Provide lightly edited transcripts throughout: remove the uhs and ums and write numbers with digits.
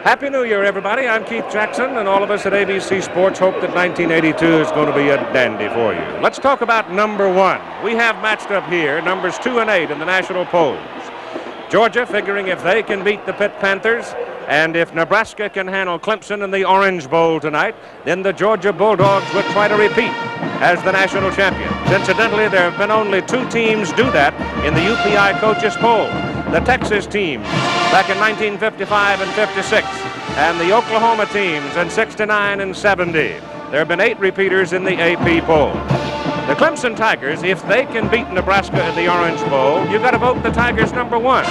Happy New Year, everybody. I'm Keith Jackson, and all of us at ABC Sports hope that 1982 is going to be a dandy for you. Let's talk about number one. We have matched up here numbers 2 and 8 in the national polls. Georgia figuring if they can beat the Pitt Panthers, and if Nebraska can handle Clemson in the Orange Bowl tonight, then the Georgia Bulldogs would try to repeat as the national champions. Incidentally, there have been only 2 teams do that in the UPI coaches poll. The Texas teams back in 1955 and 56, and the Oklahoma teams in 69 and 70. There have been 8 repeaters in the AP poll. The Clemson Tigers, if they can beat Nebraska in the Orange Bowl, you've got to vote the Tigers number 1.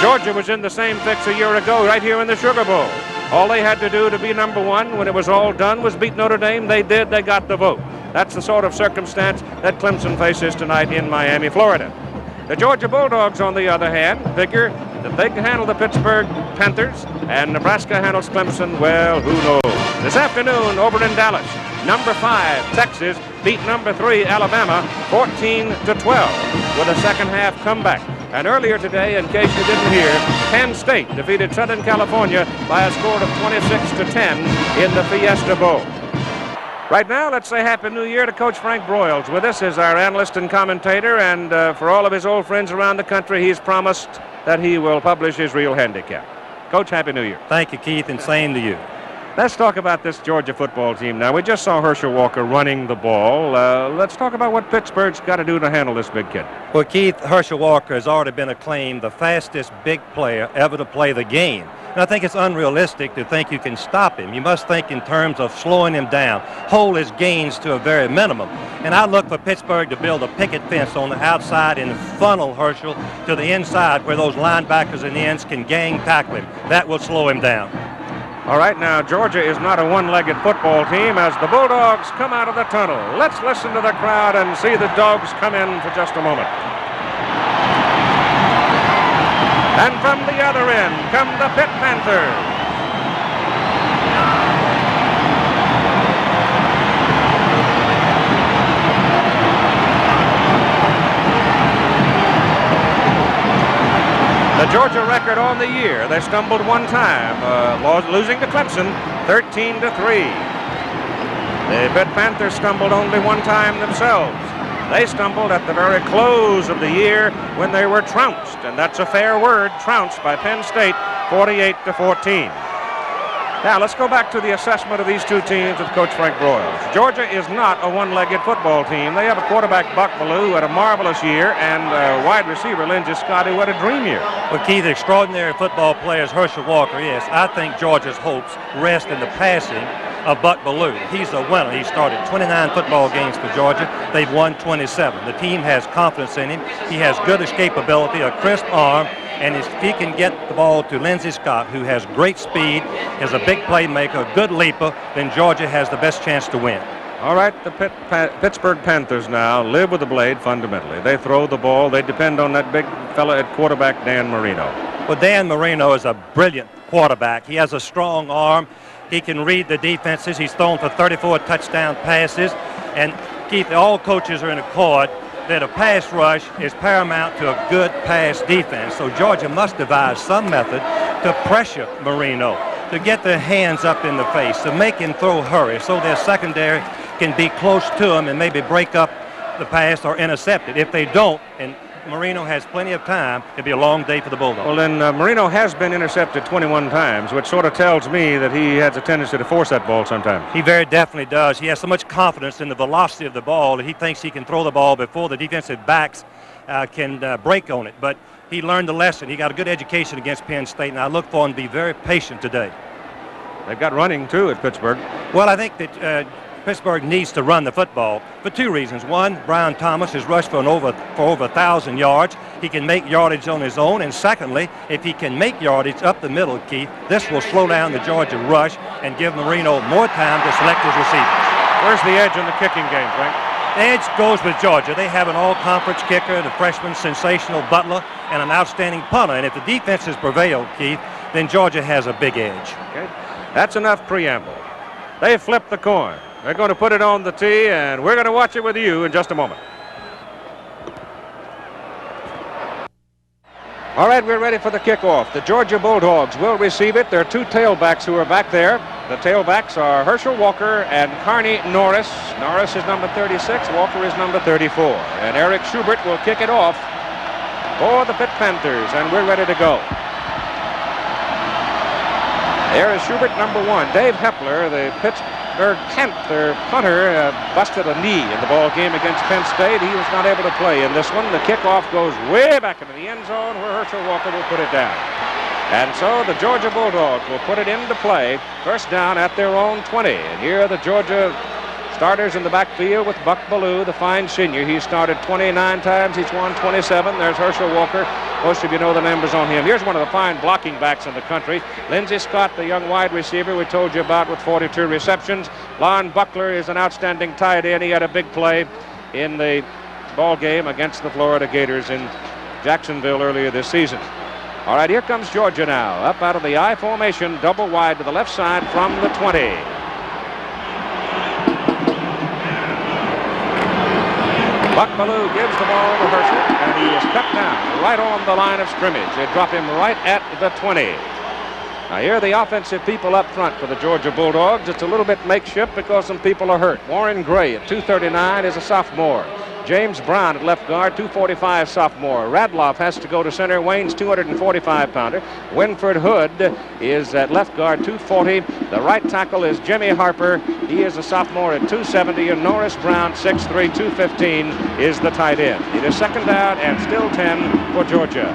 Georgia was in the same fix a year ago right here in the Sugar Bowl. All they had to do to be number 1 when it was all done was beat Notre Dame. They did. They got the vote. That's the sort of circumstance that Clemson faces tonight in Miami, Florida. The Georgia Bulldogs, on the other hand, figure that they can handle the Pittsburgh Panthers, and Nebraska handles Clemson, well, who knows? This afternoon over in Dallas, number 5, Texas, beat number 3, Alabama, 14-12 with a second-half comeback. And earlier today, in case you didn't hear, Penn State defeated Southern California by a score of 26-10 in the Fiesta Bowl. Right now, let's say Happy New Year to Coach Frank Broyles. With us is our analyst and commentator, and for all of his old friends around the country, he's promised that he will publish his real handicap. Coach, Happy New Year. Thank you, Keith, and same to you. Let's talk about this Georgia football team now. We just saw Herschel Walker running the ball. Let's talk about what Pittsburgh's got to do to handle this big kid. Well, Keith, Herschel Walker has already been acclaimed the fastest big player ever to play the game. And I think it's unrealistic to think you can stop him. You must think in terms of slowing him down, hold his gains to a very minimum. And I look for Pittsburgh to build a picket fence on the outside and funnel Herschel to the inside where those linebackers and ends can gang tackle him. That will slow him down. All right, now Georgia is not a one-legged football team as the Bulldogs come out of the tunnel. Let's listen to the crowd and see the Dogs come in for just a moment. And from the other end come the Pitt Panthers. The Georgia record on the year, they stumbled one time, losing to Clemson 13-3. The Pitt Panthers stumbled only one time themselves. They stumbled at the very close of the year when they were trounced, and that's a fair word, trounced by Penn State 48-14. Now let's go back to the assessment of these 2 teams with Coach Frank Broyles. Georgia is not a one-legged football team. They have a quarterback, Buck Bellew, who had a marvelous year, and a wide receiver, Lindsey Scott, who had a dream year. Well, Keith, extraordinary football players, Herschel Walker, yes. I think Georgia's hopes rest in the passing of Buck Bellew. He's a winner. He started 29 football games for Georgia. They've won 27. The team has confidence in him. He has good escapability, a crisp arm, and if he can get the ball to Lindsey Scott, who has great speed, is a big playmaker, a good leaper, then Georgia has the best chance to win. All right, the Pittsburgh Panthers now live with the blade fundamentally. They throw the ball. They depend on that big fella at quarterback, Dan Marino. Well, Dan Marino is a brilliant quarterback. He has a strong arm. He can read the defenses. He's thrown for 34 touchdown passes. And, Keith, all coaches are in accord that a pass rush is paramount to a good pass defense. So Georgia must devise some method to pressure Marino, to get their hands up in the face, to make him throw hurry so their secondary can be close to him and maybe break up the pass or intercept it. If they don't, and Marino has plenty of time, it'll be a long day for the Bulldogs. Well, then Marino has been intercepted 21 times, which sort of tells me that he has a tendency to force that ball sometimes. He very definitely does. He has so much confidence in the velocity of the ball that he thinks he can throw the ball before the defensive backs can break on it. But he learned the lesson. He got a good education against Penn State, and I look for him to be very patient today. They've got running, too, at Pittsburgh. Well, I think that Pittsburgh needs to run the football for 2 reasons. One, Brian Thomas has rushed for over 1,000 yards. He can make yardage on his own. And secondly, if he can make yardage up the middle, Keith, this will slow down the Georgia rush and give Marino more time to select his receivers. Where's the edge in the kicking game, Frank? The edge goes with Georgia. They have an all-conference kicker, the freshman sensational Butler, and an outstanding punter. And if the defense has prevailed, Keith, then Georgia has a big edge. Okay. That's enough preamble. They flipped the coin. They're going to put it on the tee, and we're going to watch it with you in just a moment. All right, we're ready for the kickoff. The Georgia Bulldogs will receive it. There are two tailbacks who are back there. The tailbacks are Herschel Walker and Carney Norris. Norris is number 36. Walker is number 34. And Eric Schubert will kick it off for the Pitt Panthers, and we're ready to go. There is Schubert, number 1. Dave Hepler, the Pittsburgh Panther punter, busted a knee in the ball game against Penn State. He was not able to play in this one. The kickoff goes way back into the end zone where Herschel Walker will put it down. And so the Georgia Bulldogs will put it into play. First down at their own 20. And here are the Georgia starters in the backfield with Buck Ballou, the fine senior. He started 29 times. He's won 27. There's Herschel Walker. Most of you know the numbers on him. Here's one of the fine blocking backs in the country. Lindsey Scott, the young wide receiver we told you about with 42 receptions. Lon Buckler is an outstanding tight end. He had a big play in the ball game against the Florida Gators in Jacksonville earlier this season. All right, here comes Georgia now. Up out of the I formation, double wide to the left side from the 20. Buck Ballou gives the ball to Herschel, and he is cut down right on the line of scrimmage. They drop him right at the 20. Now here are the offensive people up front for the Georgia Bulldogs. It's a little bit makeshift because some people are hurt. Warren Gray at 239 is a sophomore. James Brown at left guard, 245 sophomore. Radloff has to go to center. Wayne's 245-pounder. Winford Hood is at left guard, 240. The right tackle is Jimmy Harper. He is a sophomore at 270. And Norris Brown, 6'3", 215, is the tight end. It is second down and still 10 for Georgia.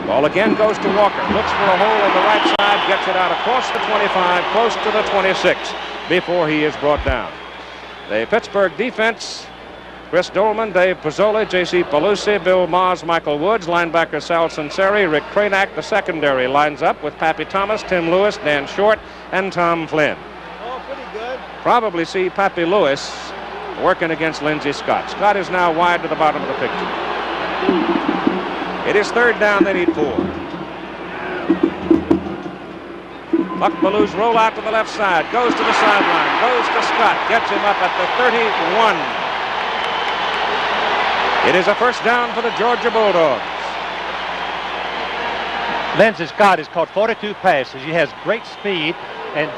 Ball again goes to Walker. Looks for a hole on the right side. Gets it out across the 25, close to the 26 before he is brought down. The Pittsburgh defense: Chris Dolman, Dave Pizzola, J.C. Pelusi, Bill Maas, Michael Woods, linebacker Sal Sunseri, Rick Cranack. The secondary lines up with Pappy Thomas, Tim Lewis, Dan Short, and Tom Flynn. Oh, pretty good. Probably see Pappy Lewis working against Lindsey Scott. Scott is now wide to the bottom of the picture. It is third down, they need 4. Buck Ballou's roll out to the left side, goes to the sideline, goes to Scott, gets him up at the 31. It is a first down for the Georgia Bulldogs. Lindsey Scott has caught 42 passes. He has great speed, and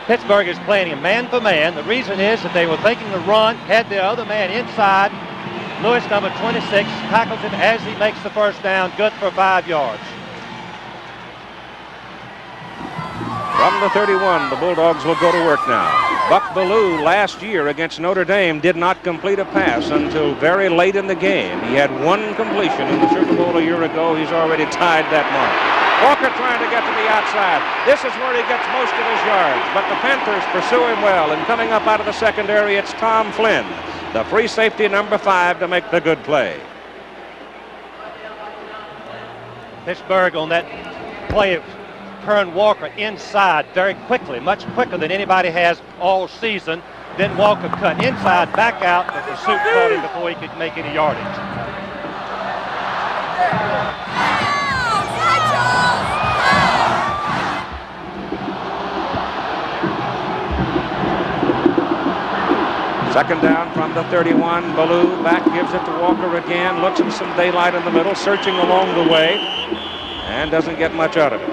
Pittsburgh is playing him man for man. The reason is that they were thinking the run, had the other man inside. Lewis, number 26, tackles him as he makes the first down, good for 5 yards. From the 31, the Bulldogs will go to work now. Buck Ballou last year against Notre Dame did not complete a pass until very late in the game. He had 1 completion in the Super Bowl a year ago. He's already tied that mark. Walker trying to get to the outside. This is where he gets most of his yards, but the Panthers pursue him well, and coming up out of the secondary, it's Tom Flynn, the free safety, number 5, to make the good play. Pittsburgh on that play turned Walker inside very quickly, much quicker than anybody has all season. Then Walker cut inside, back out, but the pursuit caught him before he could make any yardage. Second down from the 31. Ballou back, gives it to Walker again, looks for some daylight in the middle, searching along the way, and doesn't get much out of it.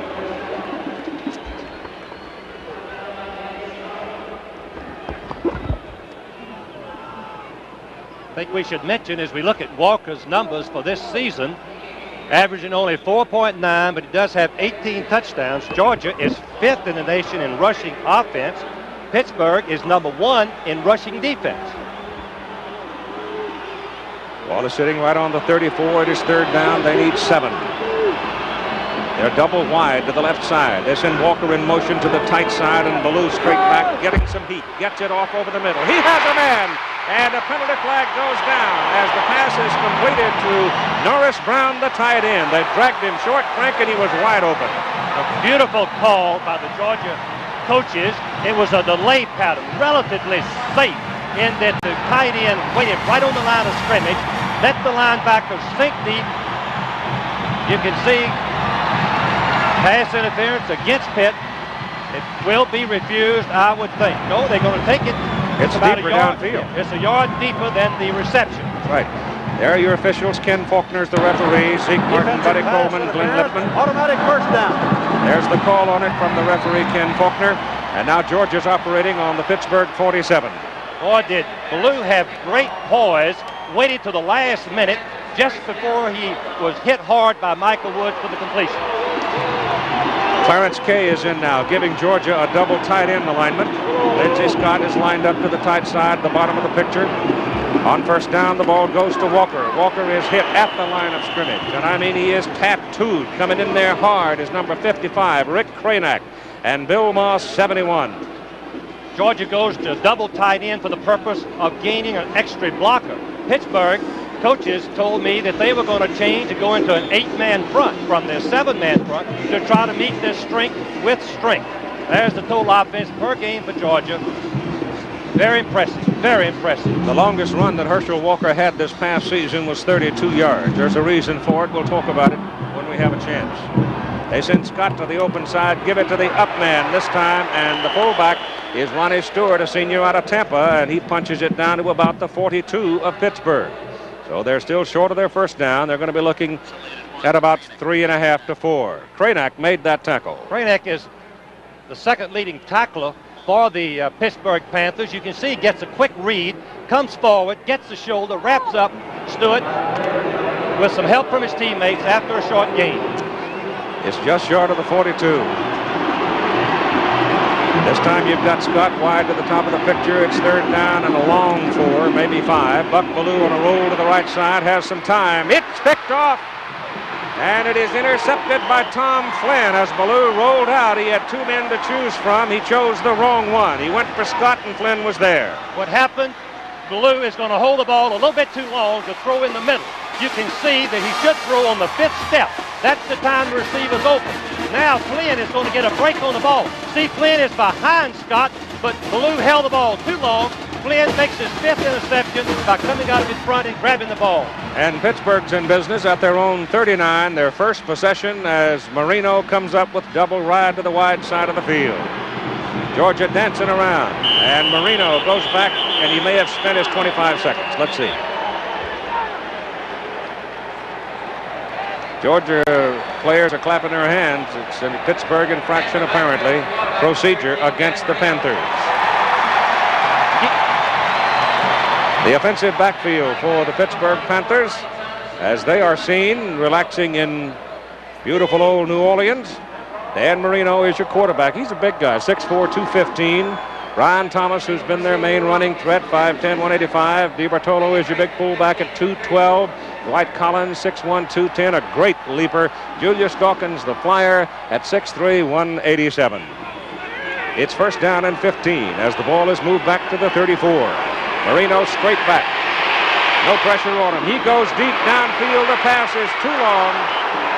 I think we should mention, as we look at Walker's numbers for this season, averaging only 4.9, but he does have 18 touchdowns. Georgia is 5th in the nation in rushing offense. Pittsburgh is number 1 in rushing defense. Ball is sitting right on the 34. It is third down. They need 7. They're double wide to the left side. They send Walker in motion to the tight side, and Ballou straight back, getting some heat. Gets it off over the middle. He has a man, and a penalty flag goes down as the pass is completed to Norris Brown, the tight end. They dragged him short, Frank, and he was wide open. A beautiful call by the Georgia coaches. It was a delay pattern, relatively safe, in that the tight end waited right on the line of scrimmage, let the linebacker sink deep. You can see pass interference against Pitt. It will be refused, I would think. No, they're going to take it. It's about deeper a yard downfield. It's a yard deeper than the reception. Right. There are your officials. Ken Faulkner's the referee. Zeke Martin, Buddy Coleman, Glenn Lippman. Automatic first down. There's the call on it from the referee, Ken Faulkner. And now Georgia's operating on the Pittsburgh 47. Boy, did Ballou have great poise, waited to the last minute just before he was hit hard by Michael Woods for the completion. Clarence Kay is in now, giving Georgia a double tight end alignment. Lindsey Scott is lined up to the tight side, the bottom of the picture. On first down, the ball goes to Walker. Walker is hit at the line of scrimmage. And I mean, he is tattooed. Coming in there hard is number 55, Rick Cranack, and Bill Moss, 71. Georgia goes to double tight end for the purpose of gaining an extra blocker. Pittsburgh coaches told me that they were going to change and go into an 8-man front from their 7-man front to try to meet their strength with strength. There's the total offense per game for Georgia. Very impressive, very impressive. The longest run that Herschel Walker had this past season was 32 yards. There's a reason for it. We'll talk about it when we have a chance. They send Scott to the open side, give it to the up man this time, and the fullback is Ronnie Stewart, a senior out of Tampa, and he punches it down to about the 42 of Pittsburgh. So they're still short of their first down. They're going to be looking at about 3.5 to 4. Cranack made that tackle. Cranack is the second leading tackler for the Pittsburgh Panthers. You can see he gets a quick read, comes forward, gets the shoulder, wraps up Stewart with some help from his teammates after a short gain. It's just short of the 42. This time you've got Scott wide to the top of the picture. It's third down and a long 4, maybe 5. Buck Ballou on a roll to the right side, has some time. It's picked off, and it is intercepted by Tom Flynn. As Ballou rolled out, he had 2 men to choose from. He chose the wrong one. He went for Scott, and Flynn was there. What happened, Ballou is going to hold the ball a little bit too long to throw in the middle. You can see that he should throw on the 5th step. That's the time the receiver's open. Now Flynn is going to get a break on the ball. See, Flynn is behind Scott, but Ballou held the ball too long. Flynn makes his 5th interception by coming out of his front and grabbing the ball. And Pittsburgh's in business at their own 39, their first possession, as Marino comes up with double ride to the wide side of the field. Georgia dancing around, and Marino goes back, and he may have spent his 25 seconds. Let's see. Georgia players are clapping their hands. It's a Pittsburgh infraction, apparently. Procedure against the Panthers. The offensive backfield for the Pittsburgh Panthers, as they are seen relaxing in beautiful old New Orleans. Dan Marino is your quarterback. He's a big guy, 6'4", 215. Brian Thomas, who's been their main running threat, 5'10", 185. DiBartolo is your big fullback at 212. Dwight Collins, 6'1", 210, a great leaper. Julius Dawkins, the flyer, at 6'3", 187. It's first down and 15 as the ball is moved back to the 34. Marino straight back. No pressure on him. He goes deep downfield. The pass is too long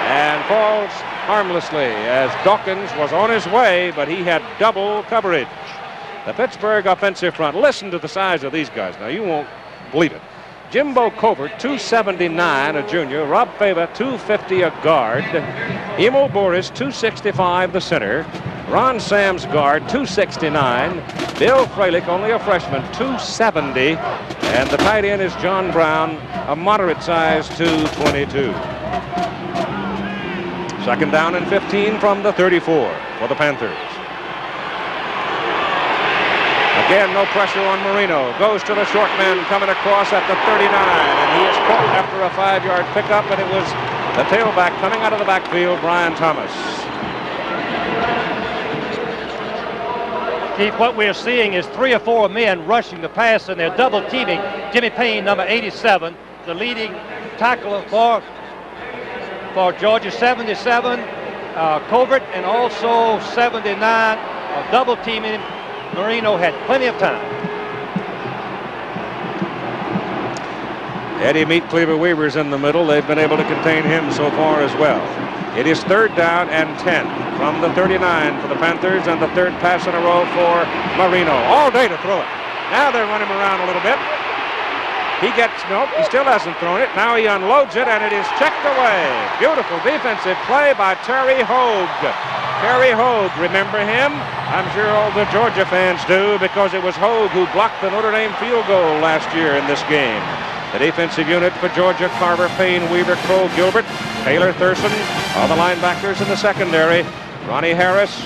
and falls harmlessly as Dawkins was on his way, but he had double coverage. The Pittsburgh offensive front. Listen to the size of these guys. Now, you won't believe it. Jimbo Covert, 279, a junior. Rob Fava, 250, a guard. Emil Boris, 265, the center. Ron Sam's guard, 269. Bill Fralick, only a freshman, 270. And the tight end is John Brown, a moderate size, 222. Second down and 15 from the 34 for the Panthers. Again, no pressure on Marino. Goes to the short man coming across at the 39, and he is caught after a 5-yard pickup, and it was the tailback coming out of the backfield, Brian Thomas. Keith, what we're seeing is 3 or 4 men rushing the pass, and they're double teaming Jimmy Payne, number 87, the leading tackler for Georgia, 77, Covert, and also 79, double teaming. Marino had plenty of time. Eddie Meat Cleaver Weaver's in the middle. They've been able to contain him so far as well. It is third down and 10 from the 39 for the Panthers, and the third pass in a row for Marino. All day to throw it. Now they're running around a little bit. He still hasn't thrown it. Now he unloads it, and it is checked away. Beautiful defensive play by Terry Hogue. Terry Hogue, remember him? I'm sure all the Georgia fans do, because it was Hogue who blocked the Notre Dame field goal last year in this game. The defensive unit for Georgia: Carver, Payne, Weaver, Crow, Gilbert, Taylor, Thurston. All the linebackers in the secondary: Ronnie Harris,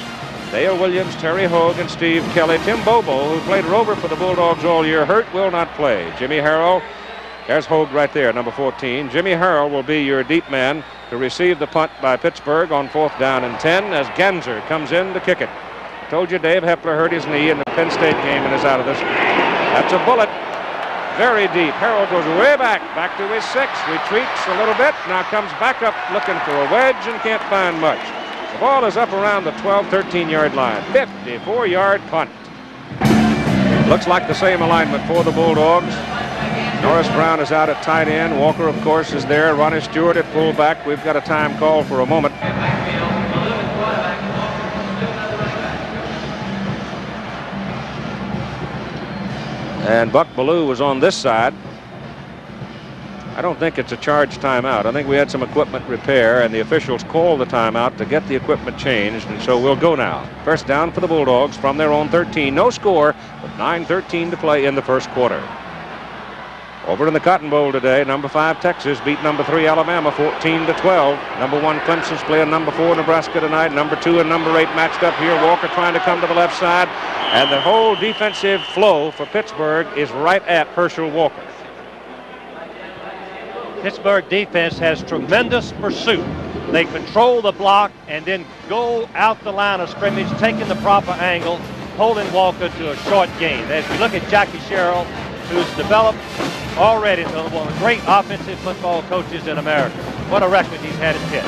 Dale Williams, Terry Hogue, and Steve Kelly. Tim Bobo, who played rover for the Bulldogs all year, hurt, will not play. Jimmy Harrell, there's Hogue right there, number 14. Jimmy Harrell will be your deep man to receive the punt by Pittsburgh on 4th down and 10 as Ganser comes in to kick it. I told you Dave Hepler hurt his knee in the Penn State game and is out of this. That's a bullet. Very deep. Harrell goes way back to his 6, retreats a little bit, now comes back up looking for a wedge and can't find much. The ball is up around the 12, 13-yard line. 54-yard punt. Looks like the same alignment for the Bulldogs. Norris Brown is out at tight end. Walker, of course, is there. Ronnie Stewart at fullback. We've got a time call for a moment. And Buck Ballou was on this side. I don't think it's a charged timeout. I think we had some equipment repair, and the officials called the timeout to get the equipment changed, and so we'll go now. First down for the Bulldogs from their own 13. No score, but 9:13 to play in the first quarter. Over in the Cotton Bowl today, number 5 Texas beat number 3 Alabama 14-12. Number 1 Clemson's playing number 4 Nebraska tonight. Number 2 and number 8 matched up here. Walker trying to come to the left side. And the whole defensive flow for Pittsburgh is right at Herschel Walker. Pittsburgh defense has tremendous pursuit. They control the block and then go out the line of scrimmage, taking the proper angle, holding Walker to a short gain. As we look at Jackie Sherrill, who's developed already into one of the great offensive football coaches in America. What a record he's had at Pitt.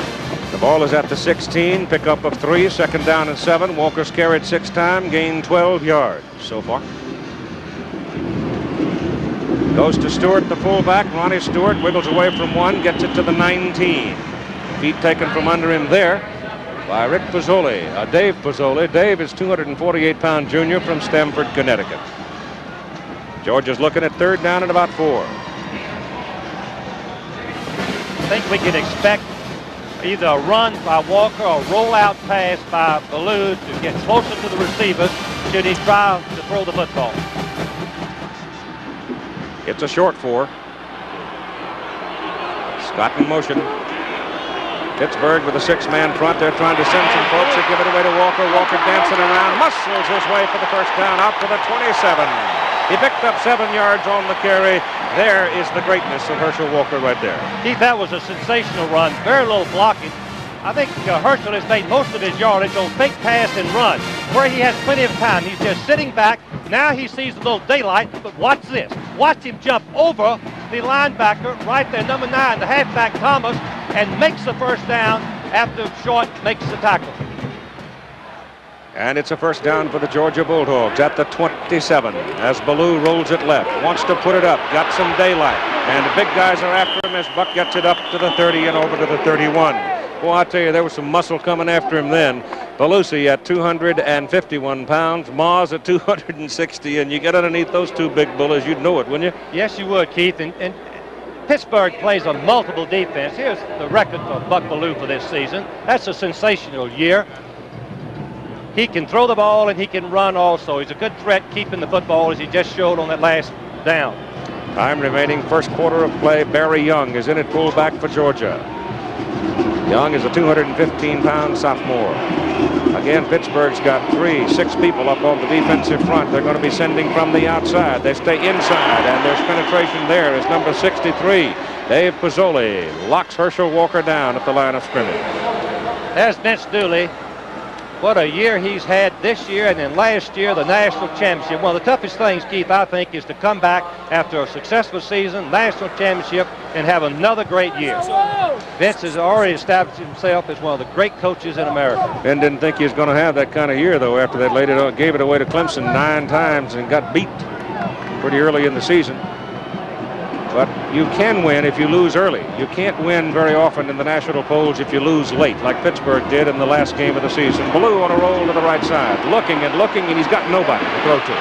The ball is at the 16, pickup of 3, second down and 7. Walker's carried 6 times, gained 12 yards so far. Goes to Stewart, the fullback. Ronnie Stewart wiggles away from 1, gets it to the 19. Feet taken from under him there by Rick Pozzoli, Dave Pozzoli. Dave is 248-pound junior from Stamford, Connecticut. Georgia's looking at 3rd down and about 4. I think we can expect either a run by Walker or a rollout pass by Ballou to get closer to the receivers should he try to throw the football. It's a short 4. Scott in motion. Pittsburgh with a 6-man front. They're trying to send some folks. They give it away to Walker. Walker dancing around. Muscles his way for the first down out to the 27. He picked up 7 yards on the carry. There is the greatness of Herschel Walker right there. Keith, that was a sensational run. Very little blocking. I think Herschel has made most of his yardage on fake pass and run, where he has plenty of time. He's just sitting back. Now he sees a little daylight, but watch this. Watch him jump over the linebacker right there, number 9, the halfback Thomas, and makes the first down after Short makes the tackle. And it's a first down for the Georgia Bulldogs at the 27 as Ballou rolls it left. Wants to put it up. Got some daylight. And the big guys are after him as Buck gets it up to the 30 and over to the 31. Boy, I tell you, there was some muscle coming after him then. Belusi at 251 pounds, Moz at 260, and you get underneath those 2 big bullies, you'd know it, wouldn't you? Yes, you would, Keith. And Pittsburgh plays a multiple defense. Here's the record for Buck Ballou for this season. That's a sensational year. He can throw the ball and he can run also. He's a good threat keeping the football, as he just showed on that last down. Time remaining, first quarter of play. Barry Young is in at fullback for Georgia. Young is a 215-pound sophomore. Again, Pittsburgh's got 6 people up on the defensive front. They're going to be sending from the outside. They stay inside, and there's penetration there as number 63, Dave Pozzoli, locks Herschel Walker down at the line of scrimmage. There's Vince Dooley. What a year he's had this year, and then last year, the national championship. One of the toughest things, Keith, I think, is to come back after a successful season, national championship, and have another great year. Vince has already established himself as one of the great coaches in America. Ben didn't think he was going to have that kind of year, though, after they gave it away to Clemson 9 times and got beat pretty early in the season. But you can win if you lose early. You can't win very often in the national polls if you lose late, like Pittsburgh did in the last game of the season. Ballou on a roll to the right side, looking, and he's got nobody to throw to.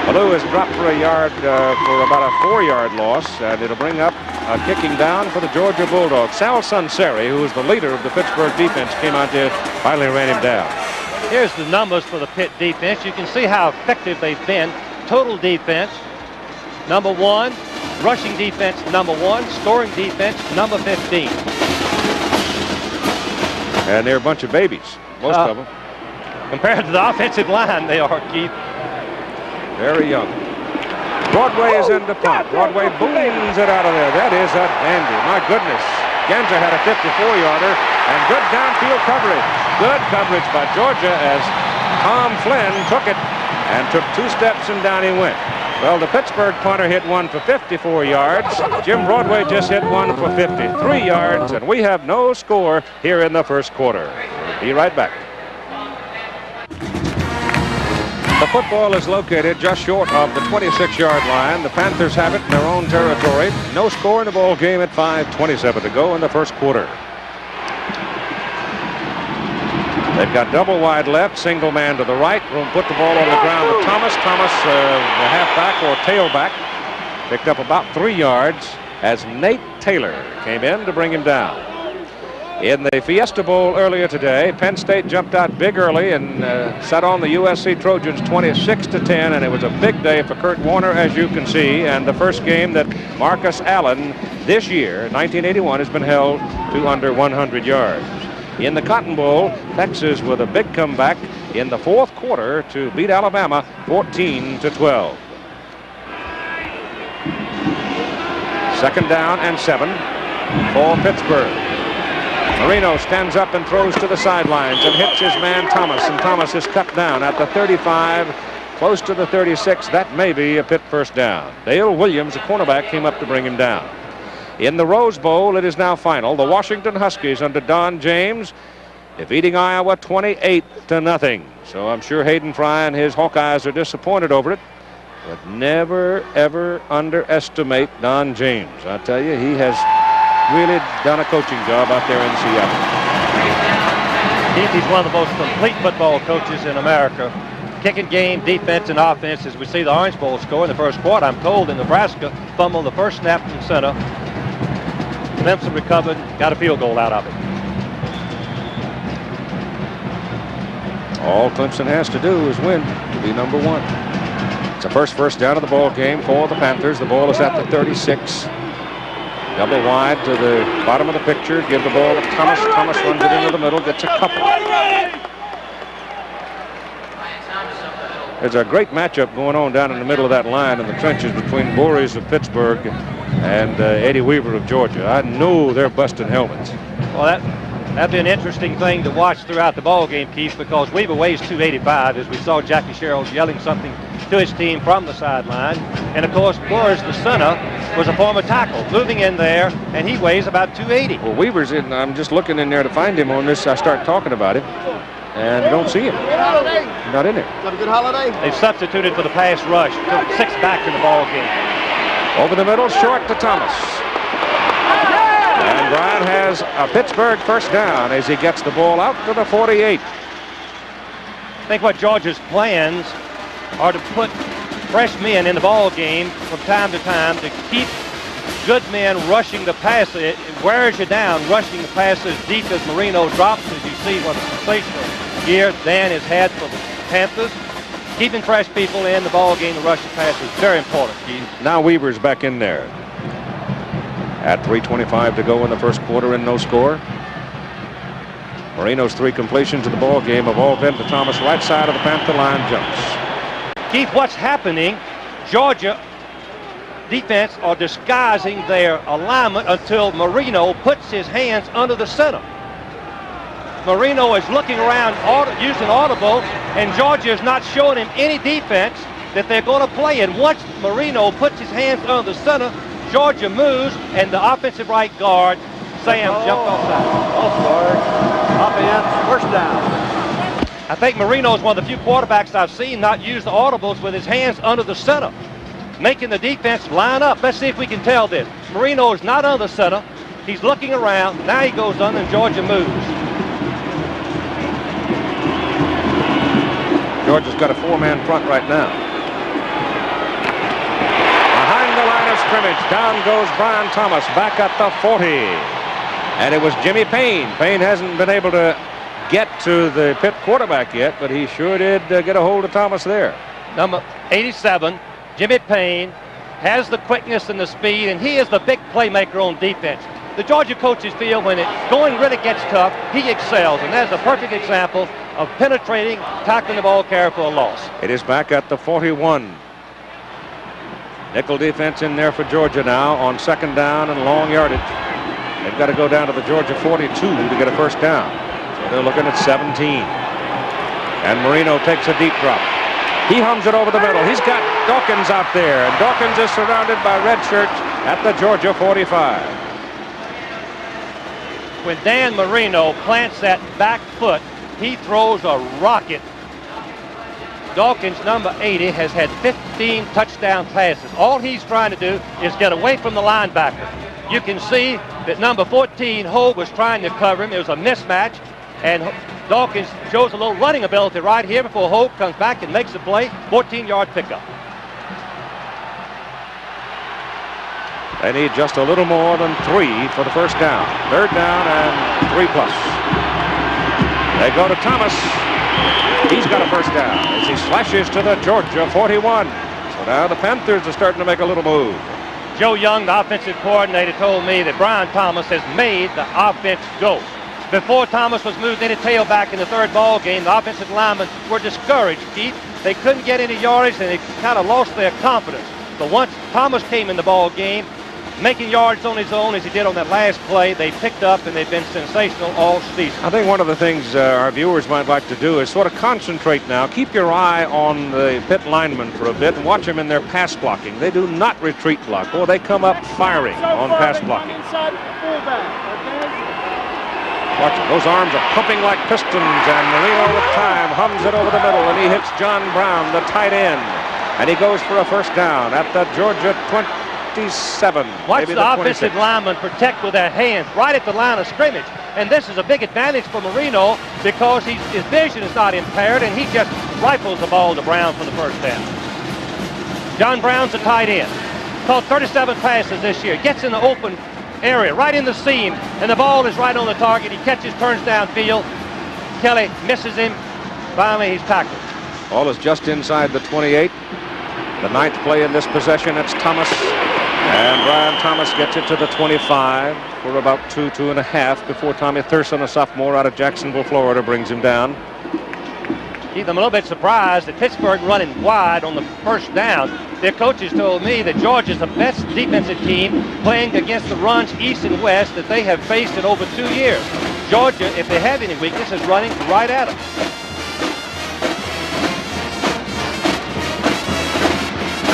Ballou is dropped for a yard, for about a 4-yard loss, and it'll bring up a kicking down for the Georgia Bulldogs. Sal Sunseri, who is the leader of the Pittsburgh defense, came out there, finally ran him down. Here's the numbers for the Pitt defense. You can see how effective they've been. total defense, number 1. Rushing defense, number 1. Scoring defense, number 15. And they're a bunch of babies, most of them. Compared to the offensive line, they are, Keith. Very young. Broadway is in the punt. Broadway booms it out of there. That is a dandy. My goodness. Genza had a 54-yarder and good downfield coverage. Good coverage by Georgia as Tom Flynn took it and took 2 steps and down he went. Well, the Pittsburgh punter hit one for 54 yards. Jim Broadway just hit one for 53 yards, and we have no score here in the first quarter. We'll be right back. The football is located just short of the 26-yard line. The Panthers have it in their own territory. No score in the ball game at 5:27 to go in the first quarter. They've got double wide left, single man to the right. Room put the ball on the ground to Thomas. Thomas, the halfback or tailback, picked up about 3 yards as Nate Taylor came in to bring him down. In the Fiesta Bowl earlier today, Penn State jumped out big early and set on the USC Trojans 26-10, and it was a big day for Kurt Warner, as you can see, and the first game that Marcus Allen this year, 1981, has been held to under 100 yards. In the Cotton Bowl, Texas with a big comeback in the fourth quarter to beat Alabama 14-12. Second down and 7 for Pittsburgh. Marino stands up and throws to the sidelines and hits his man Thomas, and Thomas is cut down at the 35, close to the 36. That may be a Pitt first down. Dale Williams, the cornerback, came up to bring him down. In the Rose Bowl, it is now final. The Washington Huskies under Don James defeating Iowa 28-0. So I'm sure Hayden Fry and his Hawkeyes are disappointed over it. But never, ever underestimate Don James. I tell you, he has really done a coaching job out there in Seattle. He's one of the most complete football coaches in America. Kicking game, defense, and offense. As we see the Orange Bowl score in the first quarter, I'm told in Nebraska fumbled the first snap from center. Clemson recovered, got a field goal out of it. All Clemson has to do is win to be number 1. It's the first down of the ball game for the Panthers. The ball is at the 36. Double wide to the bottom of the picture. Give the ball to Thomas. Thomas runs it into the middle, gets a couple. There's a great matchup going on down in the middle of that line in the trenches between Boris of Pittsburgh and Eddie Weaver of Georgia. I know they're busting helmets. Well, that'd be an interesting thing to watch throughout the ball game, Keith, because Weaver weighs 285, as we saw Jackie Sherrill yelling something to his team from the sideline. And of course, Boris, the center, was a former tackle, moving in there, and he weighs about 280. Well, Weaver's in. I'm just looking in there to find him on this. I start talking about him, and I don't see him. He's not in there. Have a good holiday. They've substituted for the pass rush. Took 6 back in the ball game. Over the middle, short to Thomas. And Brian has a Pittsburgh first down as he gets the ball out to the 48. I think what Georgia's plans are to put fresh men in the ball game from time to time to keep good men rushing the pass. It wears you down, rushing the pass as deep as Marino drops, as you see what a sensational year Dan has had for the Panthers. Keeping fresh people in the ball game to rush the pass is very important, Keith. Now Weaver's back in there. At 3:25 to go in the first quarter and no score. Marino's 3 completions of the ball game have all been to Thomas, right side of the Panther line, jumps. Keith, what's happening? Georgia defense are disguising their alignment until Marino puts his hands under the center. Marino is looking around using audible, and Georgia is not showing him any defense that they're going to play. And once Marino puts his hands under the center, Georgia moves, and the offensive right guard, Sam, jumped offside. Offense, first down. I think Marino is one of the few quarterbacks I've seen not use the audibles with his hands under the center, making the defense line up. Let's see if we can tell this. Marino is not under the center. He's looking around. Now he goes under, and Georgia moves. Georgia's got a 4-man front right now. Behind the line of scrimmage, down goes Brian Thomas, back at the 40. And it was Jimmy Payne. Payne hasn't been able to get to the Pitt quarterback yet, but he sure did get a hold of Thomas there. number 87, Jimmy Payne, has the quickness and the speed, and he is the big playmaker on defense. The Georgia coaches feel when it's going really gets tough, he excels, and that's a perfect example of penetrating, tackling the ball carrier for a loss. It is back at the 41. Nickel defense in there for Georgia now on second down and long yardage. They've got to go down to the Georgia 42 to get a first down. So they're looking at 17. And Marino takes a deep drop. He hums it over the middle. He's got Dawkins out there, and Dawkins is surrounded by red shirts at the Georgia 45. When Dan Marino plants that back foot, he throws a rocket. Dawkins, number 80, has had 15 touchdown passes. All he's trying to do is get away from the linebacker. You can see that number 14, Hogue, was trying to cover him. It was a mismatch, and Dawkins shows a little running ability right here before Hogue comes back and makes the play. 14-yard pickup. They need just a little more than 3 for the first down. Third down and 3+. They go to Thomas. He's got a first down as he slashes to the Georgia 41. So now the Panthers are starting to make a little move. Joe Young, the offensive coordinator, told me that Brian Thomas has made the offense go. Before Thomas was moved into tailback in the third ball game, the offensive linemen were discouraged, Keith. They couldn't get any yardage, and they kind of lost their confidence. But once Thomas came in the ball game, making yards on his own as he did on that last play, they picked up, and they've been sensational all season. I think one of the things our viewers might like to do is sort of concentrate now. Keep your eye on the Pitt linemen for a bit and watch them in their pass blocking. They do not retreat block. Or they come up firing on pass blocking. Watch it. Those arms are pumping like pistons, and Marino with time hums it over the middle, and he hits John Brown, the tight end, and he goes for a first down at the Georgia 27. Watch the offensive linemen protect with their hands right at the line of scrimmage, and this is a big advantage for Marino because his vision is not impaired, and he just rifles the ball to Brown for the first down. John Brown's a tight end. Caught 37 passes this year. Gets in the open area, right in the seam, and the ball is right on the target. He catches, turns downfield. Kelly misses him. Finally, he's tackled. Ball is just inside the 28. The ninth play in this possession, it's Thomas. And Brian Thomas gets it to the 25 for about 2.5 before Tommy Thurston, a sophomore out of Jacksonville, Florida, brings him down. Keith, I'm a little bit surprised that Pittsburgh running wide on the first down. Their coaches told me that Georgia's the best defensive team playing against the runs east and west that they have faced in over 2 years. Georgia, if they have any weakness, is running right at them.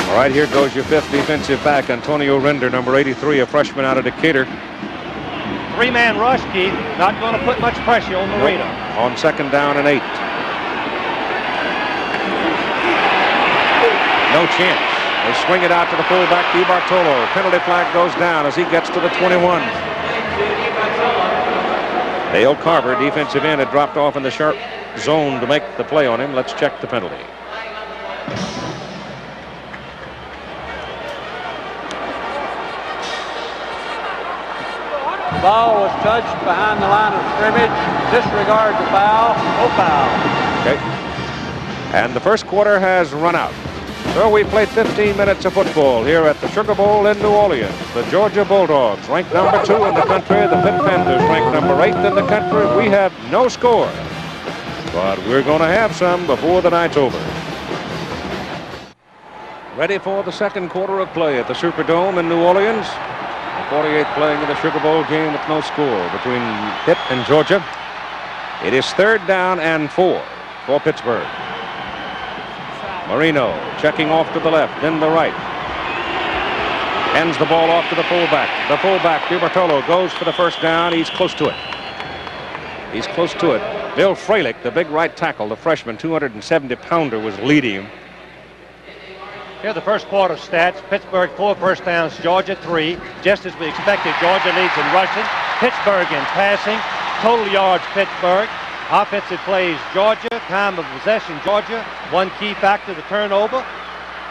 All right, here goes your fifth defensive back, Antonio Render, number 83, a freshman out of Decatur. Three-man rush, Keith. Not going to put much pressure on Marino. Nope. On second down and 8. No chance. They swing it out to the fullback, DiBartolo. Penalty flag goes down as he gets to the 21. Dale Carver, defensive end, had dropped off in the sharp zone to make the play on him. Let's check the penalty. The ball was touched behind the line of scrimmage. Disregard the foul. No foul. Okay. And the first quarter has run out. So we played 15 minutes of football here at the Sugar Bowl in New Orleans. The Georgia Bulldogs ranked number 2 in the country. The Pitt Panthers ranked number 8 in the country. We have no score, but we're going to have some before the night's over. Ready for the second quarter of play at the Superdome in New Orleans. The 48th playing in the Sugar Bowl game with no score between Pitt and Georgia. It is third down and 4 for Pittsburgh. Marino checking off to the left, then the right. Hands the ball off to the fullback. The fullback, DiBartolo, goes for the first down. He's close to it. He's close to it. Bill Fralick, the big right tackle, the freshman, 270-pounder, was leading him. Here are the first quarter stats. Pittsburgh 4 first downs, Georgia 3. Just as we expected, Georgia leads in rushing. Pittsburgh in passing. Total yards, Pittsburgh. Offensive plays, Georgia. Time of possession, Georgia. One key factor, the turnover.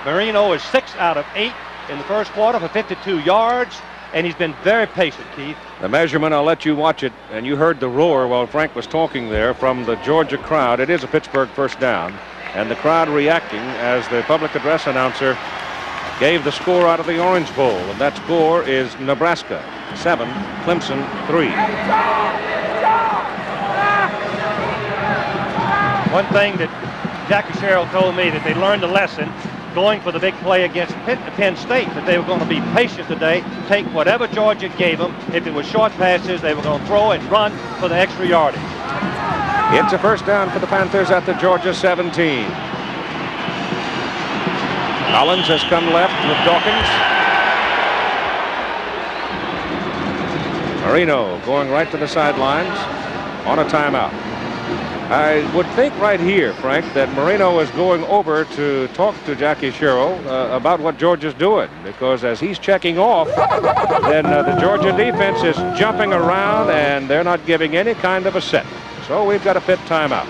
Marino is 6 out of 8 in the first quarter for 52 yards, and he's been very patient, Keith. The measurement, I'll let you watch it, and you heard the roar while Frank was talking there from the Georgia crowd. It is a Pittsburgh first down. and the crowd reacting as the public address announcer gave the score out of the Orange Bowl, and that score is Nebraska 7, Clemson 3. One thing that Jackie Sherrill told me, that they learned a lesson going for the big play against Penn State, that they were going to be patient today, take whatever Georgia gave them. If it was short passes, they were going to throw and run for the extra yardage. It's a first down for the Panthers at the Georgia 17. Collins has come left with Dawkins. Marino going right to the sidelines on a timeout. I would think right here, Frank, that Marino is going over to talk to Jackie Sherrill about what Georgia's doing, because as he's checking off, then the Georgia defense is jumping around and they're not giving any kind of a set. So we've got a Pitt timeout.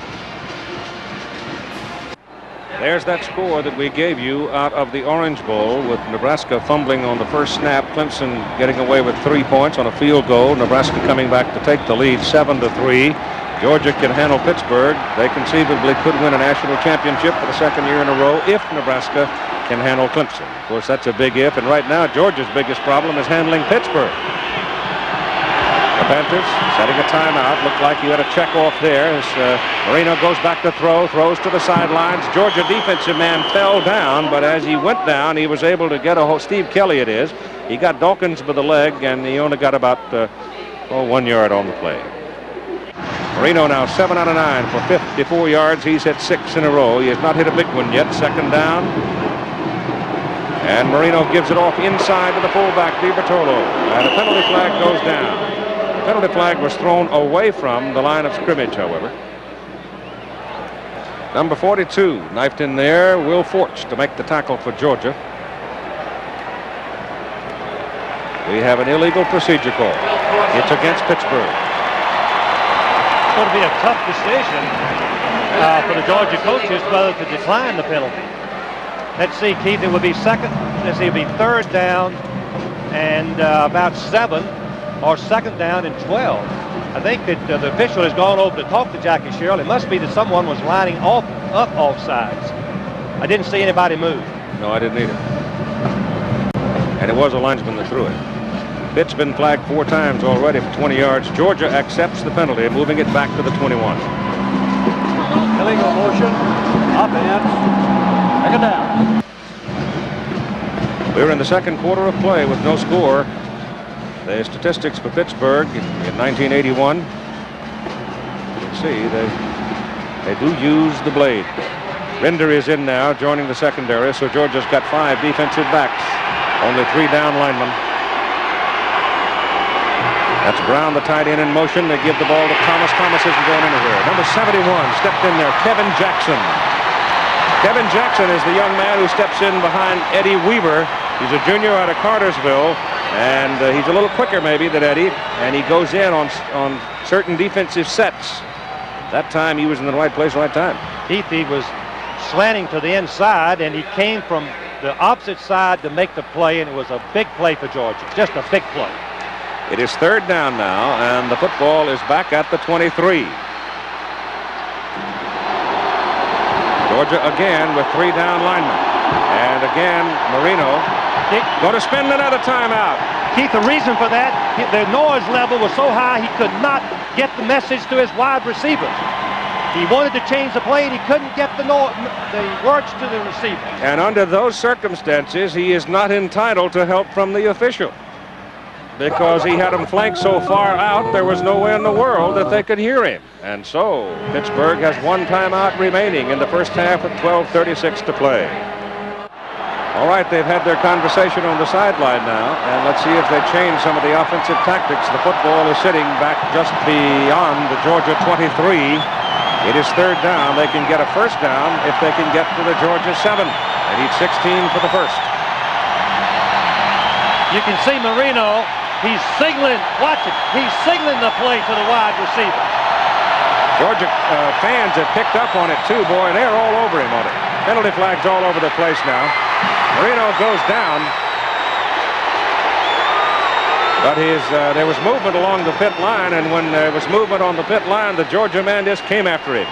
There's that score that we gave you out of the Orange Bowl, with Nebraska fumbling on the first snap, Clemson getting away with 3 points on a field goal, Nebraska coming back to take the lead 7-3. Georgia can handle Pittsburgh. They conceivably could win a national championship for the second year in a row if Nebraska can handle Clemson. Of course, that's a big if, and right now Georgia's biggest problem is handling Pittsburgh. The Panthers setting a timeout. Looked like he had a check off there as Marino goes back to throw, throws to the sidelines. Georgia defensive man fell down, but as he went down, he was able to get a hold. Steve Kelly it is. He got Dawkins by the leg, and he only got about 1 yard on the play. Marino now 7 out of 9 for 54 yards. He's hit 6 in a row. He has not hit a big one yet. Second down. And Marino gives it off inside to the fullback, DiBertolo. And a penalty flag goes down. The penalty flag was thrown away from the line of scrimmage, however. Number 42 knifed in there. Will Forch to make the tackle for Georgia. We have an illegal procedure call. It's against Pittsburgh. It's going to be a tough decision for the Georgia coaches whether to decline the penalty. Let's see, Keith, it will be it'll be third down and about 7, or second down and 12. I think that the official has gone over to talk to Jackie Sherrill. It must be that someone was lining up off sides. I didn't see anybody move. No, I didn't either. And it was a linesman that threw it. Pitt's been flagged 4 times already for 20 yards. Georgia accepts the penalty, moving it back to the 21. Illegal motion, offense, second down. We're in the second quarter of play with no score. The statistics for Pittsburgh in 1981. You can see they do use the blade. Render is in now, joining the secondary, so Georgia's got 5 defensive backs. Only 3 down linemen. That's Brown, the tight end, in motion. They give the ball to Thomas. Thomas isn't going anywhere. Number 71 stepped in there, Kevin Jackson. Kevin Jackson is the young man who steps in behind Eddie Weaver. He's a junior out of Cartersville, and he's a little quicker maybe than Eddie, and he goes in on certain defensive sets. That time he was in the right place, right time. Keith, he was slanting to the inside, and he came from the opposite side to make the play, and it was a big play for Georgia. Just a big play. It is third down now, and the football is back at the 23. Georgia again with 3 down linemen. And again, Marino going to spend another timeout. Keith, the reason for that, the noise level was so high he could not get the message to his wide receivers. He wanted to change the play, and he couldn't get the words to the receiver. And under those circumstances, he is not entitled to help from the official, because he had them flanked so far out, there was no way in the world that they could hear him. And so Pittsburgh has 1 timeout remaining in the first half with 12:36 to play. All right, they've had their conversation on the sideline now, and let's see if they change some of the offensive tactics. The football is sitting back just beyond the Georgia 23. It is third down. They can get a first down if they can get to the Georgia 7. They need 16 for the first. You can see Marino. He's signaling, watch it, he's signaling the play to the wide receiver. Georgia fans have picked up on it too, boy, and they're all over him on it. Penalty flags all over the place now. Marino goes down. But there was movement along the pit line, and when there was movement on the pit line, the Georgia man just came after him.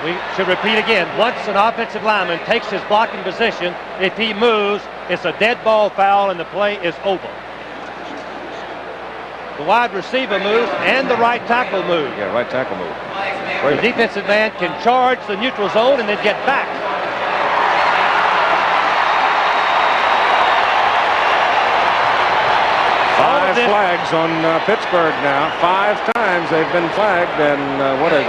We should repeat again. Once an offensive lineman takes his blocking position, if he moves, it's a dead ball foul and the play is over. The wide receiver moves and the right tackle moves. Yeah, right tackle move. The defensive man can charge the neutral zone and then get back. 5 flags on Pittsburgh now. 5 times they've been flagged, and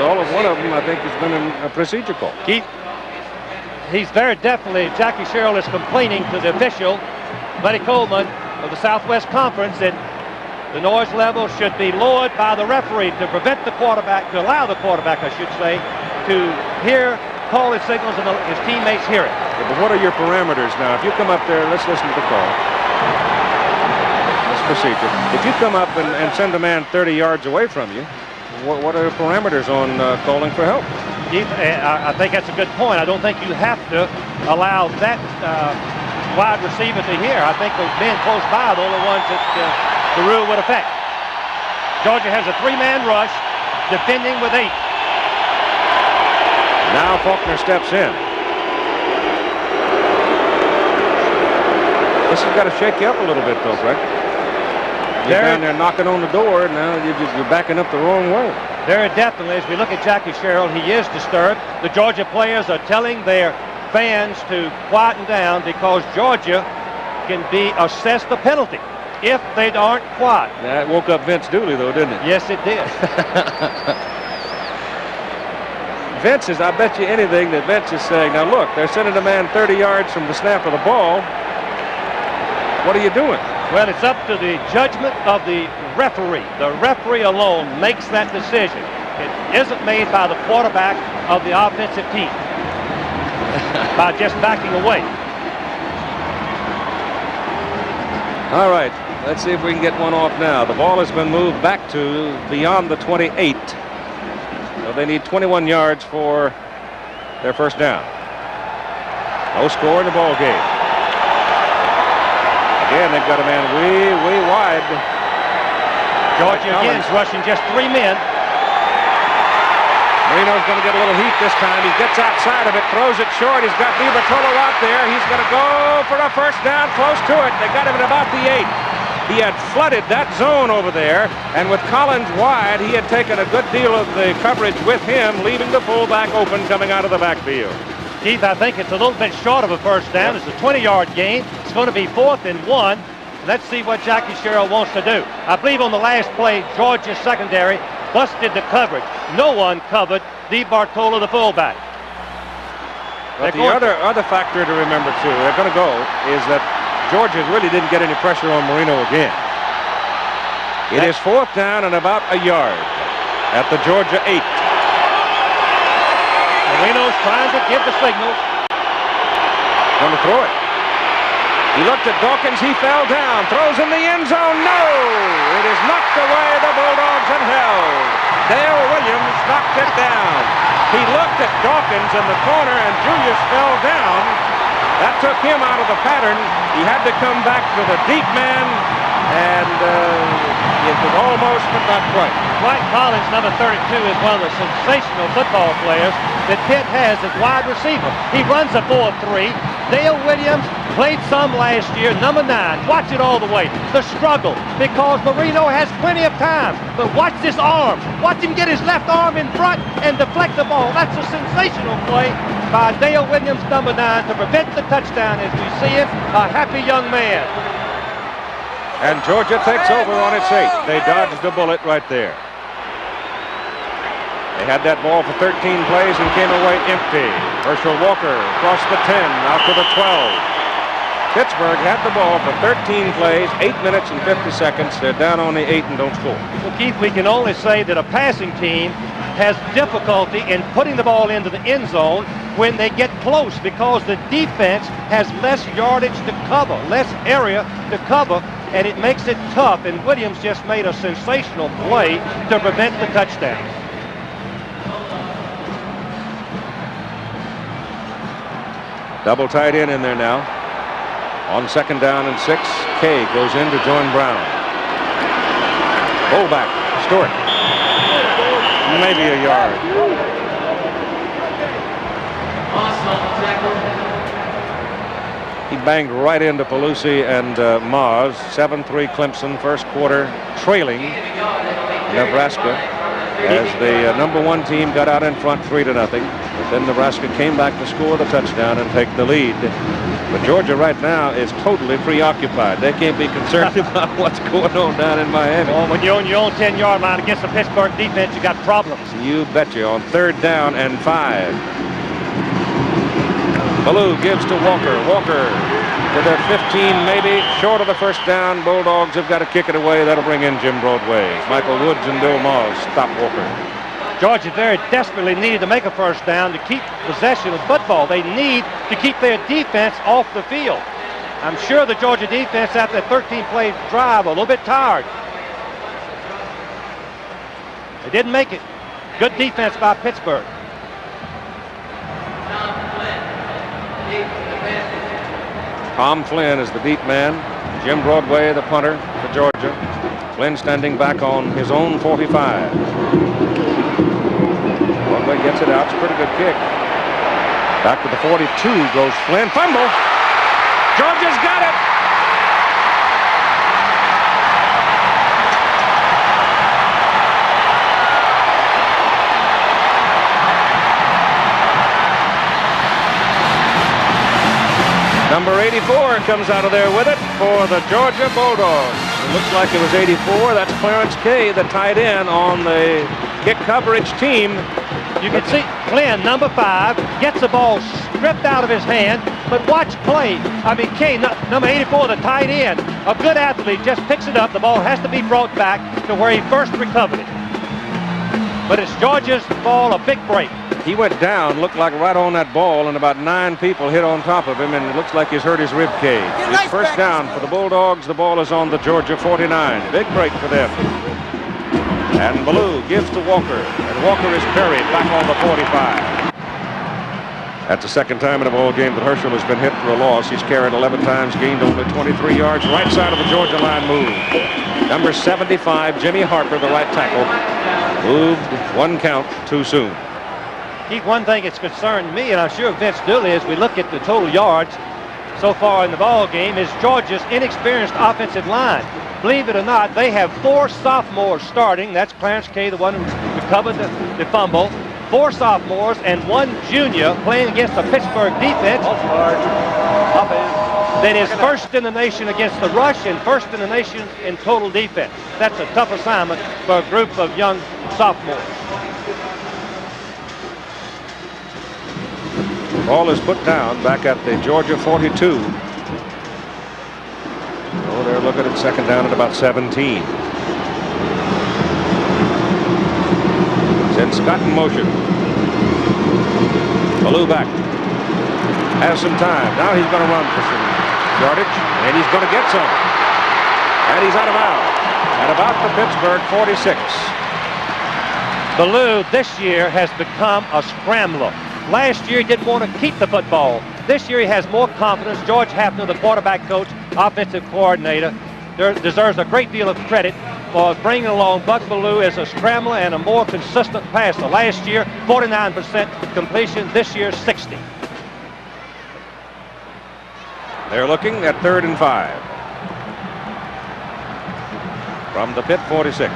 all of one of them, I think, has been a procedure call. He's very definitely, Jackie Sherrill is complaining to the official, Buddy Coleman of the Southwest Conference, that the noise level should be lowered by the referee to prevent the quarterback, to allow the quarterback, I should say, to hear call his signals and his teammates hear it. Yeah, but what are your parameters now? If you come up there, let's listen to the call. This procedure. If you come up and send a man 30 yards away from you, what are the parameters on calling for help? Keith, I think that's a good point. I don't think you have to allow that wide receiver to hear. I think the men close by are the only ones that the rule would affect. Georgia has a 3-man rush, defending with 8. Now Faulkner steps in. This has got to shake you up a little bit, though, Frank. You're down there knocking on the door, and now you're backing up the wrong way. Very definitely, as we look at Jackie Sherrill, he is disturbed. The Georgia players are telling their fans to quieten down because Georgia can be assessed a penalty if they aren't quiet. That woke up Vince Dooley, though, didn't it? Yes, it did. Vince is, I bet you anything that Vince is saying, now look, they're sending a man 30 yards from the snap of the ball. What are you doing? Well, it's up to the judgment of the referee. The referee alone makes that decision. It isn't made by the quarterback of the offensive team by just backing away. All right, let's see if we can get one off now. The ball has been moved back to beyond the 28. So they need 21 yards for their first down. No score in the ball game. Again, they've got a man way wide. Georgia again is rushing just 3 men. Marino's going to get a little heat this time. He gets outside of it, throws it short. He's got DiBartolo out there. He's going to go for a first down, close to it. They got him at about the 8. He had flooded that zone over there, and with Collins wide, he had taken a good deal of the coverage with him, leaving the fullback open coming out of the backfield. Keith, I think it's a little bit short of a first down. It's a 20-yard gain. It's going to be 4th and 1. Let's see what Jackie Sherrill wants to do. I believe on the last play, Georgia's secondary busted the coverage. No one covered DiBartolo, the fullback. But the other factor to remember, too, they're going to go, is that Georgia really didn't get any pressure on Marino again. It is 4th down and about a yard at the Georgia 8. Marino's trying to give the signals. Going to throw it. He looked at Dawkins. He fell down. Throws in the end zone. No! It is knocked away. The Bulldogs had held. Dale Williams knocked it down. He looked at Dawkins in the corner, and Julius fell down. That took him out of the pattern. He had to come back to the deep man, and it was almost but not quite. Dwight Collins, number 32, is one of the sensational football players that Pitt has as wide receiver. He runs a 4-3. Dale Williams played some last year, number 9. Watch it all the way. The struggle, because Marino has plenty of time. But watch this arm. Watch him get his left arm in front and deflect the ball. That's a sensational play by Dale Williams, number 9, to prevent the touchdown as we see it. A happy young man. And Georgia takes over on its 8. They dodged the bullet right there. They had that ball for 13 plays and came away empty. Herschel Walker across the 10, out to the 12. Pittsburgh had the ball for 13 plays, 8 minutes and 50 seconds. They're down on the 8 and don't score. Well, Keith, we can only say that a passing team has difficulty in putting the ball into the end zone when they get close, because the defense has less yardage to cover, less area to cover, and it makes it tough. And Williams just made a sensational play to prevent the touchdown. Double tight end in there now. On 2nd down and 6, Kay goes in to join Brown. Fullback, Stewart. Maybe a yard. He banged right into Pelusi and Mars. 7-3 Clemson, first quarter, trailing Nebraska as the number 1 team got out in front 3-0. But then Nebraska came back to score the touchdown and take the lead. But Georgia right now is totally preoccupied. They can't be concerned about what's going on down in Miami. Well, when you're on your own 10-yard line against the Pittsburgh defense, you got problems. You betcha. On 3rd down and 5. Ballou gives to Walker. Walker to their 15, maybe short of the first down. Bulldogs have got to kick it away. That'll bring in Jim Broadway. Michael Woods and Bill Moss stop Walker. Georgia very desperately needed to make a first down to keep possession of football. They need to keep their defense off the field. I'm sure the Georgia defense after that 13-play drive a little bit tired. They didn't make it. Good defense by Pittsburgh. Tom Flynn is the deep man. Jim Broadway, the punter for Georgia. Flynn standing back on his own 45. Broadway gets it out. It's a pretty good kick. Back to the 42 goes Flynn. Fumble. Georgia's got it. Number 84 comes out of there with it for the Georgia Bulldogs. It looks like it was 84. That's Clarence Kay, the tight end on the kick coverage team. You can see Flynn, number 5, gets the ball stripped out of his hand, but watch Kay. Kay, number 84, the tight end, a good athlete, just picks it up. The ball has to be brought back to where he first recovered it. But it's Georgia's ball, a big break. He went down, looked like right on that ball, and about 9 people hit on top of him, and it looks like he's hurt his rib cage. It's first down for the Bulldogs. The ball is on the Georgia 49. Big break for them. And Ballou gives to Walker, and Walker is buried back on the 45. That's the second time in a ball game that Herschel has been hit for a loss. He's carried 11 times, gained only 23 yards. Right side of the Georgia line moved. Number 75, Jimmy Harper, the right tackle, moved 1 count too soon. Keith, one thing that's concerned me, and I'm sure Vince Dooley, as we look at the total yards so far in the ball game, is Georgia's inexperienced offensive line. Believe it or not, they have 4 sophomores starting. That's Clarence Kay, the one who recovered the fumble. 4 sophomores and 1 junior playing against the Pittsburgh defense that is first in the nation against the rush and first in the nation in total defense. That's a tough assignment for a group of young sophomores. Ball is put down back at the Georgia 42. Oh, they're looking at second down at about 17. Send Scott in motion. Ballou back. Has some time. Now he's going to run for some yardage, and he's going to get some. And he's out of bounds at about the Pittsburgh 46. Ballou this year has become a scrambler. Last year he didn't want to keep the football. This year he has more confidence. George Hafner, the quarterback coach, offensive coordinator, deserves a great deal of credit for bringing along Buck Ballou as a scrambler and a more consistent passer. Last year, 49% completion. This year, 60%. They're looking at 3rd and 5. From the Pitt 46.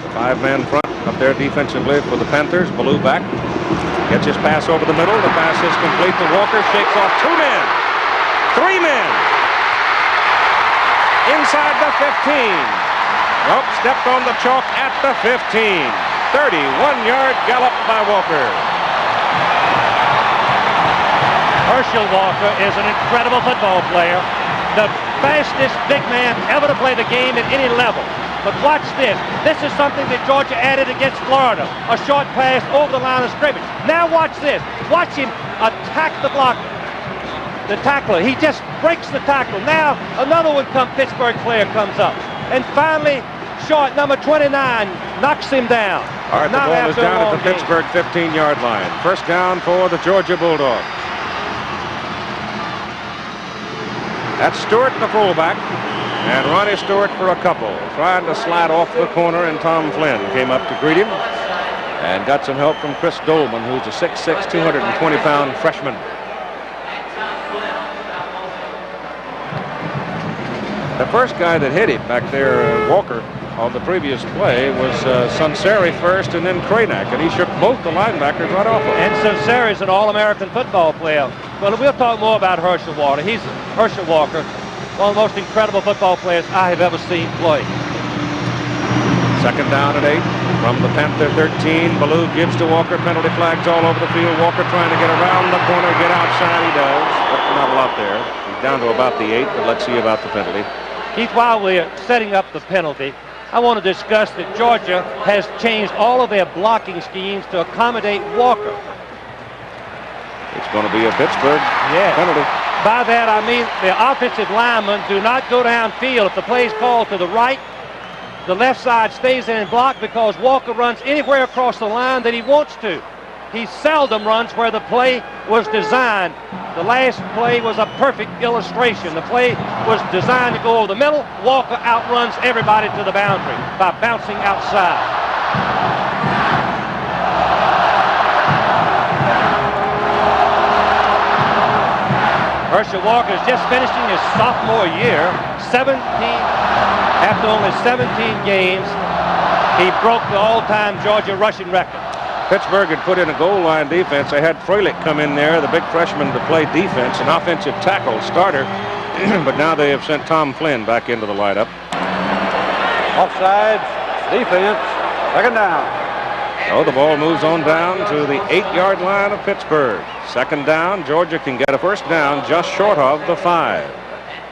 The 5-man front up there defensively for the Panthers. Ballou back. Gets his pass over the middle. The pass is complete to Walker. Shakes off 2 men. 3 men. Inside the 15. Nope, stepped on the chalk at the 15. 31-yard gallop by Walker. Herschel Walker is an incredible football player. The fastest big man ever to play the game at any level. But watch this. This is something that Georgia added against Florida. A short pass over the line of scrimmage. Now watch this. Watch him attack the blocker. The tackler. He just breaks the tackle. Now another one Pittsburgh player comes up. And finally, short number 29 knocks him down. All right, the ball is down at the Pittsburgh 15-yard line. First down for the Georgia Bulldogs. That's Stewart, the fullback. And Ronnie Stewart for a couple, trying to slide off the corner, and Tom Flynn came up to greet him. And got some help from Chris Dolman, who's a 6'6", 220-pound freshman. The first guy that hit him back there, Walker, on the previous play was Sunseri first and then Cranack, and he shook both the linebackers right off of him. And Sunseri is an All-American football player. Well, we'll talk more about Herschel Walker. Herschel Walker, one of the most incredible football players I have ever seen play. Second down and 8 from the Panther 13. Ballou gives to Walker. Penalty flags all over the field. Walker trying to get around the corner, get outside. He does, but not a lot there. He's down to about the 8, but let's see about the penalty. Keith, while we're setting up the penalty, I want to discuss that Georgia has changed all of their blocking schemes to accommodate Walker. It's going to be a Pittsburgh penalty. By that, I mean the offensive linemen do not go downfield. If the play is called to the right, the left side stays in and block because Walker runs anywhere across the line that he wants to. He seldom runs where the play was designed. The last play was a perfect illustration. The play was designed to go over the middle. Walker outruns everybody to the boundary by bouncing outside. Herschel Walker is just finishing his sophomore year. After only 17 games, he broke the all-time Georgia rushing record. Pittsburgh had put in a goal line defense. They had Froelich come in there, the big freshman, to play defense, an offensive tackle starter. But now they have sent Tom Flynn back into the lineup. Offsides, defense, second down. So the ball moves on down to the 8-yard line of Pittsburgh. Second down, Georgia can get a first down just short of the 5.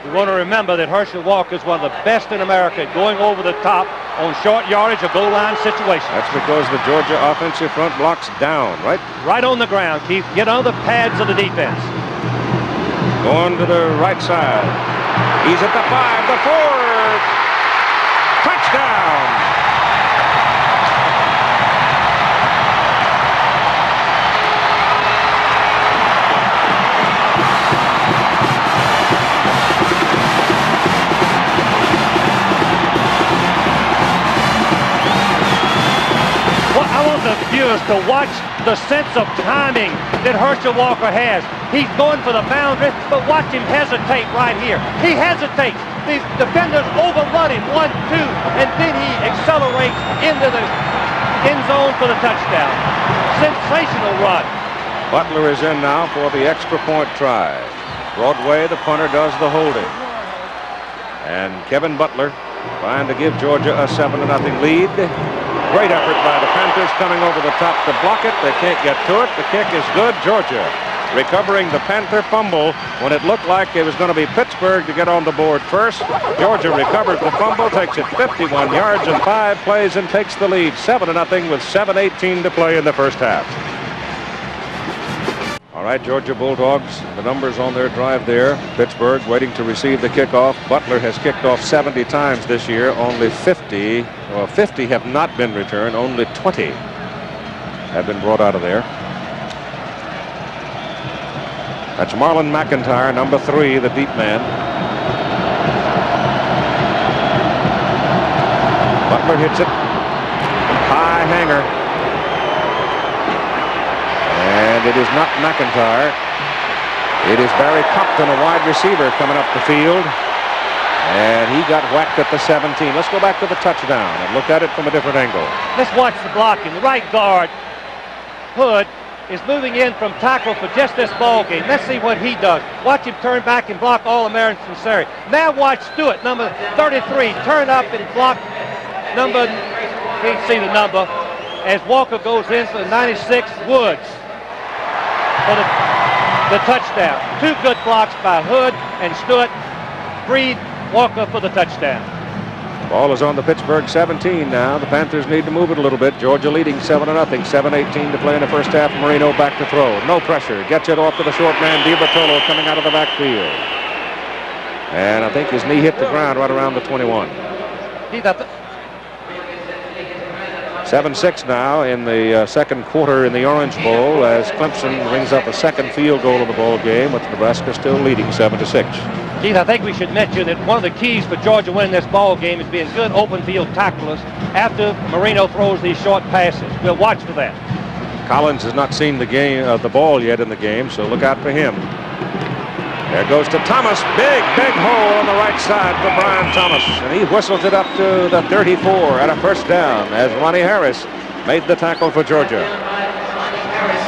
We want to remember that Herschel Walker is one of the best in America at going over the top on short yardage or goal line situations. That's because the Georgia offensive front blocks down, right? Right on the ground, Keith. Get on the pads of the defense. Going to the right side. He's at the 5, the 4. Touchdown! The viewers to watch the sense of timing that Herschel Walker has. He's going for the boundary, but watch him hesitate right here. He hesitates. These defenders overrun him 1-2, and then he accelerates into the end zone for the touchdown. Sensational run. Butler is in now for the extra point try. Broadway, the punter, does the holding. And Kevin Butler trying to give Georgia a 7-0 lead. Great effort by the Panthers coming over the top to block it. They can't get to it. The kick is good. Georgia recovering the Panther fumble when it looked like it was going to be Pittsburgh to get on the board first. Georgia recovers the fumble, takes it 51 yards in 5 plays, and takes the lead 7-0 with 7:18 to play in the first half. All right, Georgia Bulldogs, the numbers on their drive there. Pittsburgh waiting to receive the kickoff. Butler has kicked off 70 times this year. Only 50 have not been returned. Only 20 have been brought out of there. That's Marlon McIntyre, number 3, the deep man. Butler hits it. High hanger. And it is not McIntyre. It is Barry Compton, a wide receiver, coming up the field. And he got whacked at the 17. Let's go back to the touchdown and look at it from a different angle. Let's watch the blocking. The right guard, Hood, is moving in from tackle for just this ball game. Let's see what he does. Watch him turn back and block All-American Sunseri. Now watch Stewart, number 33, turn up and block number, can't see the number, as Walker goes into the 96, Woods, for the touchdown. 2 good blocks by Hood and Stewart freed Walker for the touchdown. Ball is on the Pittsburgh 17 now. The Panthers need to move it a little bit. Georgia leading 7-0. 7:18 to play in the first half. Marino back to throw. No pressure. Gets it off to the short man, DiBartolo, coming out of the backfield. And I think his knee hit the ground right around the 21. 7-6 now in the second quarter in the Orange Bowl as Clemson rings up a second field goal of the ball game with Nebraska still leading 7-6. Keith, I think we should mention that one of the keys for Georgia winning this ball game is being good open field tacklers after Marino throws these short passes. We'll watch for that. Collins has not seen the ball yet in the game, so look out for him. There goes to Thomas. Big hole on the right side for Brian Thomas. And he whistles it up to the 34 at a first down as Ronnie Harris made the tackle for Georgia.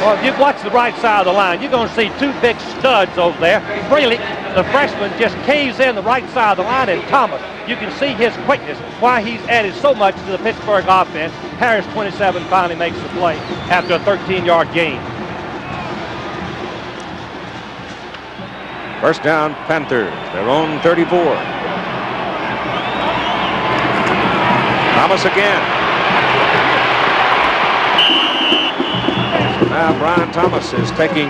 Well, if you watch the right side of the line, you're going to see two big studs over there. Freely, the freshman, just caves in the right side of the line, and Thomas, you can see his quickness, why he's added so much to the Pittsburgh offense. Harris, 27, finally makes the play after a 13-yard gain. First down, Panthers, their own 34. Thomas again. Now Brian Thomas is taking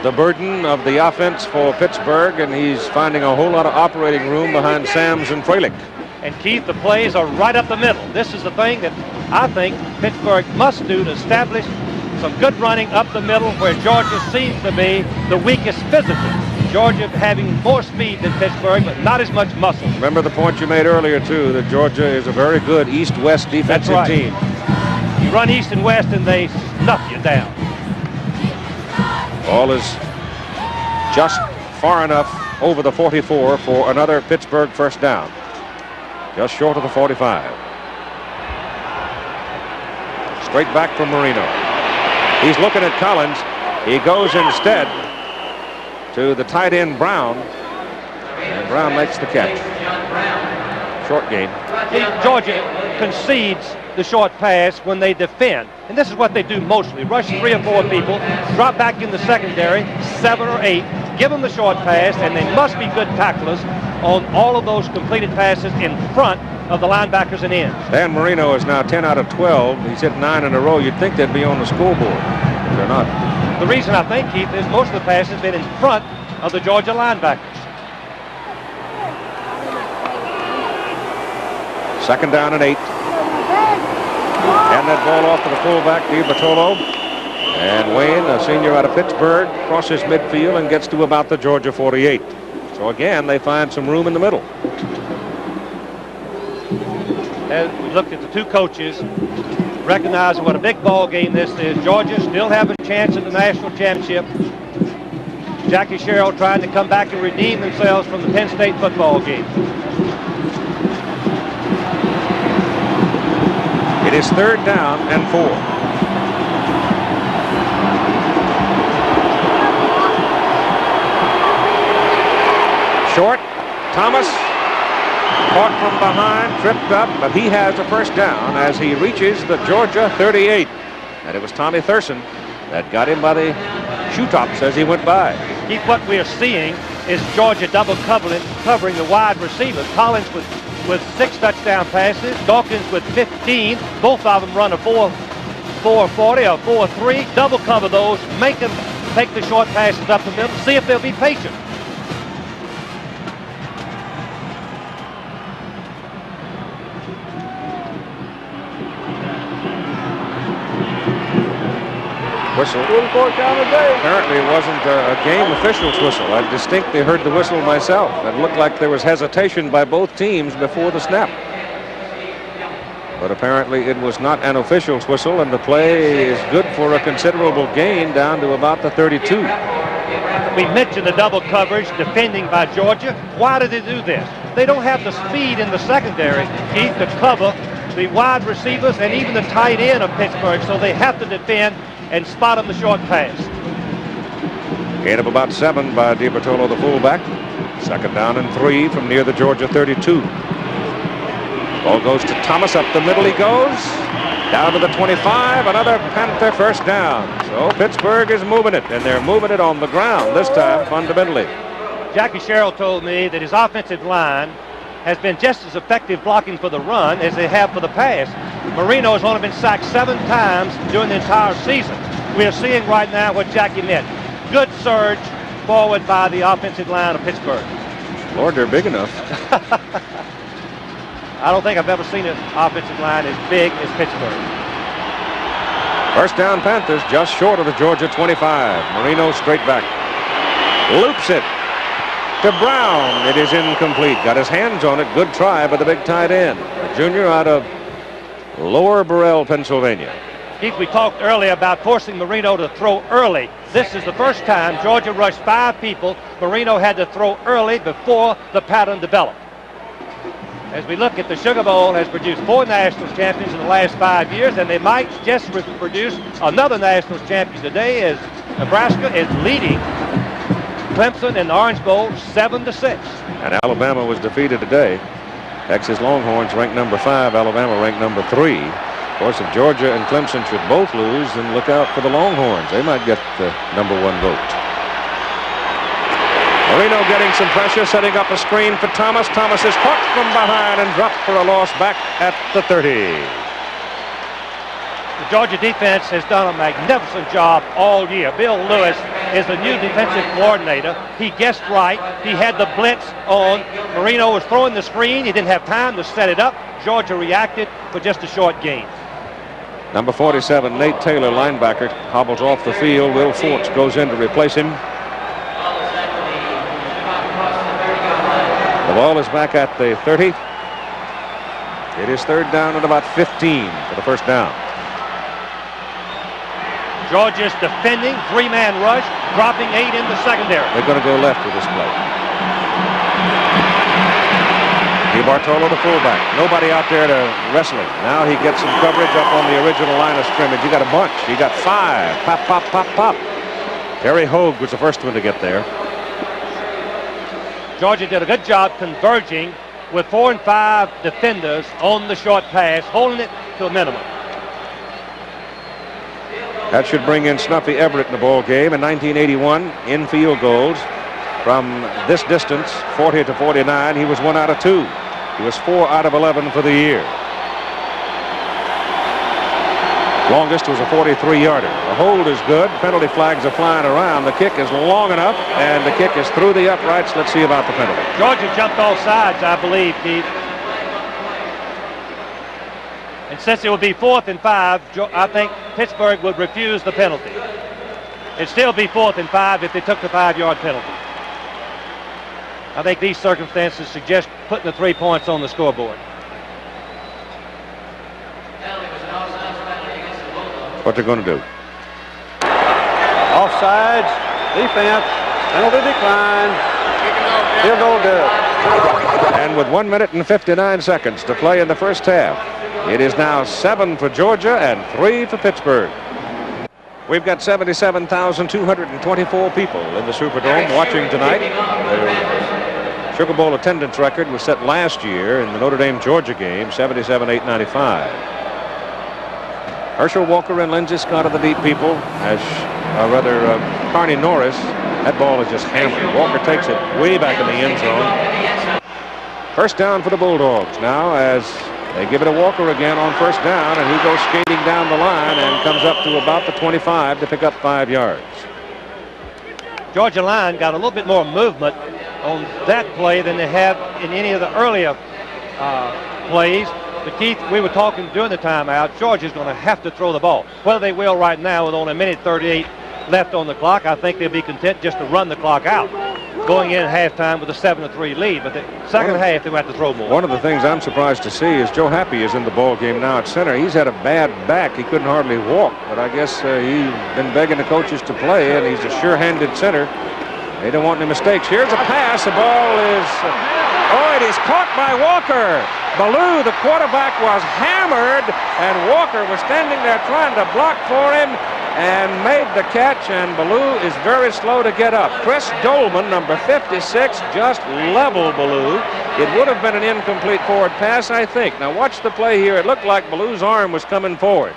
the burden of the offense for Pittsburgh, and he's finding a whole lot of operating room behind Sams and Freilich. And Keith, the plays are right up the middle. This is the thing that I think Pittsburgh must do to establish some good running up the middle where Georgia seems to be the weakest physically. Georgia having more speed than Pittsburgh, but not as much muscle. Remember the point you made earlier, too, that Georgia is a very good East-West defensive team. You run East and West, and they snuff you down. Ball is just far enough over the 44 for another Pittsburgh first down. Just short of the 45. Straight back from Marino. He's looking at Collins. He goes instead to the tight end Brown, and Brown makes the catch. Short gain. Georgia concedes the short pass when they defend, and this is what they do mostly: rush 3 or 4 people, drop back in the secondary, 7 or 8, give them the short pass, and they must be good tacklers on all of those completed passes in front of the linebackers and ends. Dan Marino is now 10 out of 12. He's hit 9 in a row. You'd think they'd be on the scoreboard, but they're not. The reason I think, Keith, is most of the passes have been in front of the Georgia linebackers. Second down and 8. And that ball off to the fullback, DiBartolo. And Wayne, a senior out of Pittsburgh, crosses midfield and gets to about the Georgia 48. So again, they find some room in the middle. As we looked at the two coaches, recognizing what a big ball game this is. Georgia still have a chance at the national championship. Jackie Sherrill trying to come back and redeem themselves from the Penn State football game. It is third down and 4. Short. Thomas caught from behind, tripped up, but he has a first down as he reaches the Georgia 38. And it was Tommy Thurston that got him by the shoe tops as he went by. Keith, what we are seeing is Georgia double covering the wide receivers. Collins with 6 touchdown passes, Dawkins with 15. Both of them run a 4.40 or 4.3. Double cover those, make them take the short passes up the middle, see if they'll be patient. Whistle. Apparently it wasn't a game official's whistle. I distinctly heard the whistle myself. It looked like there was hesitation by both teams before the snap. But apparently it was not an official's whistle, and the play is good for a considerable gain down to about the 32. We mentioned the double coverage defending by Georgia. Why do they do this? They don't have the speed in the secondary, Keith, to cover the wide receivers and even the tight end of Pittsburgh, so they have to defend and spot on the short pass. Gain of about 7 by DiBartolo, the fullback. Second down and 3 from near the Georgia 32. Ball goes to Thomas. Up the middle he goes. Down to the 25. Another Panther first down. So Pittsburgh is moving it, and they're moving it on the ground this time fundamentally. Jackie Sherrill told me that his offensive line has been just as effective blocking for the run as they have for the pass. Marino has only been sacked 7 times during the entire season. We are seeing right now what Jackie meant. Good surge forward by the offensive line of Pittsburgh. Lord, they're big enough. I don't think I've ever seen an offensive line as big as Pittsburgh. First down, Panthers, just short of the Georgia 25. Marino straight back. Loops it to Brown. It is incomplete. Got his hands on it. Good try by the big tight end. A junior out of Lower Burrell, Pennsylvania. Keith, we talked earlier about forcing Marino to throw early. This is the first time Georgia rushed 5 people. Marino had to throw early before the pattern developed. As we look at the Sugar Bowl, has produced 4 national champions in the last 5 years, and they might just produce another national champion today, as Nebraska is leading Clemson in the Orange Bowl 7-6. And Alabama was defeated today. Texas Longhorns ranked number 5, Alabama ranked number 3. Of course, if Georgia and Clemson should both lose, then look out for the Longhorns. They might get the number 1 vote. Marino getting some pressure, setting up a screen for Thomas. Thomas is caught from behind and dropped for a loss back at the 30. The Georgia defense has done a magnificent job all year. Bill Lewis is the new defensive coordinator. He guessed right. He had the blitz on. Marino was throwing the screen. He didn't have time to set it up. Georgia reacted for just a short gain. Number 47, Nate Taylor, linebacker, hobbles off the field. Will Forts goes in to replace him. The ball is back at the 30. It is third down and about 15 for the first down. Georgia's defending, 3-man rush, dropping 8 in the secondary. They're going to go left with this play. DiBartolo, the fullback. Nobody out there to wrestle him. Now he gets some coverage up on the original line of scrimmage. You got a bunch. You got 5. Pop, pop, pop, pop. Terry Hogue was the first one to get there. Georgia did a good job converging with 4 and 5 defenders on the short pass, holding it to a minimum. That should bring in Snuffy Everett in the ball game in 1981 in field goals. From this distance, 40 to 49, he was 1 out of 2. He was 4 out of 11 for the year. Longest was a 43-yarder. The hold is good. Penalty flags are flying around. The kick is long enough, and the kick is through the uprights. Let's see about the penalty. Georgia jumped off sides, I believe, Keith. And since it would be 4th and 5, I think Pittsburgh would refuse the penalty. It'd still be 4th and 5 if they took the 5-yard penalty. I think these circumstances suggest putting the 3 points on the scoreboard. What they're going to do. Offsides, defense, penalty decline. Field goal good. And with 1 minute and 59 seconds to play in the first half, it is now 7 for Georgia and 3 for Pittsburgh. We've got 77,224 people in the Superdome watching tonight. The Sugar Bowl attendance record was set last year in the Notre Dame-Georgia game, 77,895. Herschel Walker and Lindsey Scott are the deep people, as Carney Norris. That ball is just hammered. Walker takes it way back in the end zone. First down for the Bulldogs now as they give it to Walker again on first down, and he goes skating down the line and comes up to about the 25 to pick up 5 yards. Georgia line got a little bit more movement on that play than they have in any of the earlier plays. But Keith, we were talking during the timeout, Georgia's going to have to throw the ball. Whether they will right now with only a minute 38 left on the clock, I think they'll be content just to run the clock out, going in at halftime with a 7-3 lead. But the second half, they will have to throw more. One of the things I'm surprised to see is Joe Happy is in the ball game now at center. He's had a bad back. He couldn't hardly walk, but I guess he's been begging the coaches to play, and he's a sure-handed center. They don't want any mistakes. Here's a pass. The ball is... it is caught by Walker. Ballou, the quarterback, was hammered, and Walker was standing there trying to block for him and made the catch, and Ballou is very slow to get up. Chris Dolman, number 56, just leveled Ballou. It would have been an incomplete forward pass, I think. Now watch the play here. It looked like Ballou's arm was coming forward.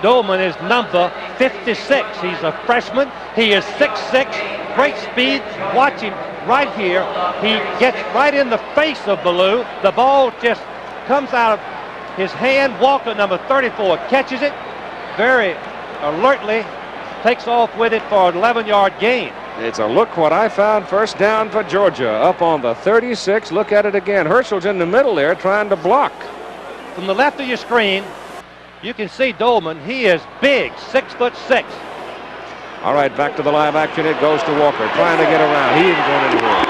Dolman is number 56. He's a freshman. He is 6'6", great speed. Watch him right here. He gets right in the face of Ballou. The ball just comes out of his hand. Walker, number 34, catches it very alertly, takes off with it for an 11-yard gain. It's a look what I found. First down for Georgia up on the 36. Look at it again. Herschel's in the middle there trying to block. From the left of your screen, You can see Dolman. He is big, 6'6". All right, back to the live action. It goes to Walker, trying to get around. He isn't going anywhere.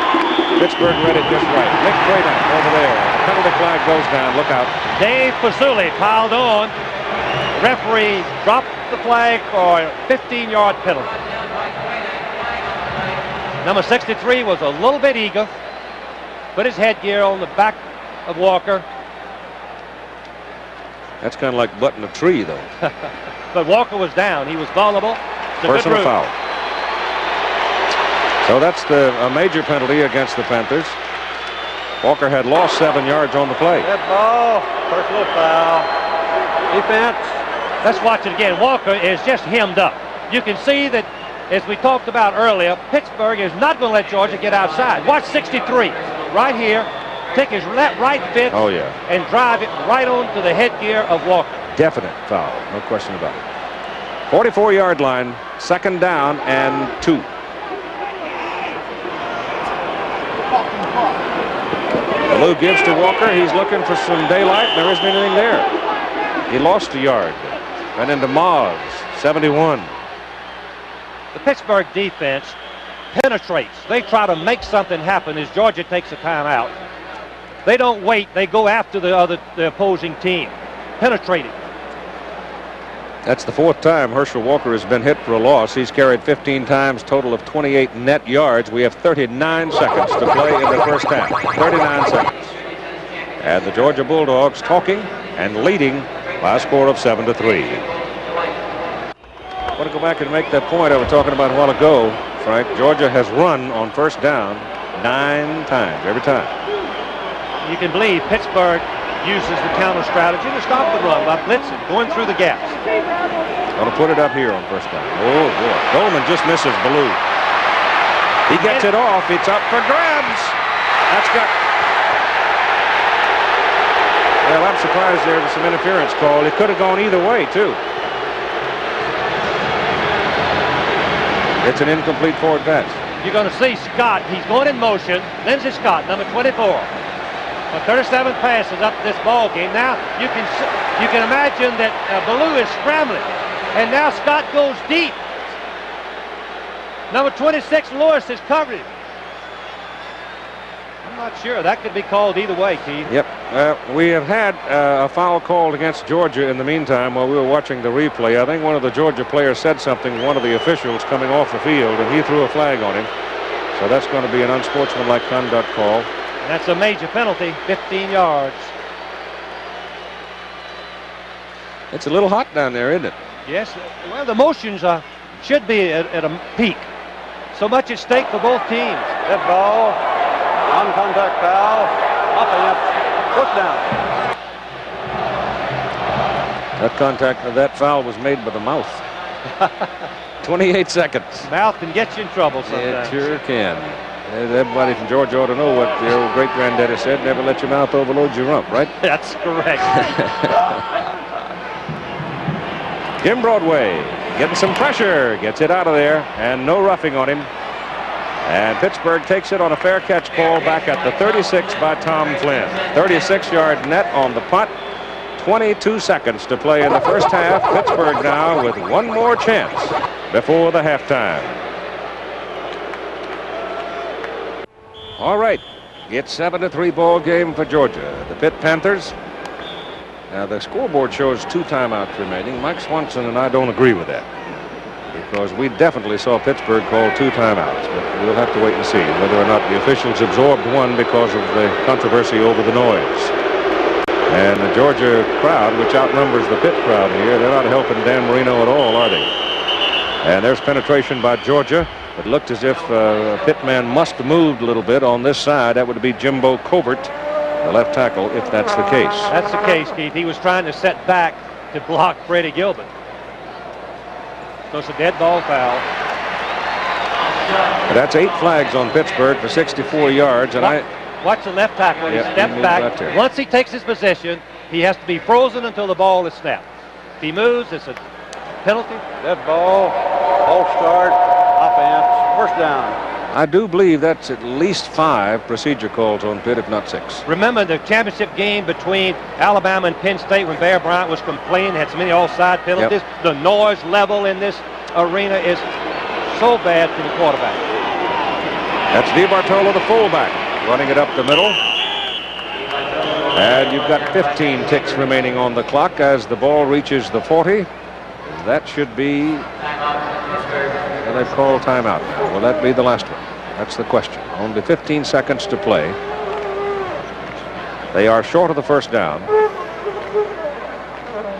Pittsburgh read it just right. Nick Braden over there. The penalty flag goes down. Look out. Dave Fazuli piled on. The referee dropped the flag for a 15-yard penalty. Number 63 was a little bit eager. Put his headgear on the back of Walker. That's kind of like butting a tree, though. But Walker was down. He was vulnerable. Personal foul. So that's a major penalty against the Panthers. Walker had lost 7 yards on the play. Dead ball. Personal foul. Defense. Let's watch it again. Walker is just hemmed up. You can see that, as we talked about earlier, Pittsburgh is not going to let Georgia get outside. Watch 63 right here. Take his right fist and drive it right onto the headgear of Walker. Definite foul, no question about it. 44-yard line, 2nd down and 2. Lou gives to Walker. He's looking for some daylight. There isn't anything there. He lost a yard. Went into Moz, 71. The Pittsburgh defense penetrates. They try to make something happen as Georgia takes a timeout. They don't wait. They go after the opposing team. Penetrating. That's the 4th time Herschel Walker has been hit for a loss. He's carried 15 times, total of 28 net yards. We have 39 seconds to play in the first half. 39 seconds. And the Georgia Bulldogs talking and leading by a score of 7-3. I want to go back and make that point I was talking about a while ago, Frank. Georgia has run on first down 9 times, every time. You can believe Pittsburgh uses the counter strategy to stop the run by blitzing, going through the gaps. Going to put it up here on first down. Oh, boy. Dolman just misses Ballou. He gets it off. It's up for grabs. That's got... Well, I'm surprised there was some interference called. It could have gone either way, too. It's an incomplete forward pass. You're going to see Scott. He's going in motion. Lindsey Scott, number 24. 37 passes up this ball game. Now you can imagine that Ballou is scrambling, and now Scott goes deep. Number 26 Lewis is covering. I'm not sure. That could be called either way, Keith. Yep. We have had a foul called against Georgia in the meantime while we were watching the replay. I think one of the Georgia players said something to one of the officials coming off the field, and he threw a flag on him. So that's going to be an unsportsmanlike conduct call. That's a major penalty, 15 yards. It's a little hot down there, isn't it? Yes. Well, the motions should be at a peak. So much at stake for both teams. Dead ball. Non-contact foul. Offense. First down. That foul was made by the mouth. 28 seconds. Mouth can get you in trouble sometimes. It sure can. Everybody from Georgia ought to know what the old great-granddaddy said. Never let your mouth overload your rump, right? That's correct. Jim Broadway getting some pressure. Gets it out of there. And no roughing on him. And Pittsburgh takes it on a fair catch call back at the 36 by Tom Flynn. 36-yard net on the punt. 22 seconds to play in the first half. Pittsburgh now with one more chance before the halftime. All right, it's 7-3 ball game for Georgia. The Pitt Panthers. Now the scoreboard shows 2 timeouts remaining. Mike Swanson and I don't agree with that, because we definitely saw Pittsburgh call 2 timeouts, but we'll have to wait and see whether or not the officials absorbed one because of the controversy over the noise. And the Georgia crowd, which outnumbers the Pitt crowd here, they're not helping Dan Marino at all, are they? And there's penetration by Georgia. It looked as if Pitt man must have moved a little bit on this side. That would be Jimbo Covert, the left tackle, if that's the case. That's the case, Keith. He was trying to set back to block Freddie Gilbert. So it's a dead ball foul. That's 8 flags on Pittsburgh for 64 yards. And watch the left tackle. He steps back. Once he takes his position, he has to be frozen until the ball is snapped. If he moves, it's a penalty. Dead ball. False start. Offense. First down. I do believe that's at least 5 procedure calls on Pitt, if not 6. Remember the championship game between Alabama and Penn State when Bear Bryant was complaining, had so many offside penalties. Yep. The noise level in this arena is so bad for the quarterback. That's DiBartolo, the fullback, running it up the middle. And you've got 15 ticks remaining on the clock as the ball reaches the 40. That should be, and they've called timeout now. Will that be the last one? That's the question. Only 15 seconds to play. They are short of the first down.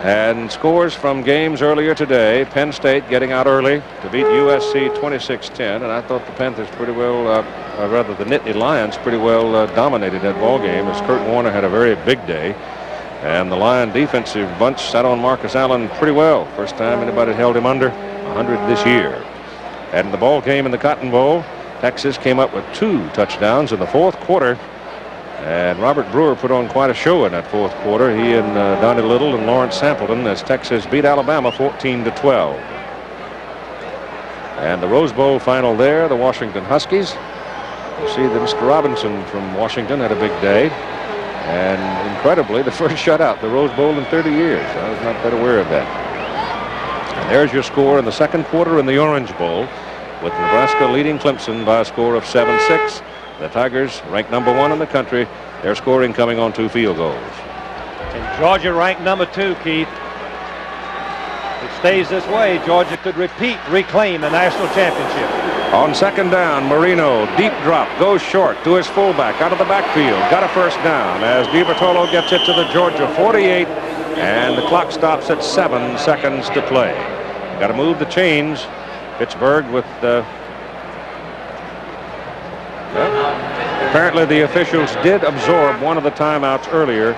And scores from games earlier today. Penn State getting out early to beat USC 26-10. And I thought the Panthers pretty well, rather the Nittany Lions pretty well dominated that ball game as Kurt Warner had a very big day. And the Lion defensive bunch sat on Marcus Allen pretty well. First time anybody held him under 100 this year. And the ball game in the Cotton Bowl, Texas came up with 2 touchdowns in the fourth quarter. And Robert Brewer put on quite a show in that fourth quarter. He and Donnie Little and Lawrence Sampleton as Texas beat Alabama 14-12. And the Rose Bowl final there, the Washington Huskies. You see that Mr. Robinson from Washington had a big day. And incredibly, the first shutout, the Rose Bowl in 30 years. I was not that aware of that. And there's your score in the second quarter in the Orange Bowl, with Nebraska leading Clemson by a score of 7-6. The Tigers, ranked number 1 in the country, their scoring coming on 2 field goals. And Georgia ranked number 2, Keith. If it stays this way, Georgia could reclaim the national championship. On second down, Marino, deep drop, goes short to his fullback out of the backfield. Got a first down as DiBartolo gets it to the Georgia 48, and the clock stops at 7 seconds to play. Got to move the chains. Pittsburgh with apparently the officials did absorb one of the timeouts earlier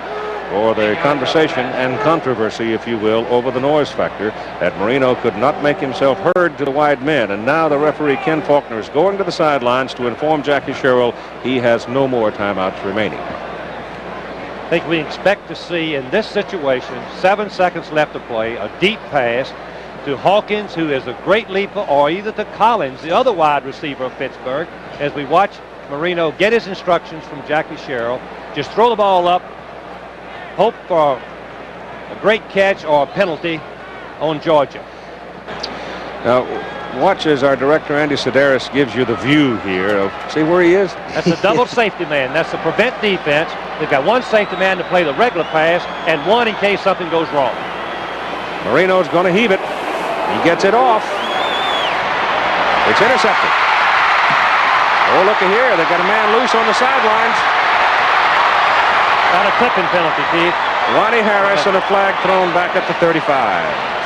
for the conversation and controversy, if you will, over the noise factor, that Marino could not make himself heard to the wide men. And now the referee, Ken Faulkner, is going to the sidelines to inform Jackie Sherrill he has no more timeouts remaining. I think we expect to see in this situation, 7 seconds left to play, a deep pass to Hawkins, who is a great leaper, or either to Collins, the other wide receiver of Pittsburgh, as we watch Marino get his instructions from Jackie Sherrill. Just throw the ball up, hope for a great catch or a penalty on Georgia. Now, watch as our director, Andy Sedaris, gives you the view here of, see where he is? That's a double safety man. That's the prevent defense. They've got 1 safety man to play the regular pass and 1 in case something goes wrong. Marino's going to heave it. He gets it off. It's intercepted. Oh, looky here. They've got a man loose on the sidelines. Not a tipping penalty, Keith. Ronnie Harris and a flag thrown back at the 35.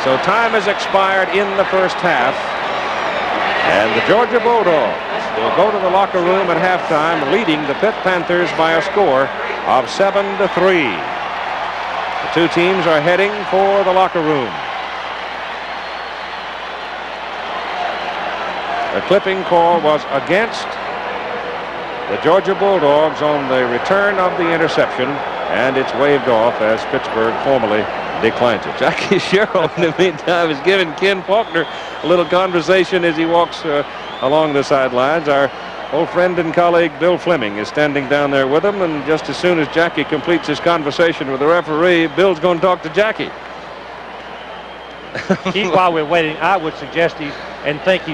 So time has expired in the first half. And the Georgia Bulldogs will go to the locker room at halftime, leading the Pitt Panthers by a score of 7-3. The 2 teams are heading for the locker room. The clipping call was against the Georgia Bulldogs on the return of the interception, and it's waved off as Pittsburgh formally declines it. Jackie Sherrill, in the meantime, is giving Ken Faulkner a little conversation as he walks along the sidelines. Our old friend and colleague Bill Fleming is standing down there with him, and just as soon as Jackie completes his conversation with the referee, Bill's going to talk to Jackie. Keith, while we're waiting, I would suggest he's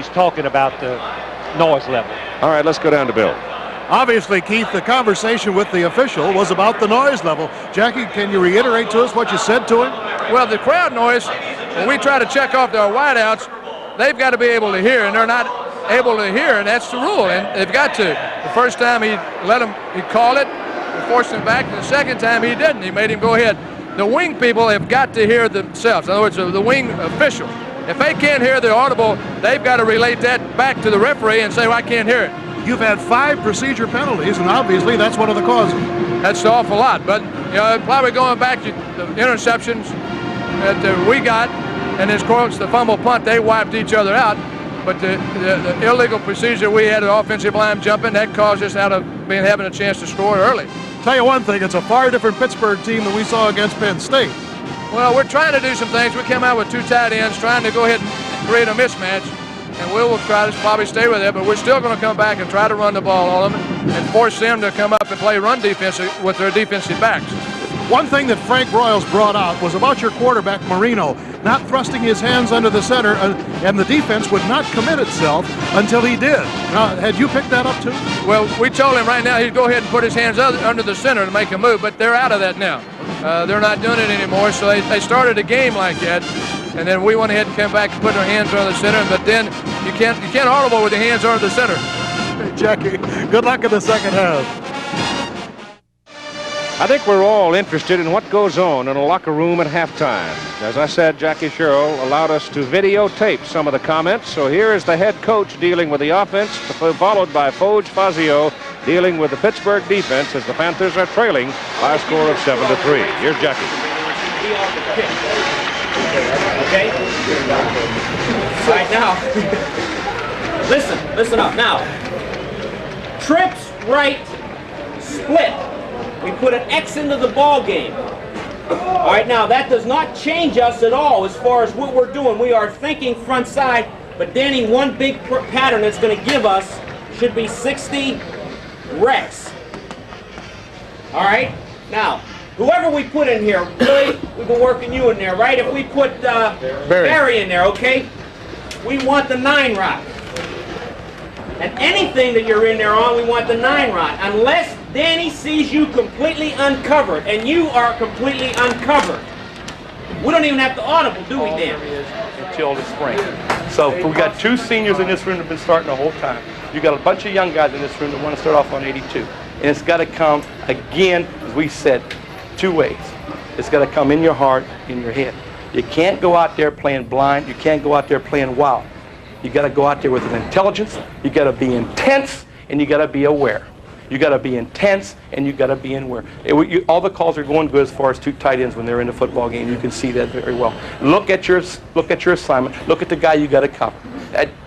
talking about the noise level. All right, let's go down to Bill. Obviously, Keith, the conversation with the official was about the noise level. Jackie, can you reiterate to us what you said to him? Well, the crowd noise, when we try to check off their wideouts, they've got to be able to hear, and they're not able to hear, and that's the rule, and they've got to. The first time he called it, he forced him back, and the second time he didn't. He made him go ahead. The wing people have got to hear themselves. In other words, the wing official. If they can't hear the audible, they've got to relate that back to the referee and say, well, I can't hear it. You've had 5 procedure penalties, and obviously that's one of the causes. That's an awful lot, but you know, probably going back to the interceptions that we got, and as course the fumble punt, they wiped each other out. But the illegal procedure we had, the offensive line jumping, that caused us out of having a chance to score early. Tell you one thing, it's a far different Pittsburgh team than we saw against Penn State. Well, we're trying to do some things. We came out with 2 tight ends, trying to go ahead and create a mismatch. and we will try to probably stay with it, but we're still going to come back and try to run the ball on them and force them to come up and play run defense with their defensive backs. One thing that Frank Broyles brought out was about your quarterback, Marino, not thrusting his hands under the center, and the defense would not commit itself until he did. Now, had you picked that up too? Well, we told him right now he'd go ahead and put his hands under the center to make a move, but they're out of that now. They're not doing it anymore, so they started a game like that, and then we went ahead and came back and put our hands under the center, but then you can't audible with the hands under the center. Hey, Jackie, good luck in the second half. I think we're all interested in what goes on in a locker room at halftime. As I said, Jackie Sherrill allowed us to videotape some of the comments. So here is the head coach dealing with the offense, followed by Foge Fazio dealing with the Pittsburgh defense as the Panthers are trailing by a score of 7-3. Here's Jackie. Okay? All right, now, listen up. Now, trips right, split. We put an X into the ball game. All right, now that does not change us at all as far as what we're doing. We are thinking front side, but Danny, one big pattern that's going to give us should be 60 Rex. All right, now, whoever we put in here, Billy, we've been working you in there, right? If we put Barry in there, okay, we want the 9 rod. And anything that you're in there on, we want the 9 rod, unless Danny sees you completely uncovered, and you are completely uncovered. We don't even have to audible, do we, Dan? Until the spring. So we got 2 seniors in this room that have been starting the whole time. You got a bunch of young guys in this room that want to start off on 82. And it's got to come, again, as we said, 2 ways. It's got to come in your heart, in your head. You can't go out there playing blind. You can't go out there playing wild. You got to go out there with an intelligence. You got to be intense, and you got to be aware. You got to be intense, and you got to be aware. All the calls are going good as far as 2 tight ends when they're in the football game. You can see that very well. Look at your assignment. Look at the guy you got to cover.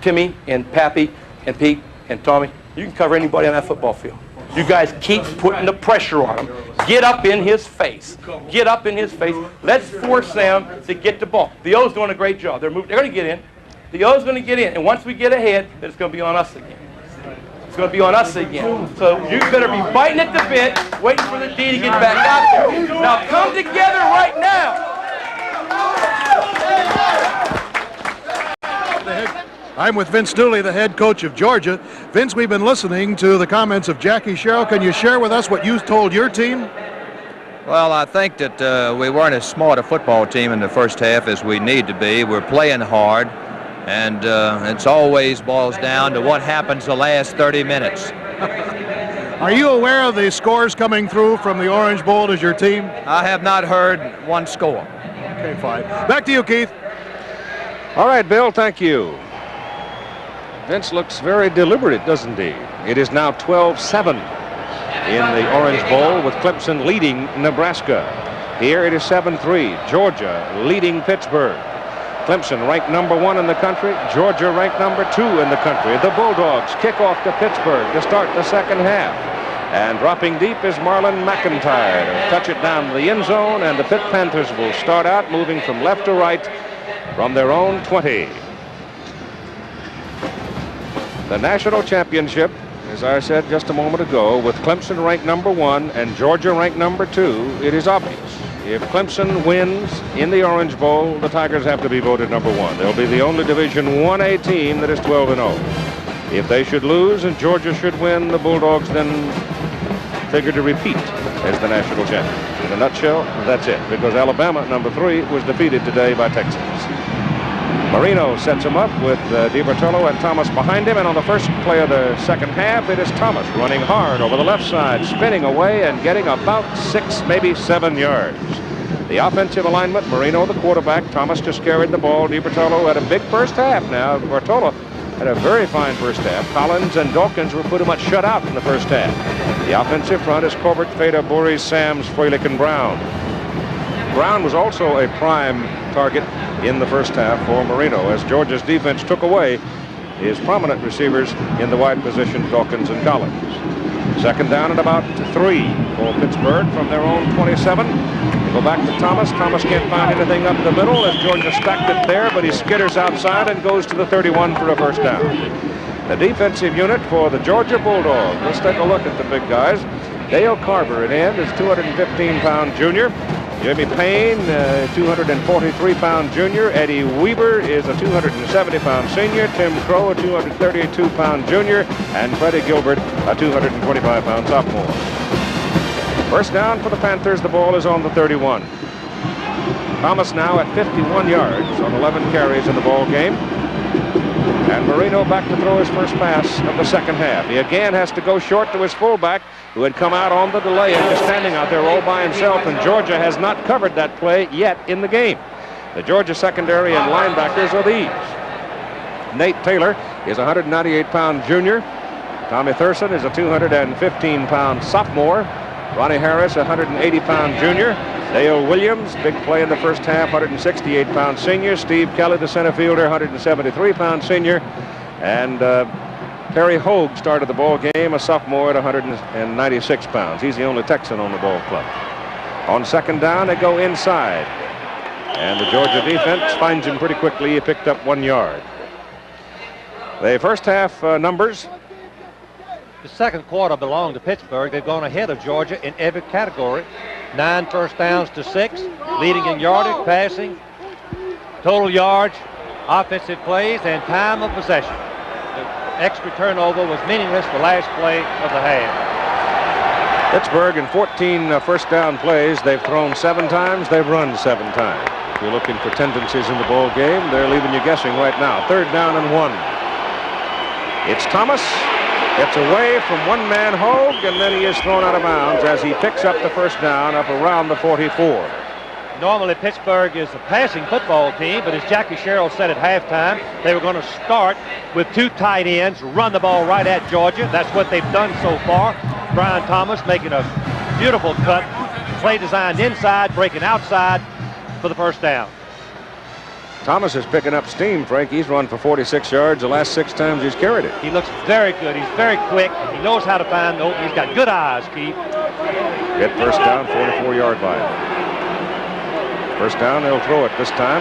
Timmy and Pappy and Pete and Tommy, you can cover anybody on that football field. You guys keep putting the pressure on him. Get up in his face. Get up in his face. Let's force them to get the ball. The O's doing a great job. They're going to get in. The O's going to get in, and once we get ahead, then it's going to be on us again. It's going to be on us again. So you better be biting at the bit, waiting for the D to get back out there. Now come together right now. I'm with Vince Dooley, the head coach of Georgia. Vince, we've been listening to the comments of Jackie Sherrill. Can you share with us what you told your team? Well, I think that we weren't as smart a football team in the first half as we need to be. We're playing hard. And it's always boils down to what happens the last 30 minutes. Are you aware of the scores coming through from the Orange Bowl as your team? I have not heard one score. Okay, fine. Back to you, Keith. All right, Bill, thank you. Vince looks very deliberate, doesn't he? It is now 12-7 in the Orange Bowl with Clemson leading Nebraska. Here it is 7-3, Georgia leading Pittsburgh. Clemson ranked number 1 in the country. Georgia ranked number 2 in the country. The Bulldogs kick off to Pittsburgh to start the second half. And dropping deep is Marlon McIntyre to touch it down to the end zone. And the Pitt Panthers will start out moving from left to right from their own 20. The national championship, as I said just a moment ago, with Clemson ranked number 1 and Georgia ranked number 2, it is obvious. If Clemson wins in the Orange Bowl, the Tigers have to be voted number 1. They'll be the only Division 1A team that is 12-0. If they should lose and Georgia should win, the Bulldogs then figure to repeat as the national champion. In a nutshell, that's it, because Alabama, number 3, was defeated today by Texas. Marino sets him up with DiBertolo and Thomas behind him, and on the first play of the second half, it is Thomas running hard over the left side, spinning away and getting about 6, maybe 7 yards. The offensive alignment, Marino the quarterback, Thomas just carried the ball. DiBertolo had a big first half now. Bertolo had a very fine first half. Collins and Dawkins were pretty much shut out in the first half. The offensive front is Corbett, Feda, Boris, Sams, Froelich, and Brown. Brown was also a prime target in the first half for Marino as Georgia's defense took away his prominent receivers in the wide position, Dawkins and Collins. Second down and about 3 for Pittsburgh from their own 27. They go back to Thomas. Thomas can't find anything up the middle as Georgia stacked it there, but he skitters outside and goes to the 31 for a first down. The defensive unit for the Georgia Bulldogs. Let's take a look at the big guys. Dale Carver at end is 215-pound junior. Jimmy Payne, 243-pound junior. Eddie Weaver is a 270-pound senior. Tim Crow, a 232-pound junior. And Freddie Gilbert, a 225-pound sophomore. First down for the Panthers. The ball is on the 31. Thomas now at 51 yards on 11 carries in the ball game. And Marino back to throw his first pass of the second half. He again has to go short to his fullback, who had come out on the delay and just standing out there all by himself, and Georgia has not covered that play yet in the game. The Georgia secondary and linebackers are these. Nate Taylor is a 198-pound junior. Tommy Thurston is a 215-pound sophomore. Ronnie Harris, a 180-pound junior. Dale Williams, big play in the first half, 168-pound senior. Steve Kelly, the center fielder, 173-pound senior. And Terry Hogue started the ball game, a sophomore at 196 pounds. He's the only Texan on the ball club. On second down, they go inside. And the Georgia defense finds him pretty quickly. He picked up 1 yard. The first half numbers. The second quarter belonged to Pittsburgh. They've gone ahead of Georgia in every category. 9 first downs to 6, leading in yardage, passing, total yards, offensive plays, and time of possession. The extra turnover was meaningless the last play of the half. Pittsburgh in 14 first down plays. They've thrown 7 times. They've run 7 times. If you're looking for tendencies in the ball game, they're leaving you guessing right now. Third down and 1. It's Thomas. Gets away from one-man Hogue, and then he is thrown out of bounds as he picks up the first down up around the 44. Normally, Pittsburgh is a passing football team, but as Jackie Sherrill said at halftime, they were going to start with 2 tight ends, run the ball right at Georgia. That's what they've done so far. Brian Thomas making a beautiful cut, play designed inside, breaking outside for the first down. Thomas is picking up steam, Frank. He's run for 46 yards the last 6 times he's carried it. He looks very good. He's very quick. He knows how to find the open. He's got good eyes, Keith. Get first down, 44-yard line. First down, they'll throw it this time.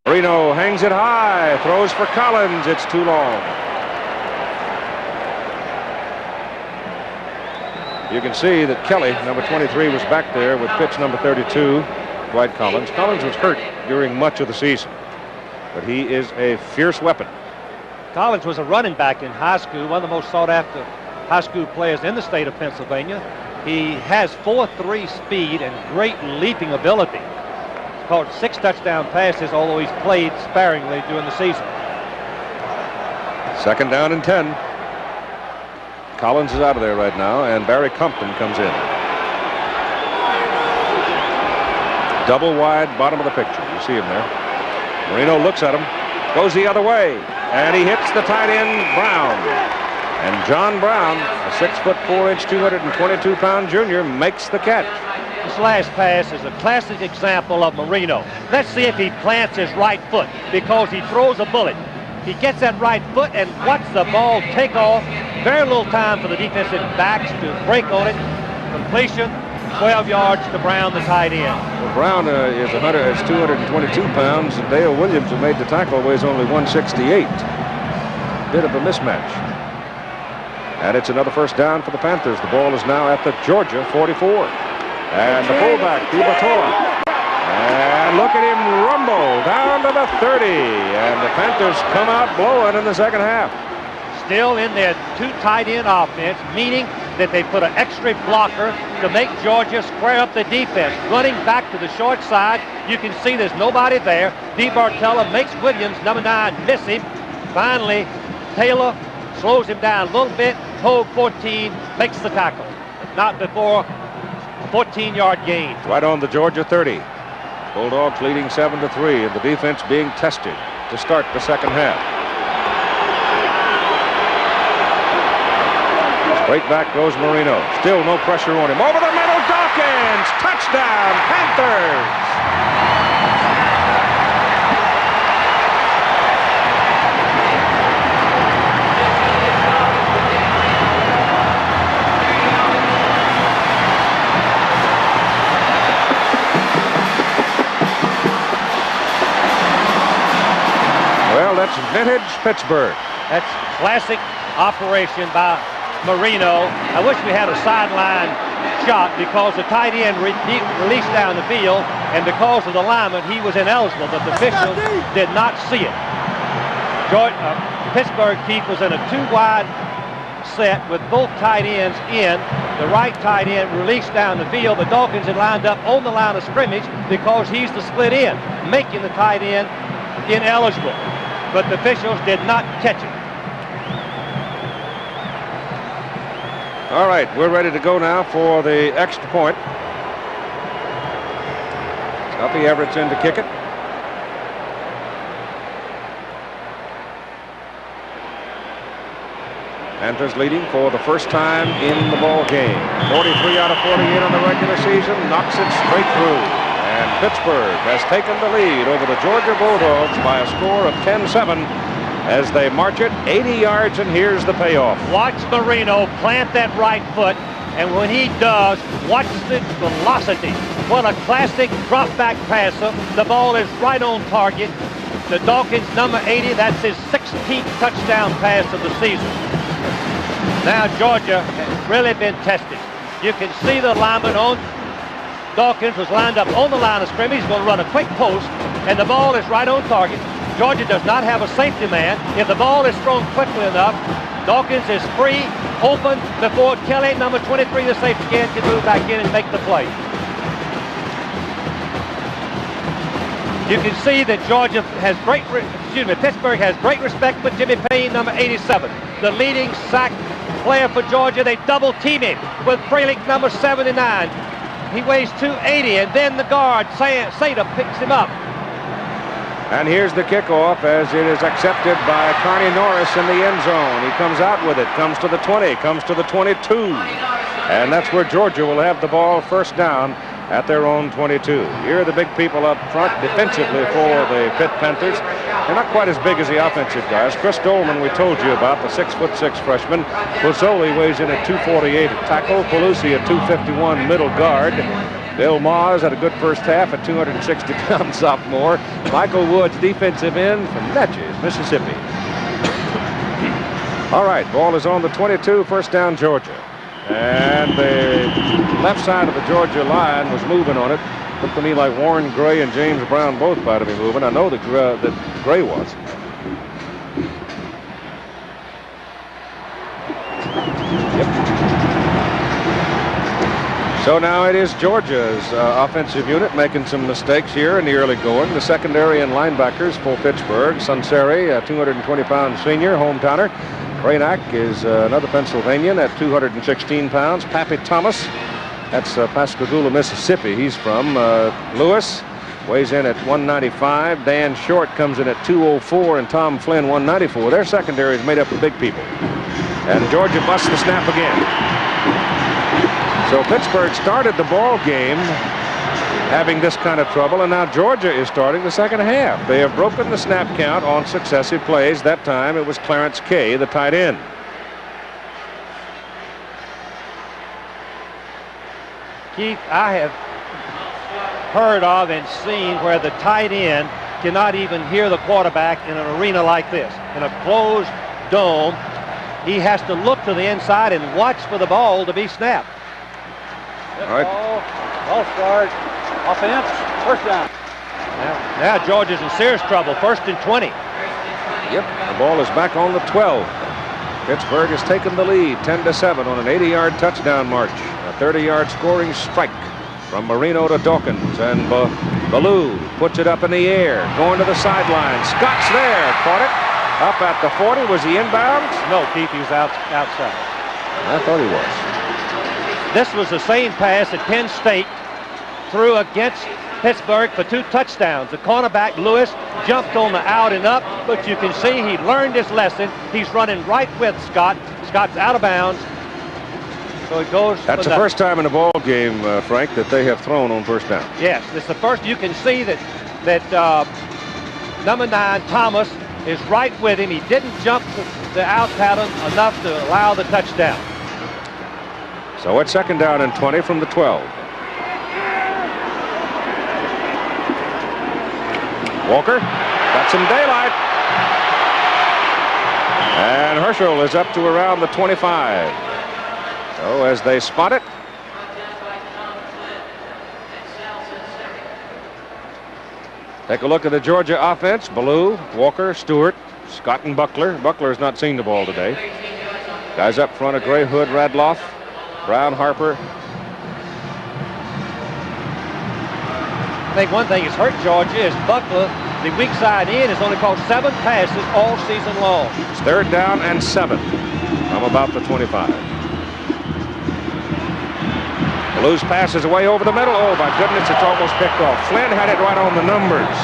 Marino hangs it high, throws for Collins. It's too long. You can see that Kelly, number 23, was back there with pitch number 32. Dwight Collins. Collins was hurt during much of the season, but he is a fierce weapon. Collins was a running back in high school, one of the most sought-after high school players in the state of Pennsylvania. He has 4.3 speed and great leaping ability. He's caught 6 touchdown passes, although he's played sparingly during the season. Second down and 10. Collins is out of there right now, and Barry Compton comes in. Double wide, bottom of the picture. You see him there. Marino looks at him, goes the other way, and he hits the tight end, Brown. And John Brown, a 6'4", 222-pound junior, makes the catch. This last pass is a classic example of Marino. Let's see if he plants his right foot, because he throws a bullet. He gets that right foot and watch the ball take off. Very little time for the defensive backs to break on it. Completion, 12 yards to Brown, the tight end. Well, Brown is 222 pounds, and Dale Williams, who made the tackle, weighs only 168. Bit of a mismatch. And it's another first down for the Panthers. The ball is now at the Georgia 44. And the fullback, Batola. And look at him rumble down to the 30. And the Panthers come out blowing in the second half. Still in their 2 tight end offense, meaning that they put an extra blocker to make Georgia square up the defense. Running back to the short side, you can see there's nobody there. DeBartella makes Williams, number 9, miss him. Finally, Taylor slows him down a little bit. Hogue, 14, makes the tackle. Not before a 14-yard gain. Right on the Georgia 30. Bulldogs leading 7-3, and the defense being tested to start the second half. Straight back goes Marino. Still no pressure on him. Over the middle, Dawkins! Touchdown, Panthers! That's vintage Pittsburgh. That's classic operation by Marino. I wish we had a sideline shot because the tight end released down the field, and because of the lineman, he was ineligible, but the officials did not see it. Pittsburgh, Keith, was in a two-wide set with both tight ends in. The right tight end released down the field, but Dawkins had lined up on the line of scrimmage because he's the split end, making the tight end ineligible. But the officials did not catch it. All right, we're ready to go now for the extra point. Scuffy Everett's in to kick it. Panthers leading for the first time in the ball game. 43 out of 48 on the regular season, knocks it straight through. And Pittsburgh has taken the lead over the Georgia Bulldogs by a score of 10-7 as they march it 80 yards, and here's the payoff. Watch Marino plant that right foot, and when he does, watch the velocity. What a classic drop-back passer. The ball is right on target. The Dawkins, number 80, that's his 16th touchdown pass of the season. Now Georgia has really been tested. You can see the lineman on Dawkins was lined up on the line of scrimmage. He's going to run a quick post, and the ball is right on target. Georgia does not have a safety man. If the ball is thrown quickly enough, Dawkins is free, open before Kelly, number 23, the safety can move back in and make the play. You can see that Pittsburgh has great respect for Jimmy Payne, number 87. The leading sack player for Georgia. They double team him with Fralick, number 79. He weighs 280, and then the guard, Sada, picks him up. And here's the kickoff as it is accepted by Carney Norris in the end zone. He comes out with it, comes to the 20, comes to the 22. And that's where Georgia will have the ball first down at their own 22. Here are the big people up front defensively for the Pitt Panthers. They're not quite as big as the offensive guys. Chris Dolman, we told you about, the 6'6" freshman. Pozzoli weighs in at 248 at tackle. Pelusi at 251 middle guard. Bill Maws had a good first half at 260-pound sophomore. Michael Woods, defensive end from Natchez, Mississippi. All right, ball is on the 22, first down Georgia. And the left side of the Georgia line was moving on it. Looked to me like Warren Gray and James Brown both might have been moving. I know that Gray was. Yep. So now it is Georgia's offensive unit making some mistakes here in the early going. The secondary and linebackers for Pittsburgh. Sunseri, a 220-pound senior, hometowner. Cranack is another Pennsylvanian at 216 pounds. Pappy Thomas, that's Pascagoula, Mississippi. He's from Lewis, weighs in at 195. Dan Short comes in at 204, and Tom Flynn 194. Their secondary is made up of big people. And Georgia busts the snap again. So Pittsburgh started the ball game having this kind of trouble, and now Georgia is starting the second half. They have broken the snap count on successive plays. That time it was Clarence Kay, the tight end. Keith, I have heard of and seen where the tight end cannot even hear the quarterback in an arena like this. In a closed dome, he has to look to the inside and watch for the ball to be snapped. All right. Ball start. Offense. First down. Now Georgia's in serious trouble. First and 20. Yep. The ball is back on the 12. Pittsburgh has taken the lead 10-7 on an 80-yard touchdown march. A 30-yard scoring strike from Marino to Dawkins. And Ballou puts it up in the air. Going to the sideline. Scott's there. Caught it. Up at the 40. Was he inbounds? No, Keith, he was outside. I thought he was. This was the same pass that Penn State threw against Pittsburgh for 2 touchdowns. The cornerback, Lewis, jumped on the out and up, but you can see he learned his lesson. He's running right with Scott. Scott's out of bounds. So it goes. That's the first time in a ball game, Frank, that they have thrown on first down. Yes, it's the first. You can see that number 9, Thomas, is right with him. He didn't jump the out pattern enough to allow the touchdown. So it's second down and 20 from the 12. Walker got some daylight. Herschel is up to around the 25. So as they spot it, take a look at the Georgia offense. Ballou, Walker, Stewart, Scott, and Buckler. Buckler has not seen the ball today. Guys up front are Gray, Hood, Radloff, Brown, Harper. I think one thing that's hurt Georgia is Buckler, the weak side in, has only caught 7 passes all season long. It's 3rd down and 7 from about the 25. Blues passes away over the middle. Oh, my goodness, it's almost picked off. Flynn had it right on the numbers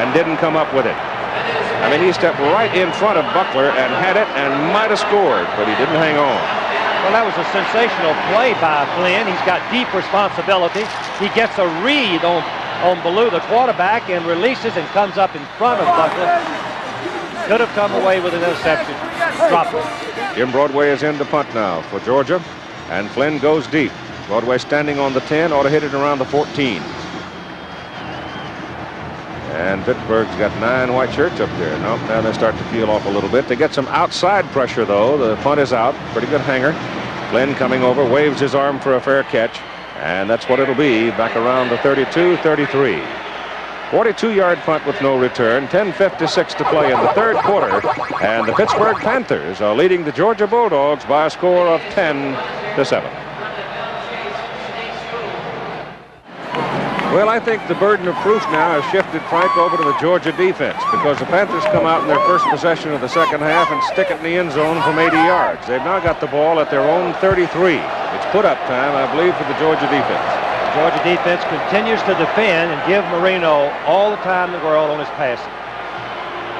and didn't come up with it. I mean, he stepped right in front of Buckler and had it and might have scored, but he didn't hang on. Well, that was a sensational play by Flynn. He's got deep responsibility. He gets a read on Ballou, the quarterback, and releases and comes up in front of Buckler. Could have come away with an interception. Dropped it. Jim Broadway is in to punt now for Georgia, and Flynn goes deep. Broadway standing on the 10, ought to hit it around the 14. And Pittsburgh's got 9 white shirts up there. Nope, now they start to peel off a little bit. They get some outside pressure, though. The punt is out. Pretty good hanger. Flynn coming over, waves his arm for a fair catch. And that's what it'll be, back around the 32-33. 42-yard punt with no return. 10:56 to play in the 3rd quarter. And the Pittsburgh Panthers are leading the Georgia Bulldogs by a score of 10-7. Well, I think the burden of proof now has shifted, Frank, over to the Georgia defense, because the Panthers come out in their first possession of the second half and stick it in the end zone from 80 yards. They've now got the ball at their own 33. It's put-up time, I believe, for the Georgia defense. The Georgia defense continues to defend and give Marino all the time in the world on his passing.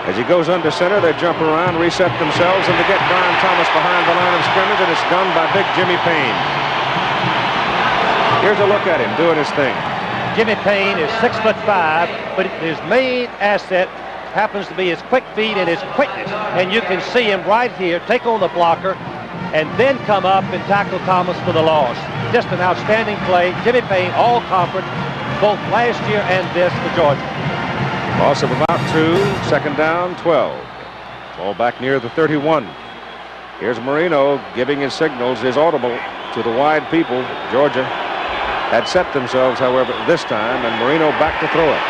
As he goes under center, they jump around, reset themselves, and they get Brian Thomas behind the line of scrimmage, and it's done by big Jimmy Payne. Here's a look at him doing his thing. Jimmy Payne is 6'5", but his main asset happens to be his quick feet and his quickness. And you can see him right here take on the blocker and then come up and tackle Thomas for the loss. Just an outstanding play. Jimmy Payne, all conference, both last year and this for Georgia. Loss of about 2, 2nd down, 12. Ball back near the 31. Here's Marino giving his signals, his audible to the wide people. Georgia had set themselves, however, this time, and Marino back to throw it.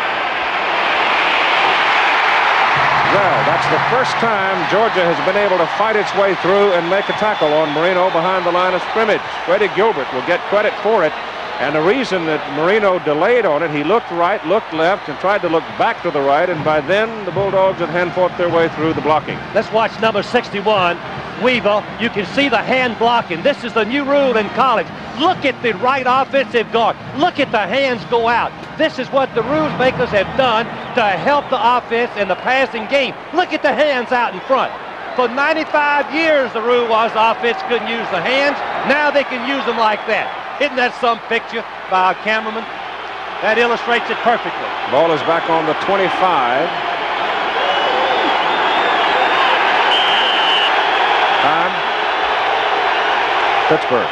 Well, that's the first time Georgia has been able to fight its way through and make a tackle on Marino behind the line of scrimmage. Freddie Gilbert will get credit for it. And the reason that Marino delayed on it, he looked right, looked left, and tried to look back to the right, and by then the Bulldogs had hand-fought their way through the blocking. Let's watch number 61, Weaver. You can see the hand blocking. This is the new rule in college. Look at the right offensive guard. Look at the hands go out. This is what the rules makers have done to help the offense in the passing game. Look at the hands out in front. For 95 years, the rule was the offense couldn't use the hands. Now they can use them like that. Isn't that some picture by our cameraman? That illustrates it perfectly. Ball is back on the 25. Time. Pittsburgh.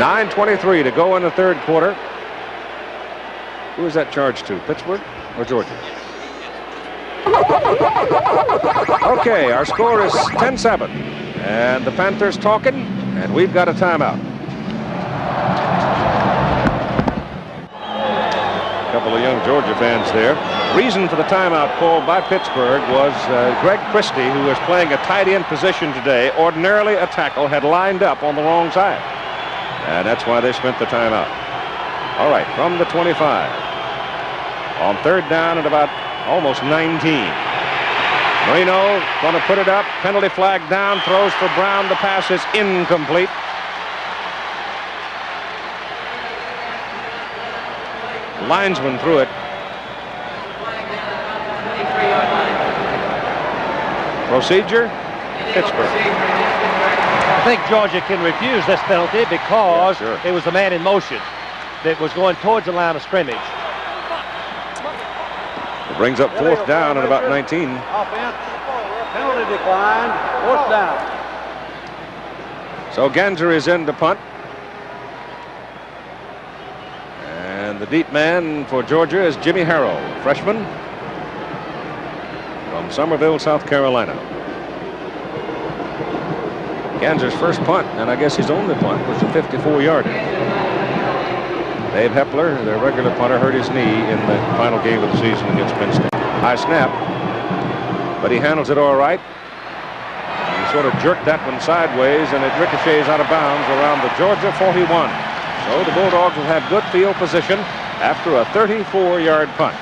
.9:23 to go in the 3rd quarter. Who is that charged to? Pittsburgh or Georgia? Okay, our score is 10-7. And the Panthers talking, and we've got a timeout. A couple of young Georgia fans there. Reason for the timeout called by Pittsburgh was Greg Christie, who was playing a tight end position today. Ordinarily a tackle had lined up on the wrong side. And that's why they spent the timeout. All right, from the 25. On 3rd down at about almost 19. Marino going to put it up. Penalty flag down. Throws for Brown. The pass is incomplete. Linesman threw it. Procedure, Pittsburgh. I think Georgia can refuse this penalty because it was a man in motion that was going towards the line of scrimmage. It brings up 4th down at about 19. Offense, penalty declined, 4th down. So Ganser is in to punt. And The deep man for Georgia is Jimmy Harrell, freshman from Summerville, South Carolina. Kansas' first punt, and I guess his only punt, was a 54-yarder. Dave Hepler, their regular punter, hurt his knee in the final game of the season against Penn State. High snap, but he handles it all right. He sort of jerked that one sideways, and it ricochets out of bounds around the Georgia 41. So the Bulldogs will have good field position after a 34-yard punt.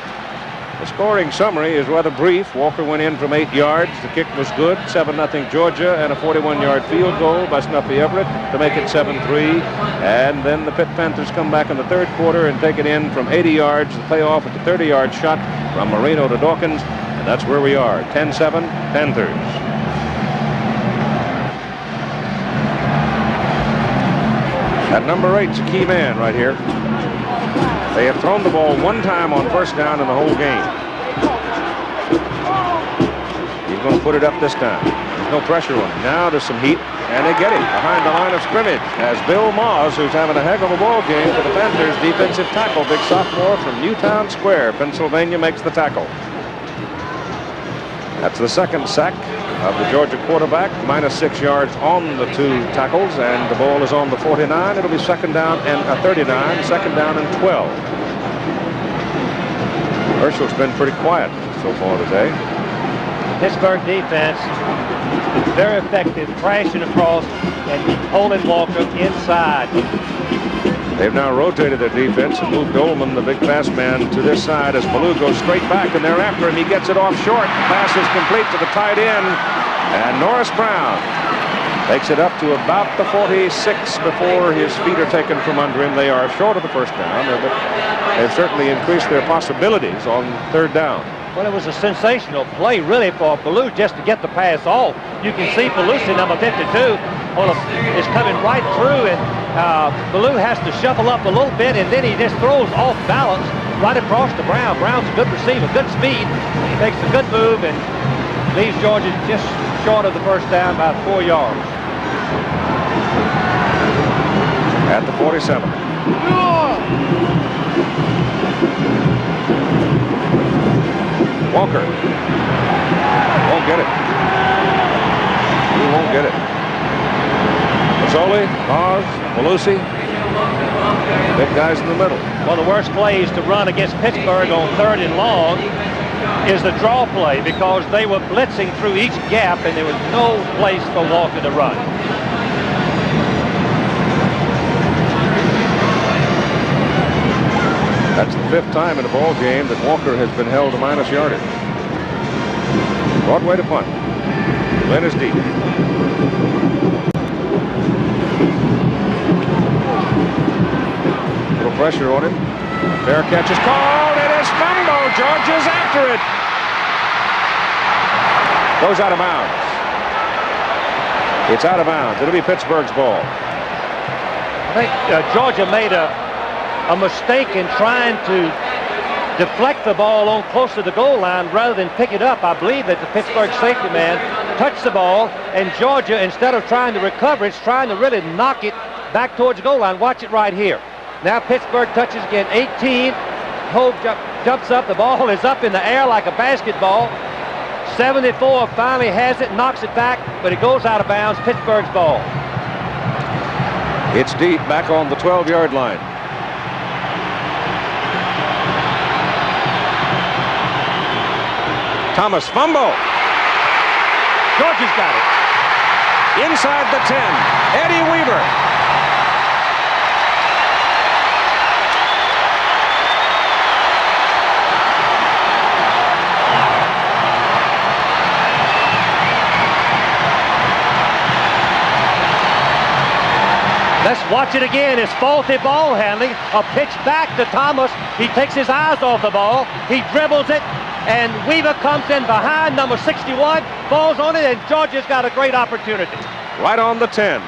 The scoring summary is rather brief. Walker went in from 8 yards. The kick was good, 7-0 Georgia, and a 41-yard field goal by Snuffy Everett to make it 7-3. And then the Pitt Panthers come back in the third quarter and take it in from 80 yards. The playoff at the 30-yard shot from Marino to Dawkins, and that's where we are, 10-7 Panthers. That number 8's a key man right here. They have thrown the ball one time on first down in the whole game. He's going to put it up this time. There's no pressure on him. Now there's some heat, and they get him behind the line of scrimmage as Bill Moss, who's having a heck of a ball game for the Panthers, defensive tackle, big sophomore from Newtown Square, Pennsylvania, makes the tackle. That's the second sack of the Georgia quarterback, -6 yards on the 2 tackles, and the ball is on the 49. It'll be second down and a 39, second down and 12. Herschel's been pretty quiet so far today. Pittsburgh defense is very effective, crashing across and holding Walker inside. They've now rotated their defense and moved Dolman, the big pass man, to this side as Ballou goes straight back, and they're after him. He gets it off short. The pass is complete to the tight end, and Norris Brown takes it up to about the 46 before his feet are taken from under him. They are short of the first down, but they've certainly increased their possibilities on third down. Well, it was a sensational play, really, for Ballou just to get the pass off. You can see Pelusi, number 52, is coming right through, and Ballou has to shuffle up a little bit, and then he just throws off balance right across to Brown. Brown's a good receiver, good speed. He makes a good move and leaves Georgia just short of the first down by 4 yards. At the 47. Walker won't get it. He won't get it. Mazzoli, Haas, Pelusi, big guys in the middle. One of the worst plays to run against Pittsburgh on 3rd and long is the draw play, because they were blitzing through each gap and there was no place for Walker to run. That's the 5th time in a ball game that Walker has been held to minus yardage. Broadway to punt. Glenn is deep. Little pressure on him. Fair catch is called. It is fumble. Georgia's after it. Goes out of bounds. It's out of bounds. It'll be Pittsburgh's ball. I think Georgia made a mistake in trying to deflect the ball on close to the goal line rather than pick it up. I believe that the Pittsburgh safety man touched the ball, and Georgia, instead of trying to recover, it's trying to really knock it back towards the goal line. Watch it right here. Now Pittsburgh touches again. 18. Hogue jumps up. The ball is up in the air like a basketball. 74 finally has it, knocks it back, but it goes out of bounds. Pittsburgh's ball. It's deep, back on the 12-yard line. Thomas, fumble. Georgia's got it. Inside the 10, Eddie Weaver. Let's watch it again. It's faulty ball handling. A pitch back to Thomas. He takes his eyes off the ball. He dribbles it, and Weaver comes in behind number 61, falls on it, and Georgia's got a great opportunity. Right on the 10.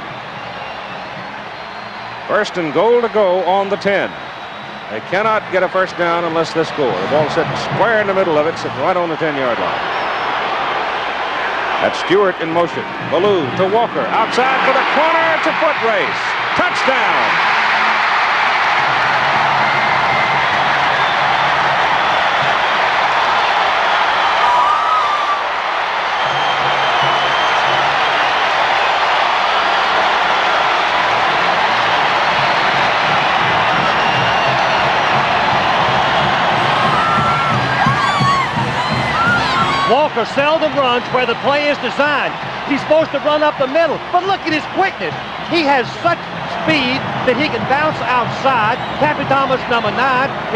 First and goal to go on the 10. They cannot get a first down unless they score. The ball sitting square in the middle of it, sitting right on the 10-yard line. That's Stewart in motion. Ballou to Walker. Outside for the corner. It's a foot race. Touchdown. Walker seldom runs where the play is designed. He's supposed to run up the middle, but look at his quickness. He has such speed that he can bounce outside. Pappy Thomas, number 9,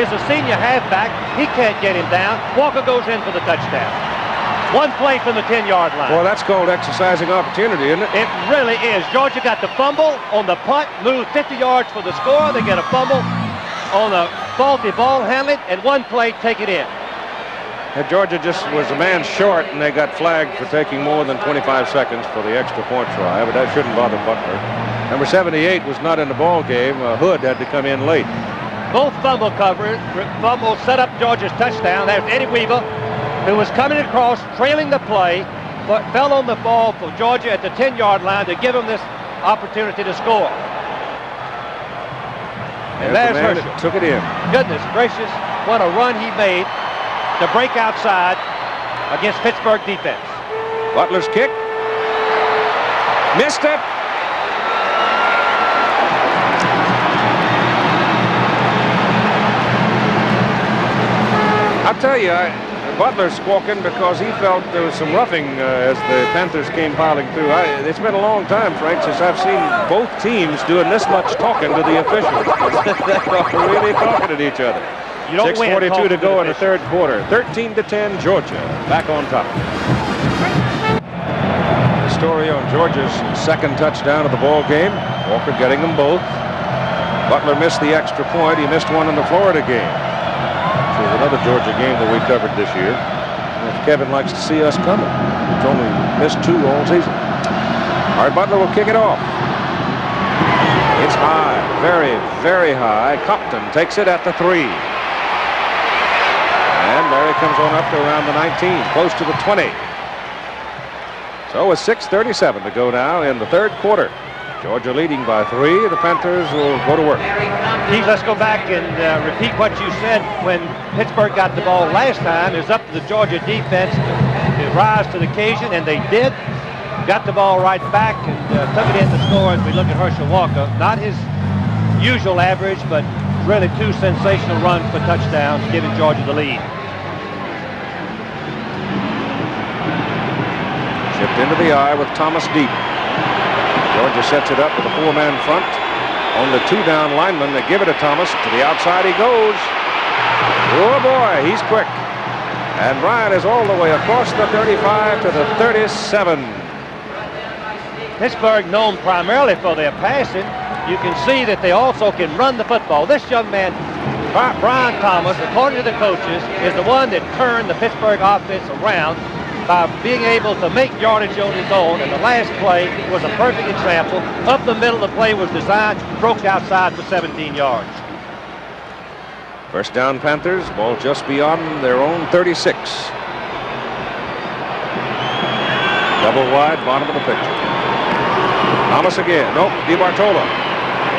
is a senior halfback. He can't get him down. Walker goes in for the touchdown. One play from the 10-yard line. Well, that's called exercising opportunity, isn't it? It really is. Georgia got the fumble on the punt, moved 50 yards for the score. They get a fumble on a faulty ball handling, and one play, take it in. Georgia just was a man short, and they got flagged for taking more than 25 seconds for the extra point try, but that shouldn't bother Butler. Number 78 was not in the ball game. Hood had to come in late. Both fumbles set up Georgia's touchdown. There's Eddie Weaver, who was coming across, trailing the play, but fell on the ball for Georgia at the 10-yard line to give him this opportunity to score. And there's the man Herschel. that took it in. Goodness gracious, what a run he made to break outside against Pittsburgh defense. Butler's kick. Missed it. I'll tell you, Butler's squawking because he felt there was some roughing as the Panthers came piling through. It's been a long time, Frank, since I've seen both teams doing this much talking to the officials. They're really talking at each other. 6:42 to go in the third quarter. 13-10, Georgia back on top. The story on Georgia's second touchdown of the ball game. Walker getting them both. Butler missed the extra point. He missed one in the Florida game. So another Georgia game that we covered this year. And if Kevin likes to see us coming, he's only missed 2 all season. All right, Butler will kick it off. It's high, very, very high. Compton takes it at the 3. And there he comes on up to around the 19, close to the 20. So with 6:37 to go now in the third quarter. Georgia leading by 3. The Panthers will go to work. Keith, let's go back and repeat what you said when Pittsburgh got the ball last time. It was up to the Georgia defense to rise to the occasion, and they did. Got the ball right back and took it in to score as we look at Herschel Walker. Not his usual average, but really 2 sensational runs for touchdowns, giving Georgia the lead. Shipped into the eye with Thomas deep. Georgia sets it up with a 4-man front. Only 2 down linemen. They give it to Thomas. To the outside he goes. Oh boy, he's quick. And Bryant is all the way across the 35 to the 37. Pittsburgh known primarily for their passing. You can see that they also can run the football. This young man, Brian Thomas, according to the coaches, is the one that turned the Pittsburgh offense around by being able to make yardage on his own, and the last play was a perfect example. Up the middle, the play was designed, broke outside for 17 yards. First down Panthers, ball just beyond their own 36. Double wide, bottom of the picture. Thomas again, nope, DiBartola,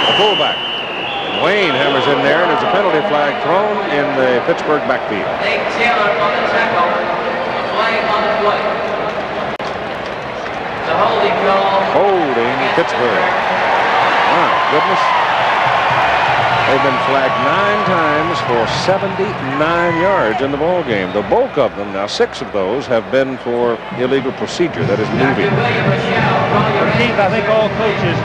the fullback. And Wayne hammers in there, and there's a penalty flag thrown in the Pittsburgh backfield. Nate Taylor on the tackle. On the play. It's a holding call. Holding Pittsburgh. My goodness. They've been flagged 9 times for 79 yards in the ball game. The bulk of them, now 6 of those, have been for illegal procedure, that is moving. Keith, I think all coaches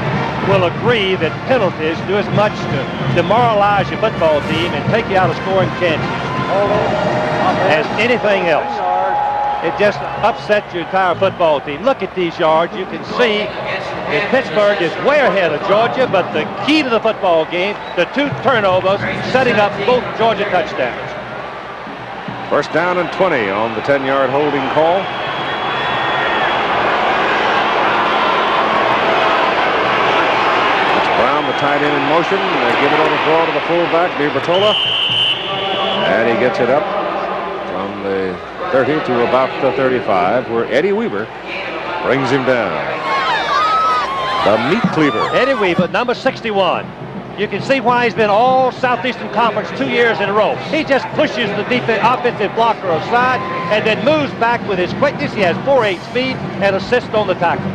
will agree that penalties do as much to demoralize your football team and take you out of scoring chances as anything else. It just upsets your entire football team. Look at these yards. You can see that Pittsburgh is way ahead of Georgia, but the key to the football game, the 2 turnovers, setting up both Georgia touchdowns. First down and 20 on the 10-yard holding call. It's Brown, the tight end, in motion. They give it on the draw to the fullback, DiBartola. And he gets it up from the 30 to about the 35, where Eddie Weaver brings him down. The meat cleaver. Eddie Weaver, number 61. You can see why he's been all Southeastern Conference 2 years in a row. He just pushes the offensive blocker aside and then moves back with his quickness. He has 4.8 speed and assist on the tackle.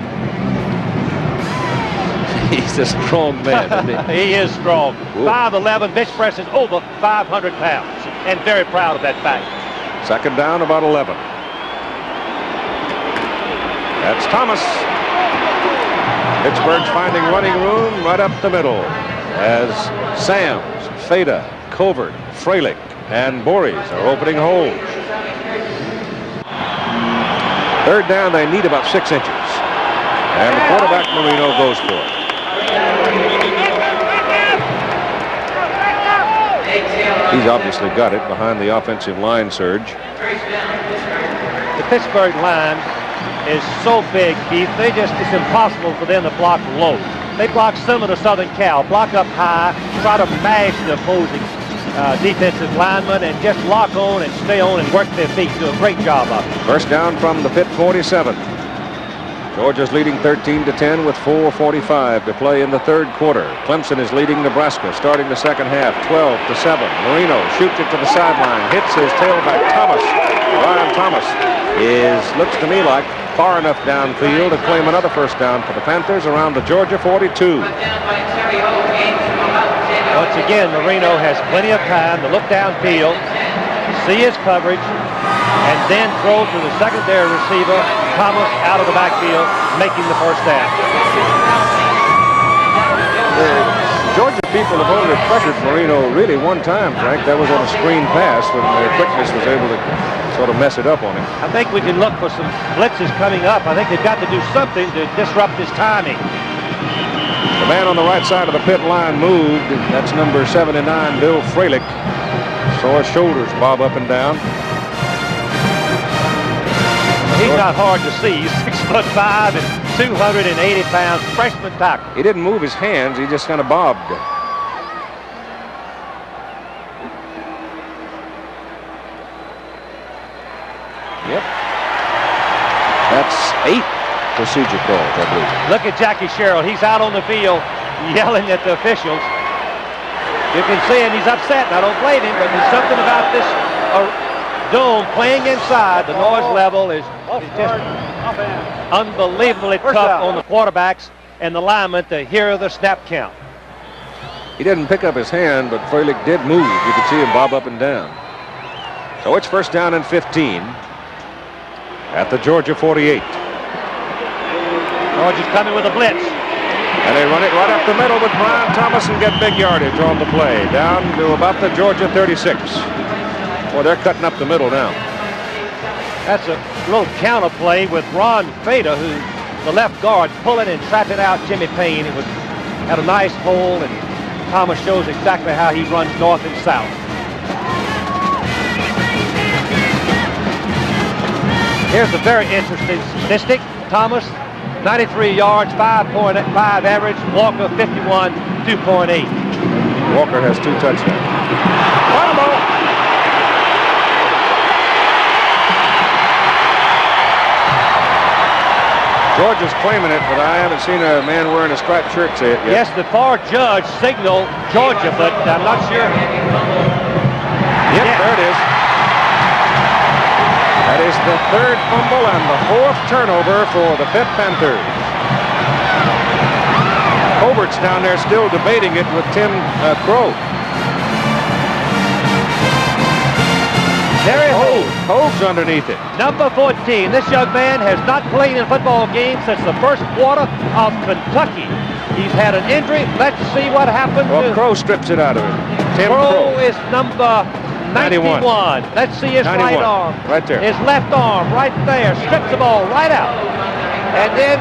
He's a strong man, isn't he? He is strong. 5'11", bench presses over 500 pounds, and very proud of that fact. Second down, about 11. That's Thomas. Pittsburgh's finding running room right up the middle as Sams, Feda, Covert, Freilich, and Boris are opening holes. Third down, they need about 6 inches. And the quarterback, Marino, goes for it. He's obviously got it behind the offensive line surge. The Pittsburgh line is so big, Keith, it's impossible for them to block low. They block similar to Southern Cal, block up high, try to mash the opposing defensive linemen and just lock on and stay on and work their feet. Do a great job of it. First down from the Pitt 47. Georgia's leading 13-10 with 4:45 to play in the third quarter. Clemson is leading Nebraska starting the second half 12-7. Marino shoots it to the sideline, hits his tailback Thomas. Ryan Thomas looks to me like far enough downfield to claim another first down for the Panthers around the Georgia 42. Once again, Marino has plenty of time to look downfield, see his coverage, and then throw to the secondary receiver, Thomas, out of the backfield, making the first down. The Georgia people have only pressured Marino really one time, Frank. That was on a screen pass when their quickness was able to sort of mess it up on him. I think we can look for some blitzes coming up. I think they've got to do something to disrupt his timing. The man on the right side of the Pitt line moved. That's number 79, Bill Freilich. Saw his shoulders bob up and down. He's not hard to see. He's 6'5" and 280 pounds, freshman tackle. He didn't move his hands. He just kind of bobbed. Yep. That's 8 procedure calls, I believe. Look at Jackie Sherrill. He's out on the field yelling at the officials. You can see him. He's upset, and I don't blame him, but there's something about this dome playing inside. The noise level is just unbelievably tough on the quarterbacks and the linemen to hear the snap count. He didn't pick up his hand, but Freilich did move. You could see him bob up and down. So it's first down and 15 at the Georgia 48. Georgia's coming with a blitz. And they run it right up the middle with Brian Thomas and get big yardage on the play. Down to about the Georgia 36. Well, they're cutting up the middle now. That's a little counter play with Ron Feda, who's the left guard, pulling and trapping out Jimmy Payne. It had a nice hole, and Thomas shows exactly how he runs north and south. Here's a very interesting statistic. Thomas, 93 yards, 5.5 average. Walker, 51, 2.8. Walker has 2 touchdowns. Ball. Georgia's claiming it, but I haven't seen a man wearing a striped shirt say it yet. Yes, the far judge signaled Georgia, but I'm not sure. Yep, there it is. That is the 3rd fumble and the 4th turnover for the Pitt Panthers. Covert's down there still debating it with Tim Crow. Terry Hogue. Hogue's underneath it. Number 14. This young man has not played in a football game since the first quarter of Kentucky. He's had an injury. Let's see what happens. Well, Crow strips it out of him. Tim Crow is number 91. Let's see his 91. right arm. Right there. His left arm right there. Strips the ball right out. And then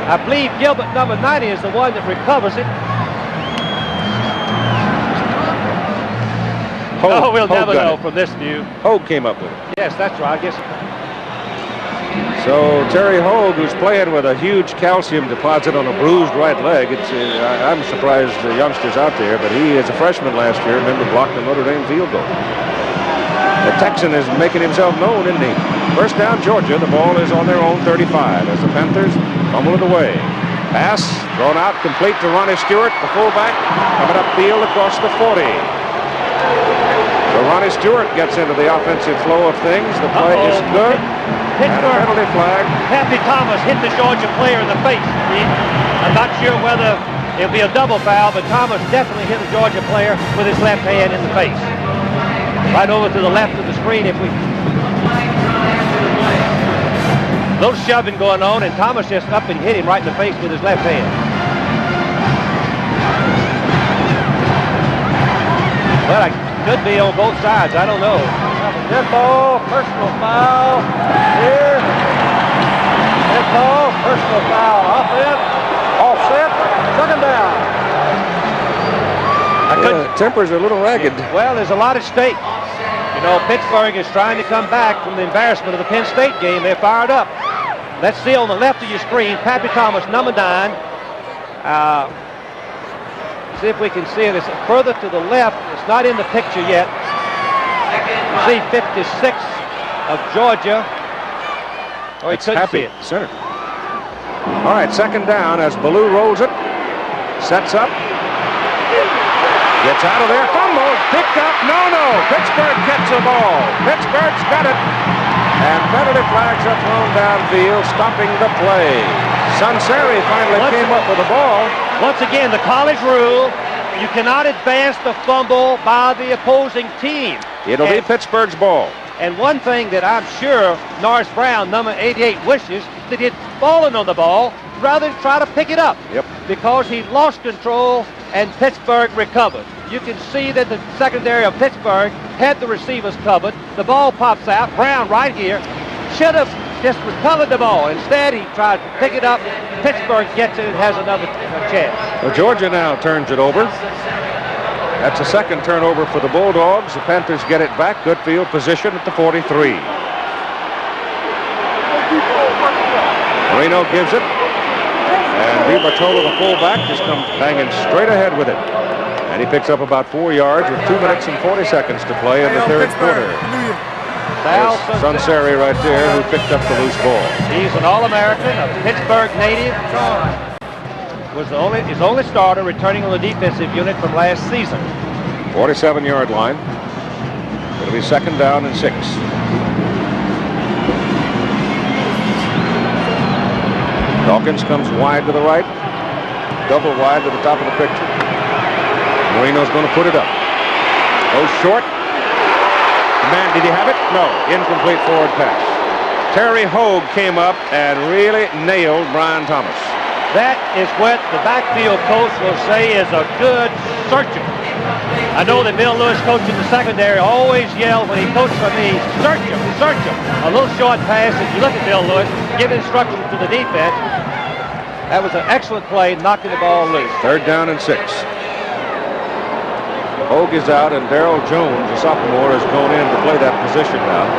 I believe Gilbert, number 90, is the one that recovers it. Hogue, we'll never know it from this view. Hogue came up with it. Yes, that's right. I guess. So Terry Hogue, who's playing with a huge calcium deposit on a bruised right leg, I'm surprised the youngster's out there, but he, as a freshman last year, remember, blocked the Notre Dame field goal. The Texan is making himself known, isn't he? First down, Georgia. The ball is on their own 35 as the Panthers fumble it away. Pass thrown out, complete to Ronnie Stewart, the fullback, coming upfield across the 40. So Ronnie Stewart gets into the offensive flow of things. The play is good. And a penalty flag. Happy Thomas hit the Georgia player in the face. I'm not sure whether it'll be a double foul, but Thomas definitely hit the Georgia player with his left hand in the face. Right over to the left of the screen if we... A little shoving going on, and Thomas just up and hit him right in the face with his left hand. Well, it could be on both sides. I don't know. Dead ball, personal foul. Here. Dead ball, personal foul. Offset, second down. Tempers are a little ragged. Well, there's a lot at stake. You know, Pittsburgh is trying to come back from the embarrassment of the Penn State game. They're fired up. Let's see on the left of your screen, Pappy Thomas, number 9. See if we can see it. It's further to the left. It's not in the picture yet. You see 56 of Georgia. Oh, he couldn't see it. Center. All right, second down as Ballou rolls it. Sets up. Gets out of there. Fumble. Picked up. No. Pittsburgh gets the ball. Pittsburgh's got it. And penalty flags are thrown downfield, stopping the play. Sunseri finally came up with the ball. Once again, the college rule, you cannot advance the fumble by the opposing team. It'll be Pittsburgh's ball. And one thing that I'm sure Norris Brown, number 88, wishes that he'd fallen on the ball rather than try to pick it up. Yep. Because he lost control and Pittsburgh recovered. You can see that the secondary of Pittsburgh had the receivers covered. The ball pops out. Brown right here should have just recovered the ball. Instead, he tried to pick it up. Pittsburgh gets it and has another chance. Well, Georgia now turns it over. That's a second turnover for the Bulldogs. The Panthers get it back. Good field position at the 43. Marino gives it. And DiBartolo, the fullback, just comes banging straight ahead with it. And he picks up about 4 yards with 2 minutes and 40 seconds to play in the third quarter. Sunseri right there, who picked up the loose ball. He's an All-American, a Pittsburgh native. Was his only starter returning on the defensive unit from last season. 47-yard line. It'll be second down and 6. Dawkins comes wide to the right. Double wide to the top of the picture. Marino's going to put it up. Goes short. Man, did he have it? No. Incomplete forward pass. Terry Hogue came up and really nailed Brian Thomas. That is what the backfield coach will say is a good searcher. I know that Bill Lewis, coaching the secondary, always yelled when he coached for me, search him, search him. A little short pass. If you look at Bill Lewis, give instructions to the defense. That was an excellent play, knocking the ball loose. Third down and 6. Hogue is out, and Darrell Jones, a sophomore, has gone in to play that position now.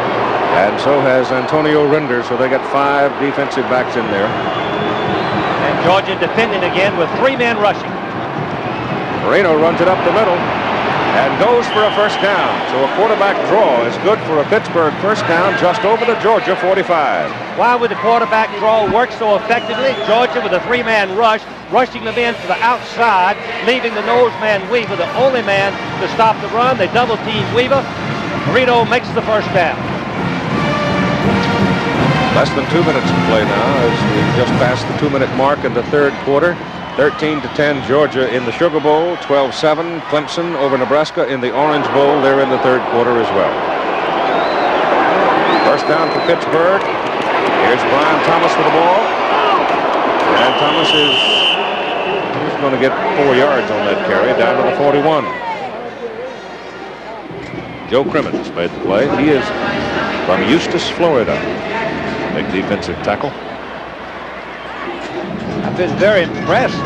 And so has Antonio Render, so they got 5 defensive backs in there. And Georgia defending again with 3 men rushing. Marino runs it up the middle and goes for a first down. So a quarterback draw is good for a Pittsburgh first down just over the Georgia 45. Why would the quarterback draw work so effectively? Georgia with a 3-man rush, rushing them in to the outside, leaving the nose man Weaver the only man to stop the run. They double team Weaver. Marino makes the first down. Less than 2 minutes to play now as we just passed the 2-minute mark in the third quarter. 13-10 Georgia in the Sugar Bowl, 12-7 Clemson over Nebraska in the Orange Bowl. They're in the third quarter as well. First down for Pittsburgh. Here's Brian Thomas with the ball. And Thomas is going to get 4 yards on that carry down to the 41. Joe Crimmins made the play. He is from Eustis, Florida. Big defensive tackle. I've been very impressed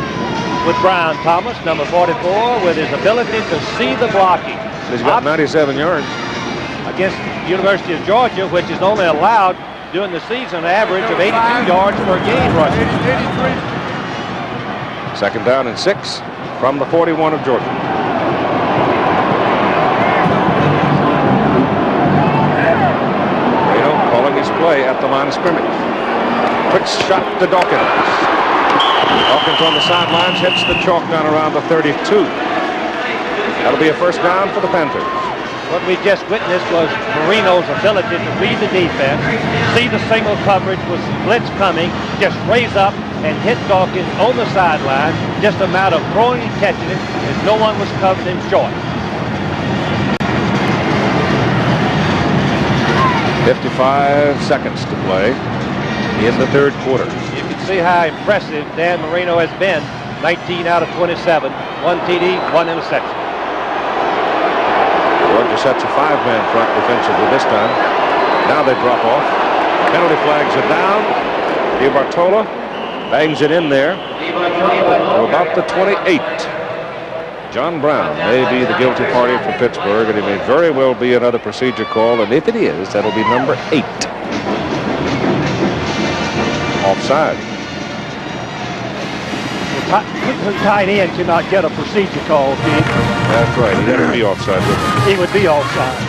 with Brian Thomas, number 44, with his ability to see the blocking. He's got 97 yards. Against University of Georgia, which is only allowed during the season an average of 82 yards per game rushing. 83. Second down and 6 from the 41 of Georgia. Marino calling his play at the line of scrimmage. Quick shot to Dawkins. Dawkins on the sidelines hits the chalk down around the 32. That'll be a first down for the Panthers. What we just witnessed was Marino's ability to read the defense, see the single coverage with blitz coming, just raise up and hit Dawkins on the sideline. Just a matter of throwing and catching it as no one was covering him short. 55 seconds to play. in the third quarter. You can see how impressive Dan Marino has been. 19 out of 27, 1 TD, 1 interception. Georgia sets a 5-man front defensively this time. Now they drop off. Penalty flags are down. DiBartola bangs it in there to about the 28. John Brown may be the guilty party for Pittsburgh, and it may very well be another procedure call, and if it is, that'll be number 8. Offside. Who tight end cannot get a procedure call, Keith? That's right. He had to be offside, wouldn't he? He would be offside.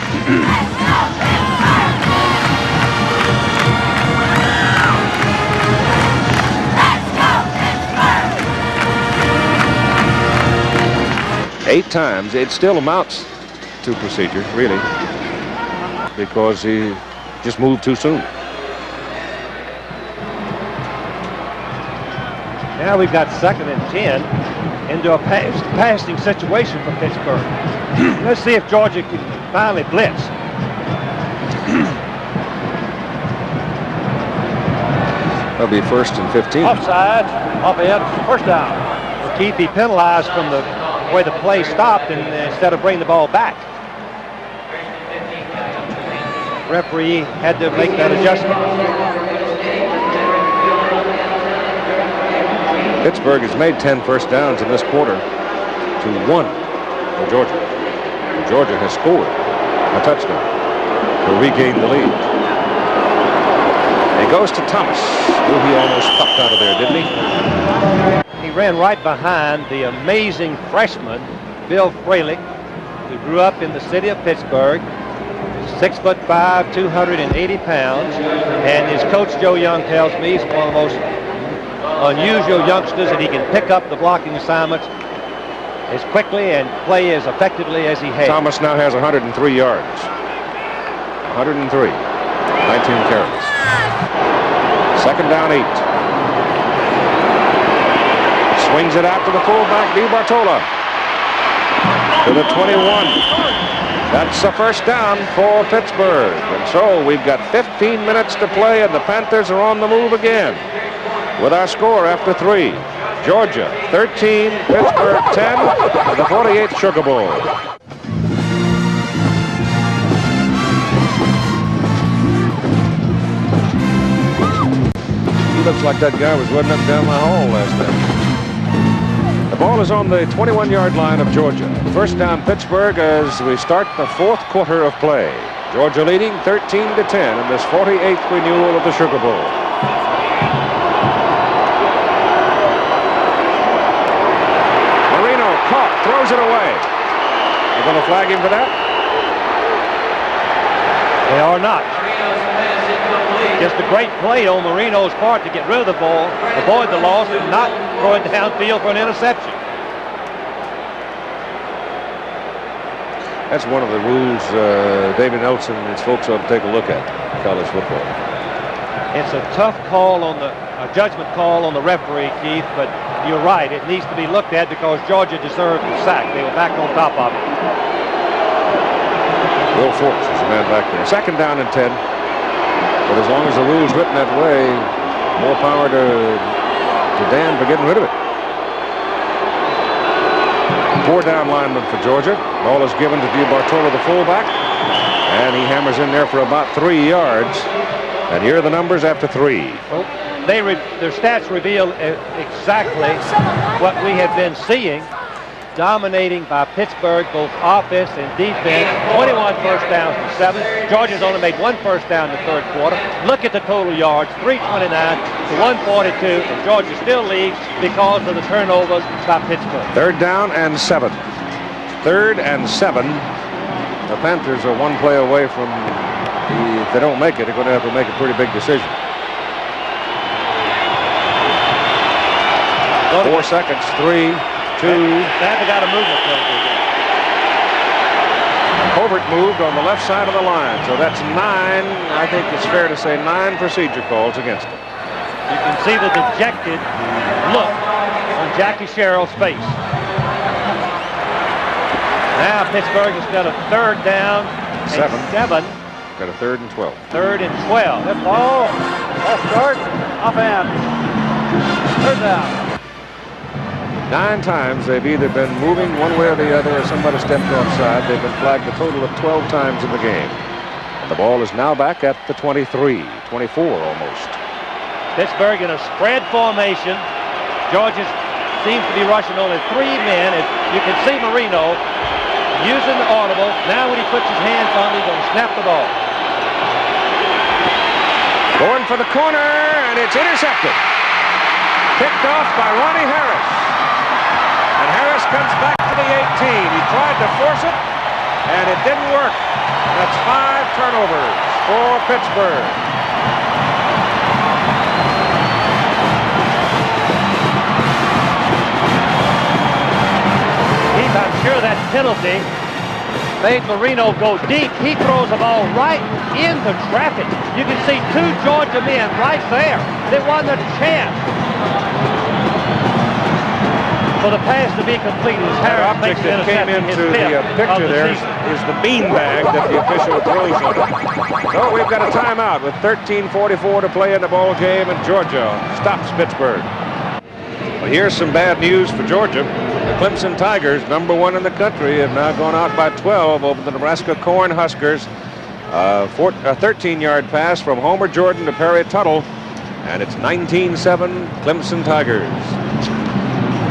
8 times. It still amounts to procedure, really, because he just moved too soon. Now we've got 2nd and 10 into a passing situation for Pittsburgh. Let's see if Georgia can finally blitz. That'll be 1st and 15. Offside, offhead, first down. Well, Keith, he penalized from the where the play stopped, and instead of bringing the ball back. Referee had to make that adjustment. Pittsburgh has made 10 first downs in this quarter to 1 for Georgia. Georgia has scored a touchdown to regain the lead. It goes to Thomas, who he almost popped out of there, didn't he? He ran right behind the amazing freshman, Bill Fralick, who grew up in the city of Pittsburgh. 6'5", 280 pounds, and his coach Joe Young tells me he's one of the most unusual youngsters, and he can pick up the blocking assignments as quickly and play as effectively as he has. Thomas now has 103 yards. 103. 19 carries. 2nd down, 8. Swings it out to the fullback, DiBartola. To the 21. That's the first down for Pittsburgh. And so we've got 15 minutes to play, and the Panthers are on the move again. With our score after 3. Georgia 13, Pittsburgh 10, and the 48th Sugar Bowl. He looks like that guy was running up and down my hall last night. The ball is on the 21-yard line of Georgia. First down Pittsburgh as we start the 4th quarter of play. Georgia leading 13-10 in this 48th renewal of the Sugar Bowl. Marino caught, throws it away. You're going to flag him for that? They are not. Just a great play on Marino's part to get rid of the ball, avoid the loss, and not throw it downfield for an interception. That's one of the rules David Nelson and his folks ought to take a look at in college football. It's a tough call on a judgment call on the referee, Keith, but you're right. It needs to be looked at because Georgia deserved the sack. They were back on top of it. Will Forks is the man back there. 2nd down and 10. But as long as the rule's written that way, more power to Dan for getting rid of it. 4 down linemen for Georgia. Ball is given to DiBartola, the fullback, and he hammers in there for about 3 yards. And here are the numbers after 3. Well, their stats reveal exactly what we have been seeing. Dominating by Pittsburgh, both offense and defense. 21 first downs to 7. Georgia's only made 1 first down in the 3rd quarter. Look at the total yards, 329 to 142, and Georgia still leads because of the turnovers by Pittsburgh. 3rd down and 7. 3rd and 7. The Panthers are 1 play away from, if they don't make it, they're going to have to make a pretty big decision. 4 seconds, 3, 2. They haven't got a movement penalty. Covert moved on the left side of the line, so that's 9. I think it's fair to say 9 procedure calls against him. You can see the dejected look on Jackie Sherrill's face. Now Pittsburgh, instead of 3rd down and 7, Got a 3rd and 12. 3rd and 12. That ball, off start, off end. 3rd down. 9 times they've either been moving one way or the other or somebody stepped offside. They've been flagged a total of 12 times in the game. And the ball is now back at the 23, 24 almost. Pittsburgh in a spread formation. Georgia seems to be rushing only 3 men. You can see Marino using the audible. Now when he puts his hands on it, he's going to snap the ball. Going for the corner, and it's intercepted. Picked off by Ronnie Harris. And Harris comes back to the 18. He tried to force it, and it didn't work. That's 5 turnovers for Pittsburgh. I'm sure that penalty made Marino go deep. He throws the ball right into traffic. You can see 2 Georgia men right there. There wasn't a chance for the pass to be completed. The object that came into the picture there is the beanbag that the official throws on it. So we've got a timeout with 13:44 to play in the ball game, and Georgia stops Pittsburgh. Well, here's some bad news for Georgia. The Clemson Tigers, #1 in the country, have now gone out by 12 over the Nebraska Cornhuskers. A 13-yard pass from Homer Jordan to Perry Tuttle, and it's 19-7 Clemson Tigers.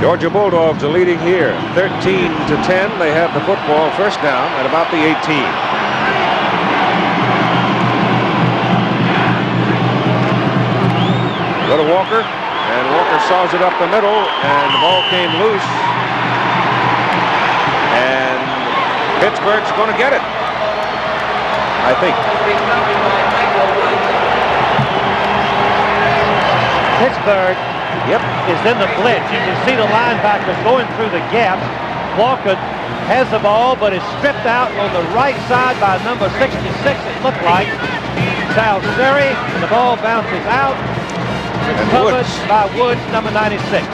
Georgia Bulldogs are leading here, 13-10. They have the football, first down at about the 18. Go to Walker, and Walker saws it up the middle, and the ball came loose. And Pittsburgh's going to get it, I think. Pittsburgh is in the blitz. You can see the linebackers going through the gaps. Walker has the ball, but is stripped out on the right side by number 66, it looked like. Salseri, and the ball bounces out. It's covered by Woods, number 96.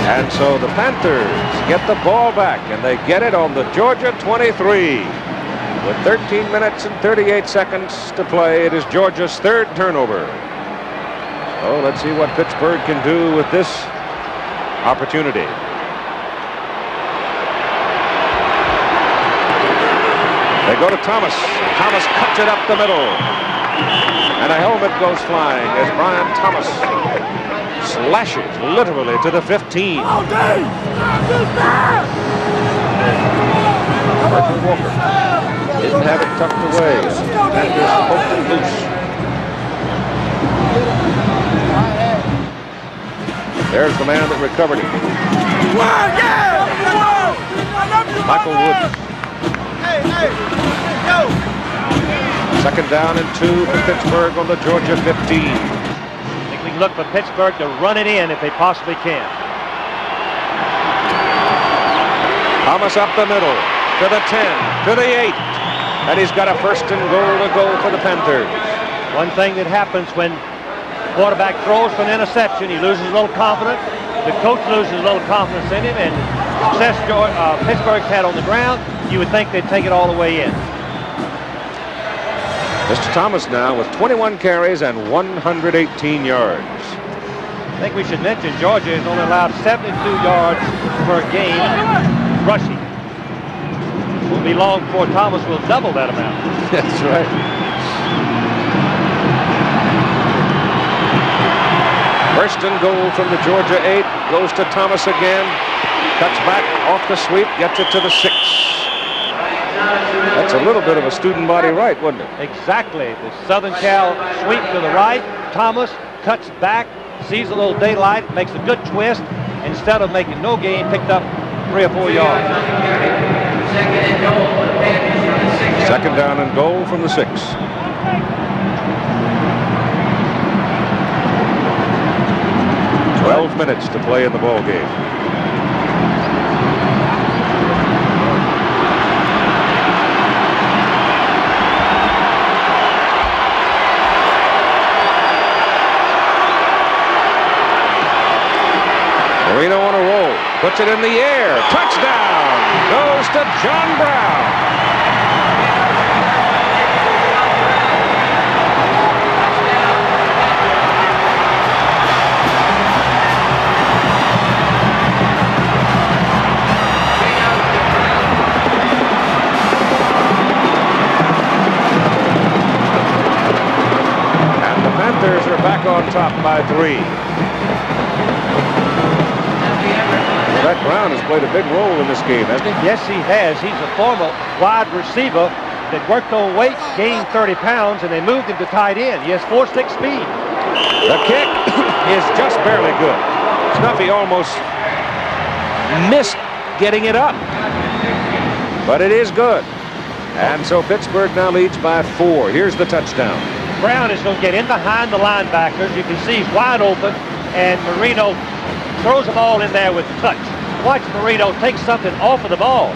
And so the Panthers get the ball back, and they get it on the Georgia 23. With 13 minutes and 38 seconds to play, it is Georgia's 3rd turnover. So let's see what Pittsburgh can do with this opportunity. They go to Thomas. Thomas cuts it up the middle. And a helmet goes flying as Brian Thomas slashes literally to the 15. Parker Walker didn't have it tucked away. And just poked it loose. There's the man that recovered it. Michael Woods. Second down and 2 for Pittsburgh on the Georgia 15. I think we can look for Pittsburgh to run it in if they possibly can. Thomas up the middle to the 10, to the 8. And he's got a 1st and goal to go for the Panthers. One thing that happens when quarterback throws for an interception, he loses a little confidence. The coach loses a little confidence in him, and success Pittsburgh's had on the ground, you would think they'd take it all the way in. Mr. Thomas now with 21 carries and 118 yards. I think we should mention Georgia has only allowed 72 yards per game rushing. It won't be long before Thomas will double that amount. That's right. First and goal from the Georgia 8. Goes to Thomas again. Cuts back off the sweep. Gets it to the 6. That's a little bit of a student body right, wasn't it? Exactly. The Southern Cal sweep to the right. Thomas cuts back, sees a little daylight, makes a good twist. Instead of making no gain, picked up 3 or 4 yards. Second down and goal from the 6. "12 minutes to play in the ball game. Marino on a roll, puts it in the air, touchdown, goes to John Brown. back on top by 3. Brett Brown has played a big role in this game, hasn't he? Yes, he has. He's a former wide receiver that worked on weight, gained 30 pounds, and they moved him to tight end. He has 4.6 speed. The kick is just barely good. Snuffy almost missed getting it up, but it is good. And so Pittsburgh now leads by 4. Here's the touchdown. Brown is going to get in behind the linebackers. You can see he's wide open, and Marino throws the ball in there with touch. Watch Marino take something off of the ball.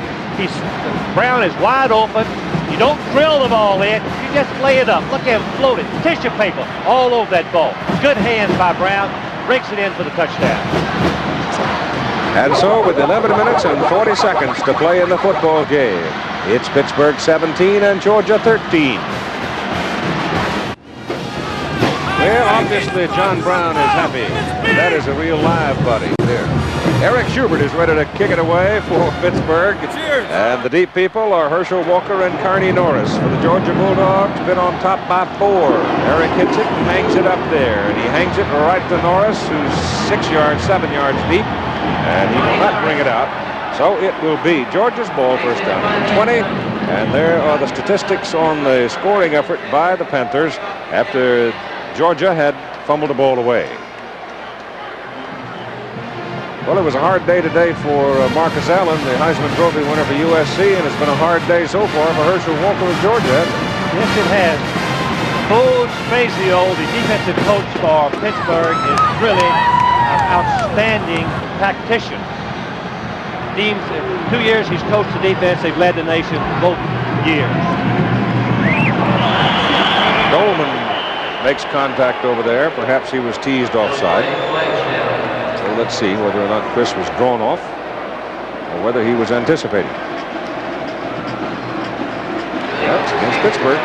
Brown is wide open. You don't drill the ball in. You just lay it up. Look at him float it. Tissue paper all over that ball. Good hands by Brown. Breaks it in for the touchdown. And so with 11 minutes and 40 seconds to play in the football game, it's Pittsburgh 17 and Georgia 13. Well, obviously John Brown is happy. That is a real live buddy there. Eric Schubert is ready to kick it away for Pittsburgh. And the deep people are Herschel Walker and Carney Norris. For the Georgia Bulldogs, been on top by 4. Eric hits it and hangs it up there. And he hangs it right to Norris, who's 6 yards, 7 yards deep. And he will not bring it out. So it will be Georgia's ball, first down and 20. And there are the statistics on the scoring effort by the Panthers after Georgia had fumbled the ball away. Well, it was a hard day today for Marcus Allen, the Heisman Trophy winner for USC, and it's been a hard day so far for Herschel Walker of Georgia, hasn't it? Yes, it has. Coach Spazio, the defensive coach for Pittsburgh, is really an outstanding tactician. Teams, 2 years he's coached the defense, they've led the nation both years. Dolman makes contact over there. Perhaps he was teased offside. So let's see whether or not Chris was drawn off or whether he was anticipating. Yeah, it's against Pittsburgh.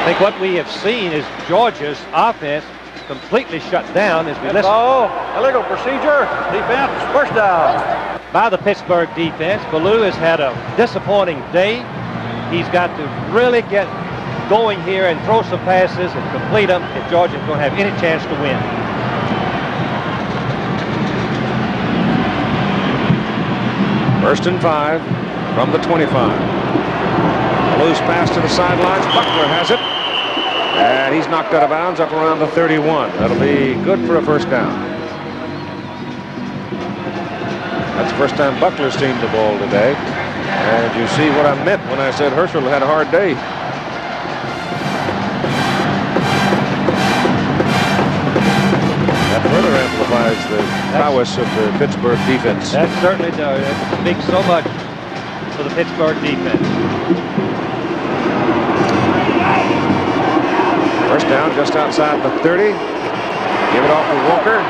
I think what we have seen is Georgia's offense completely shut down as we listen. Illegal procedure. Defense, first down. By the Pittsburgh defense. Ballou has had a disappointing day. He's got to really get going here and throw some passes and complete them if Georgia's going to have any chance to win. First and 5 from the 25. Loose pass to the sidelines. Buckler has it. And he's knocked out of bounds up around the 31. That'll be good for a first down. That's the first time Buckler's seen the ball today. And you see what I meant when I said Herschel had a hard day. That further amplifies the prowess of the Pittsburgh defense. That certainly does. That speaks so much for the Pittsburgh defense. First down just outside the 30. Give it off to Walker.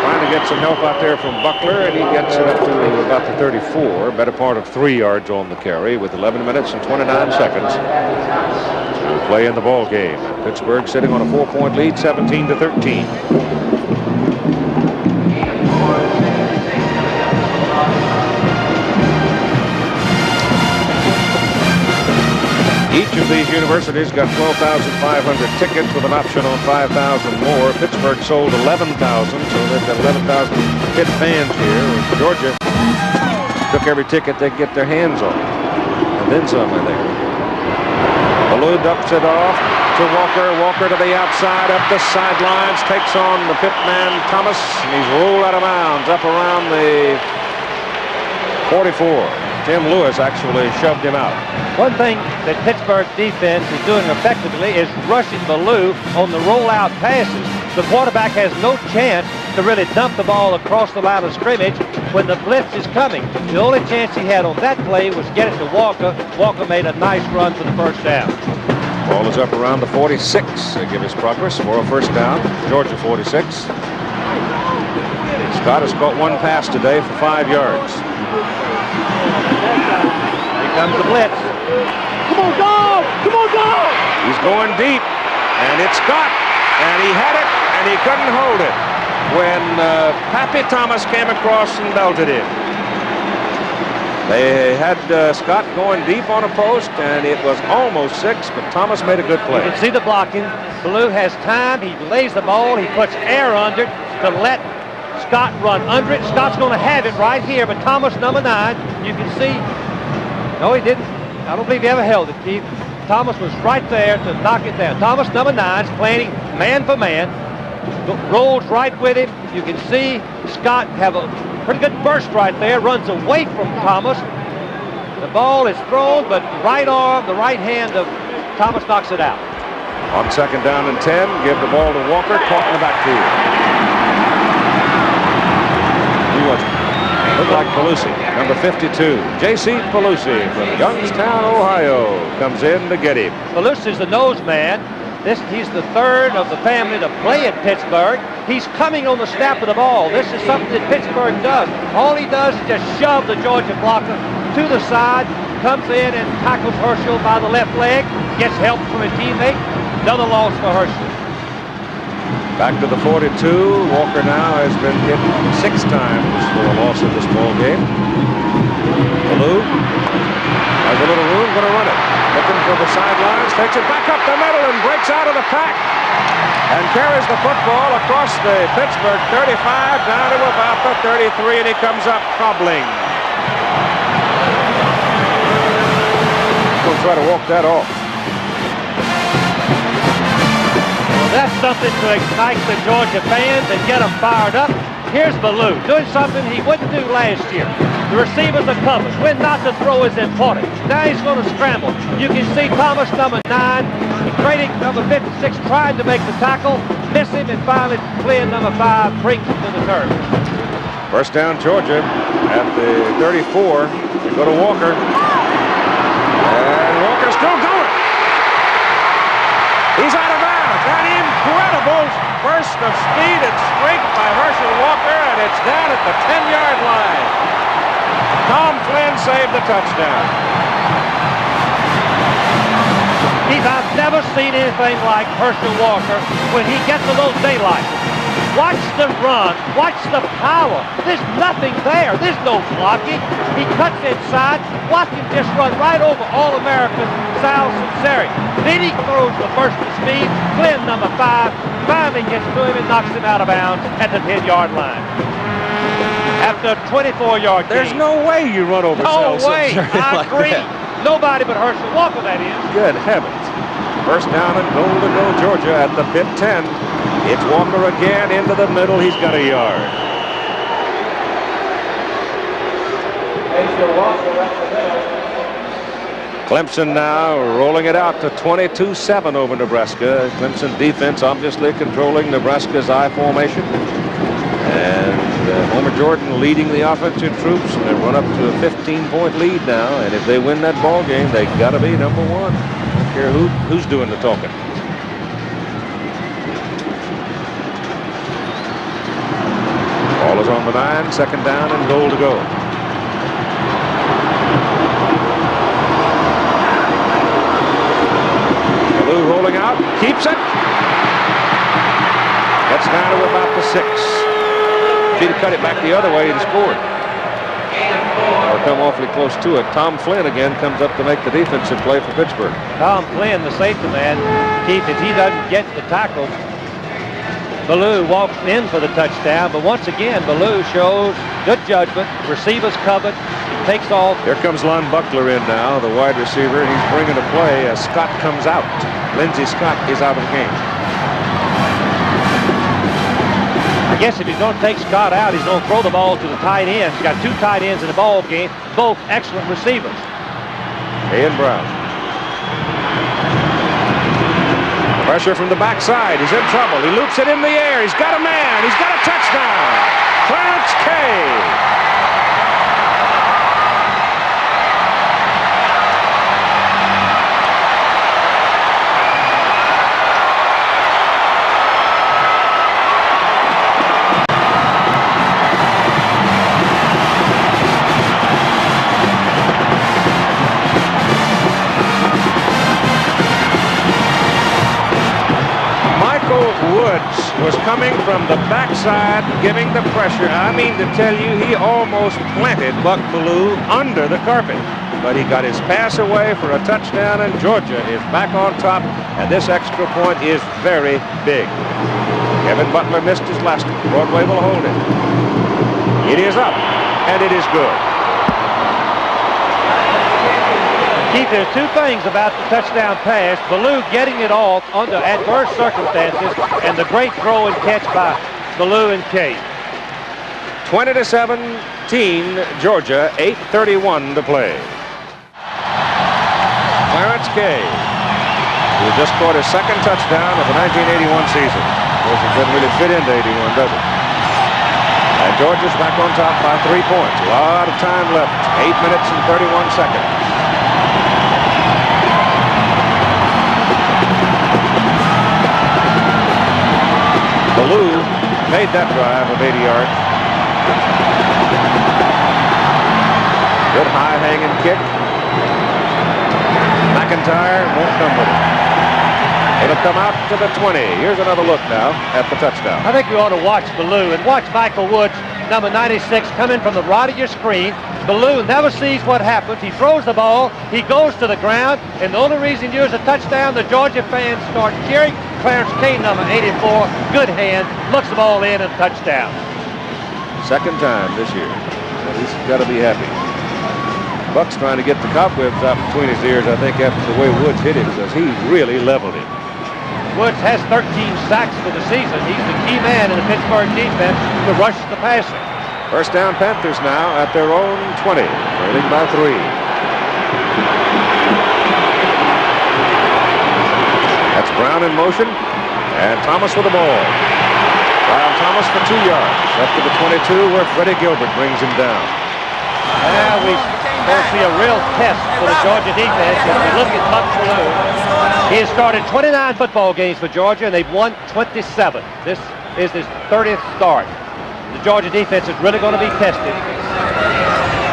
Trying to get some help out there from Buckler, and he gets it up to about the 34. Better part of 3 yards on the carry with 11 minutes and 29 seconds to play in the ball game. Pittsburgh sitting on a 4-point lead, 17-13. Each of these universities got 12,500 tickets with an option on 5,000 more. Pittsburgh sold 11,000, so they've got 11,000 Pitt fans here. Georgia took every ticket they could get their hands on. And then some, I think. Ballou ducks it off to Walker. Walker to the outside, up the sidelines, takes on the Pitt man Thomas, and he's rolled out of bounds up around the 44. Tim Lewis actually shoved him out. One thing that Pittsburgh defense is doing effectively is rushing Ballou on the rollout passes. The quarterback has no chance to really dump the ball across the line of scrimmage when the blitz is coming. The only chance he had on that play was get it to Walker. Walker made a nice run for the first down. Ball is up around the 46. They give his progress for a first down. Georgia 46. Scott has caught one pass today for 5 yards. Here comes the blitz. Come on, go! Come on, go! He's going deep, and it's Scott, and he had it, and he couldn't hold it when Pappy Thomas came across and belted him. They had Scott going deep on a post, and it was almost 6, but Thomas made a good play. You can see the blocking. Ballou has time. He lays the ball. He puts air under it to let Scott run under it. Scott's going to have it right here, but Thomas, number 9, you can see. No, he didn't. I don't believe he ever held it, Keith. Thomas was right there to knock it down. Thomas, number 9, is planning man for man. Rolls right with him. You can see Scott have a pretty good burst right there. Runs away from Thomas. The ball is thrown, but right arm, the right hand of Thomas knocks it out. On 2nd down and 10, give the ball to Walker, caught in the backfield. He was looked like Pelusi, number 52. J.C. Pelusi from Youngstown, Ohio, comes in to get him. Pelusi's the nose man. He's the 3rd of the family to play at Pittsburgh. He's coming on the snap of the ball. This is something that Pittsburgh does. All he does is just shove the Georgia blocker to the side, comes in and tackles Herschel by the left leg, gets help from a teammate. Another loss for Herschel. Back to the 42. Walker now has been hit 6 times for a loss in this ball game. Ballou has a little room, going to run it. Looking for the sidelines, takes it back up the middle and breaks out of the pack. And carries the football across the Pittsburgh 35 down to about the 33, and he comes up hobbling. We'll try to walk that off. Well, that's something to ignite the Georgia fans and get them fired up. Here's Ballou doing something he wouldn't do last year. The receivers are covered. When not to throw is important. Now he's going to scramble. You can see Thomas, number 9, trading number 56, trying to make the tackle, miss him, and finally playing number 5 brings him to the turf. First down, Georgia at the 34. They go to Walker. And Walker's still going. He's out of bounds. An incredible burst of speed and strength by Herschel Walker, and it's down at the 10-yard line. Tom Flynn saved the touchdown. Keith, I've never seen anything like Herschel Walker when he gets a little daylight. Watch the run. Watch the power. There's nothing there. There's no blocking. He cuts inside. Watch him just run right over All-American Sal Sinceri. Then he throws the burst of speed. Flynn, number 5, finally gets to him and knocks him out of bounds at the 10-yard line. After a 24-yard There's no way you run over No Sal way. Sinceri I like agree. that. Nobody but Herschel Walker, that is. Good heavens. First down and goal to go, Georgia at the Pitt 10. It's Walker again into the middle. He's got a yard. Clemson now rolling it out to 22-7 over Nebraska. Clemson defense obviously controlling Nebraska's I formation. And Homer Jordan leading the offensive troops. They run up to a 15-point lead now. And if they win that ball game, they got to be number 1. I don't care who's doing the talking. Ball is on the 9, 2nd down and goal to go. Ballou rolling out, keeps it. Gets down to about the 6. If he'd cut it back the other way, he'd have scored. Or come awfully close to it. Tom Flynn again comes up to make the defensive play for Pittsburgh. Tom Flynn, the safety man. Keith, if he doesn't get the tackle, Ballou walks in for the touchdown, but once again, Ballou shows good judgment. Receivers covered. He takes off. Here comes Lon Buckler in now, the wide receiver. He's bringing a play as Scott comes out. Lindsey Scott is out of the game. I guess if he's going to take Scott out, he's going to throw the ball to the tight end. He's got 2 tight ends in the ball game, both excellent receivers. Ian Brown. Pressure from the backside. He's in trouble. He loops it in the air. He's got a man. He's got a touchdown. Clarence Kay. was coming from the backside, giving the pressure. I mean to tell you, he almost planted Buck Bellew under the carpet. But he got his pass away for a touchdown, and Georgia is back on top, and this extra point is very big. Kevin Butler missed his last one. Broadway will hold it. It is up, and it is good. Keith, there's two things about the touchdown pass. Bellew getting it off under adverse circumstances, and the great throw and catch by Bellew and Kay. 20-17, Georgia, 8:31 to play. Clarence Kay, who just scored his second touchdown of the 1981 season. Of course, it doesn't really fit into 81, does it? And Georgia's back on top by 3 points. A lot of time left, 8 minutes and 31 seconds. Bellew made that drive of 80 yards. Good high hanging kick. McIntyre won't come with it. It'll come out to the 20. Here's another look now at the touchdown. I think we ought to watch Bellew and watch Michael Woods, number 96, come in from the right of your screen. Bellew never sees what happens. He throws the ball. He goes to the ground. And the only reason he does a touchdown, the Georgia fans start cheering. Clarence Kay, number 84, good hand, looks the ball in and touchdown. Second time this year. He's got to be happy. Buck's trying to get the cobwebs out between his ears, I think, after the way Woods hit him, because he really leveled him. Woods has 13 sacks for the season. He's the key man in the Pittsburgh defense to rush the passer. First down Panthers now at their own 20, trailing by 3. That's Brown in motion, and Thomas with the ball. Brian Thomas for 2 yards, up to the 22 where Freddie Gilbert brings him down. Now we will see a real test for the Georgia defense as we look at Buck Bellew. He has started 29 football games for Georgia, and they've won 27. This is his 30th start. The Georgia defense is really going to be tested.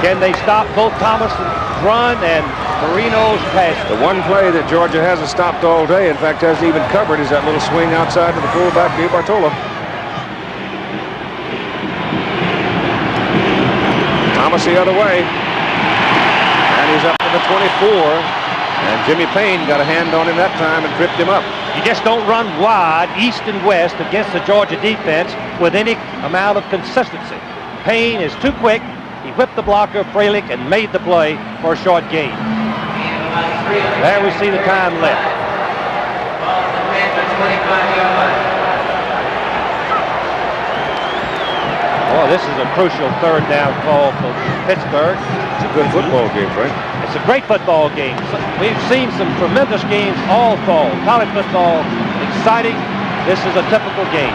Can they stop both Thomas' run and Marino's pass? The one play that Georgia hasn't stopped all day, in fact hasn't even covered, is that little swing outside to the fullback, DeBartolo. Thomas the other way. And he's up to the 24. And Jimmy Payne got a hand on him that time and tripped him up. You just don't run wide, east and west, against the Georgia defense with any amount of consistency. Payne is too quick. He whipped the blocker, Freilich, and made the play for a short gain. There we see the time left. Oh, this is a crucial third down call for Pittsburgh. It's a good football game, Frank. It's a great football game. We've seen some tremendous games all fall. College football, exciting. This is a typical game.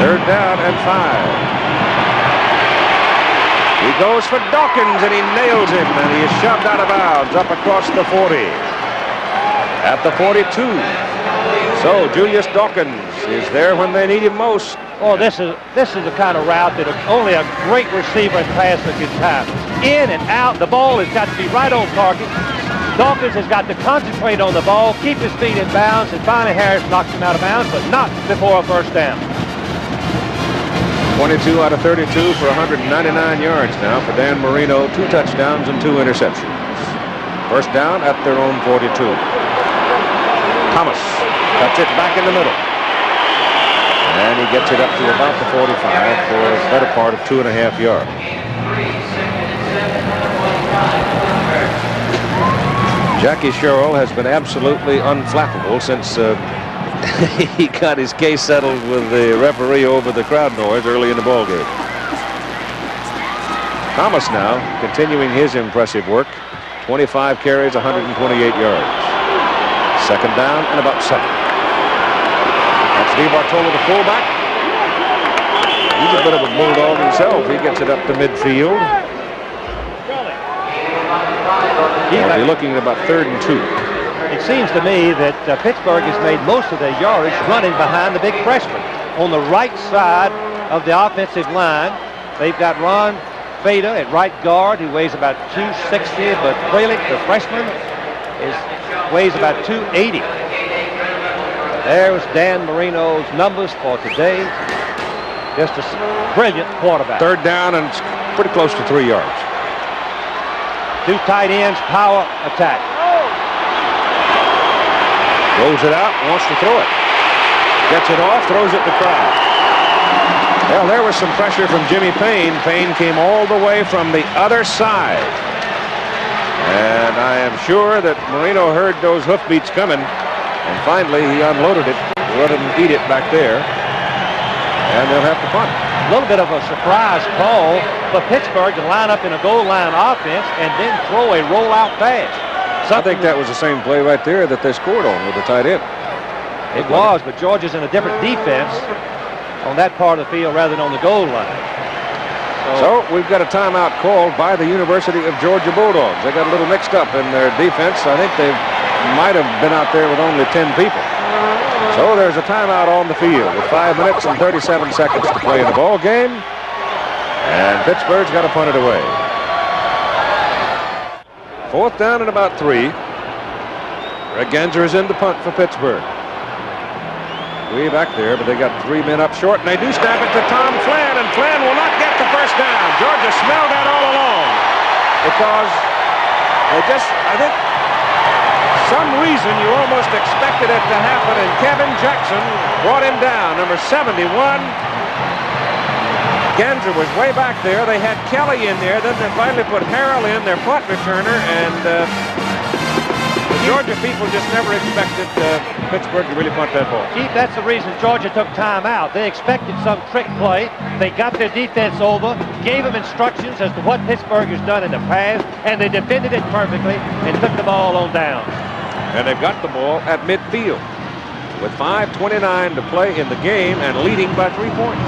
Third down and 5. He goes for Dawkins, and he nails him, and he is shoved out of bounds up across the 40. At the 42. So Julius Dawkins is there when they need him most. Oh, this is the kind of route that only a great receiver and passer can time. In and out, the ball has got to be right on target. Dawkins has got to concentrate on the ball, keep his feet in bounds, and finally Harris knocks him out of bounds, but not before a first down. 22 out of 32 for 199 yards now for Dan Marino. 2 touchdowns and 2 interceptions. First down at their own 42. Thomas cuts it back in the middle. And he gets it up to about the 45 for a better part of 2.5 yards. Jackie Sherrill has been absolutely unflappable since he got his case settled with the referee over the crowd noise early in the ballgame. Thomas now continuing his impressive work. 25 carries, 128 yards. Second down and about 7. That's DeBartolo, the fullback. He's a bit of a bulldog himself. He gets it up to midfield. They'll be looking at about 3rd and 2. It seems to me that Pittsburgh has made most of their yardage running behind the big freshman. On the right side of the offensive line, they've got Ron Fada at right guard, who weighs about 260, but Freilich, the freshman, weighs about 280. There was Dan Marino's numbers for today. Just a brilliant quarterback. Third down and it's pretty close to 3 yards. Two tight ends, power attack. Rolls it out, wants to throw it. Gets it off, throws it to crowd. Well, there was some pressure from Jimmy Payne. Payne came all the way from the other side. And I am sure that Marino heard those hoofbeats coming. And finally, he unloaded it, let him eat it back there. And they'll have to punt. A little bit of a surprise call for Pittsburgh to line up in a goal line offense and then throw a rollout pass. I think that was the same play right there that they scored on with the tight end. It was, but Georgia's in a different defense on that part of the field rather than on the goal line. So we've got a timeout called by the University of Georgia Bulldogs. They got a little mixed up in their defense. I think they might have been out there with only 10 people. So there's a timeout on the field with 5 minutes and 37 seconds to play in the ball game. And Pittsburgh's got to punt it away. Fourth down and about 3. Greg Genzer is in the punt for Pittsburgh. Way back there, but they got 3 men up short, and they do snap it to Tom Flynn, and Flynn will not get the first down. Georgia smelled that all along because they just, I think, some reason you almost expected it to happen, and Kevin Jackson brought him down, number 71. Genzer was way back there. They had Kelly in there. Then they finally put Harrell in, their punt returner, and the Georgia people just never expected Pittsburgh to really punt that ball. Keith, that's the reason Georgia took time out. They expected some trick play. They got their defense over, gave them instructions as to what Pittsburgh has done in the past, and they defended it perfectly and took the ball on down. And they've got the ball at midfield with 5:29 to play in the game and leading by 3 points.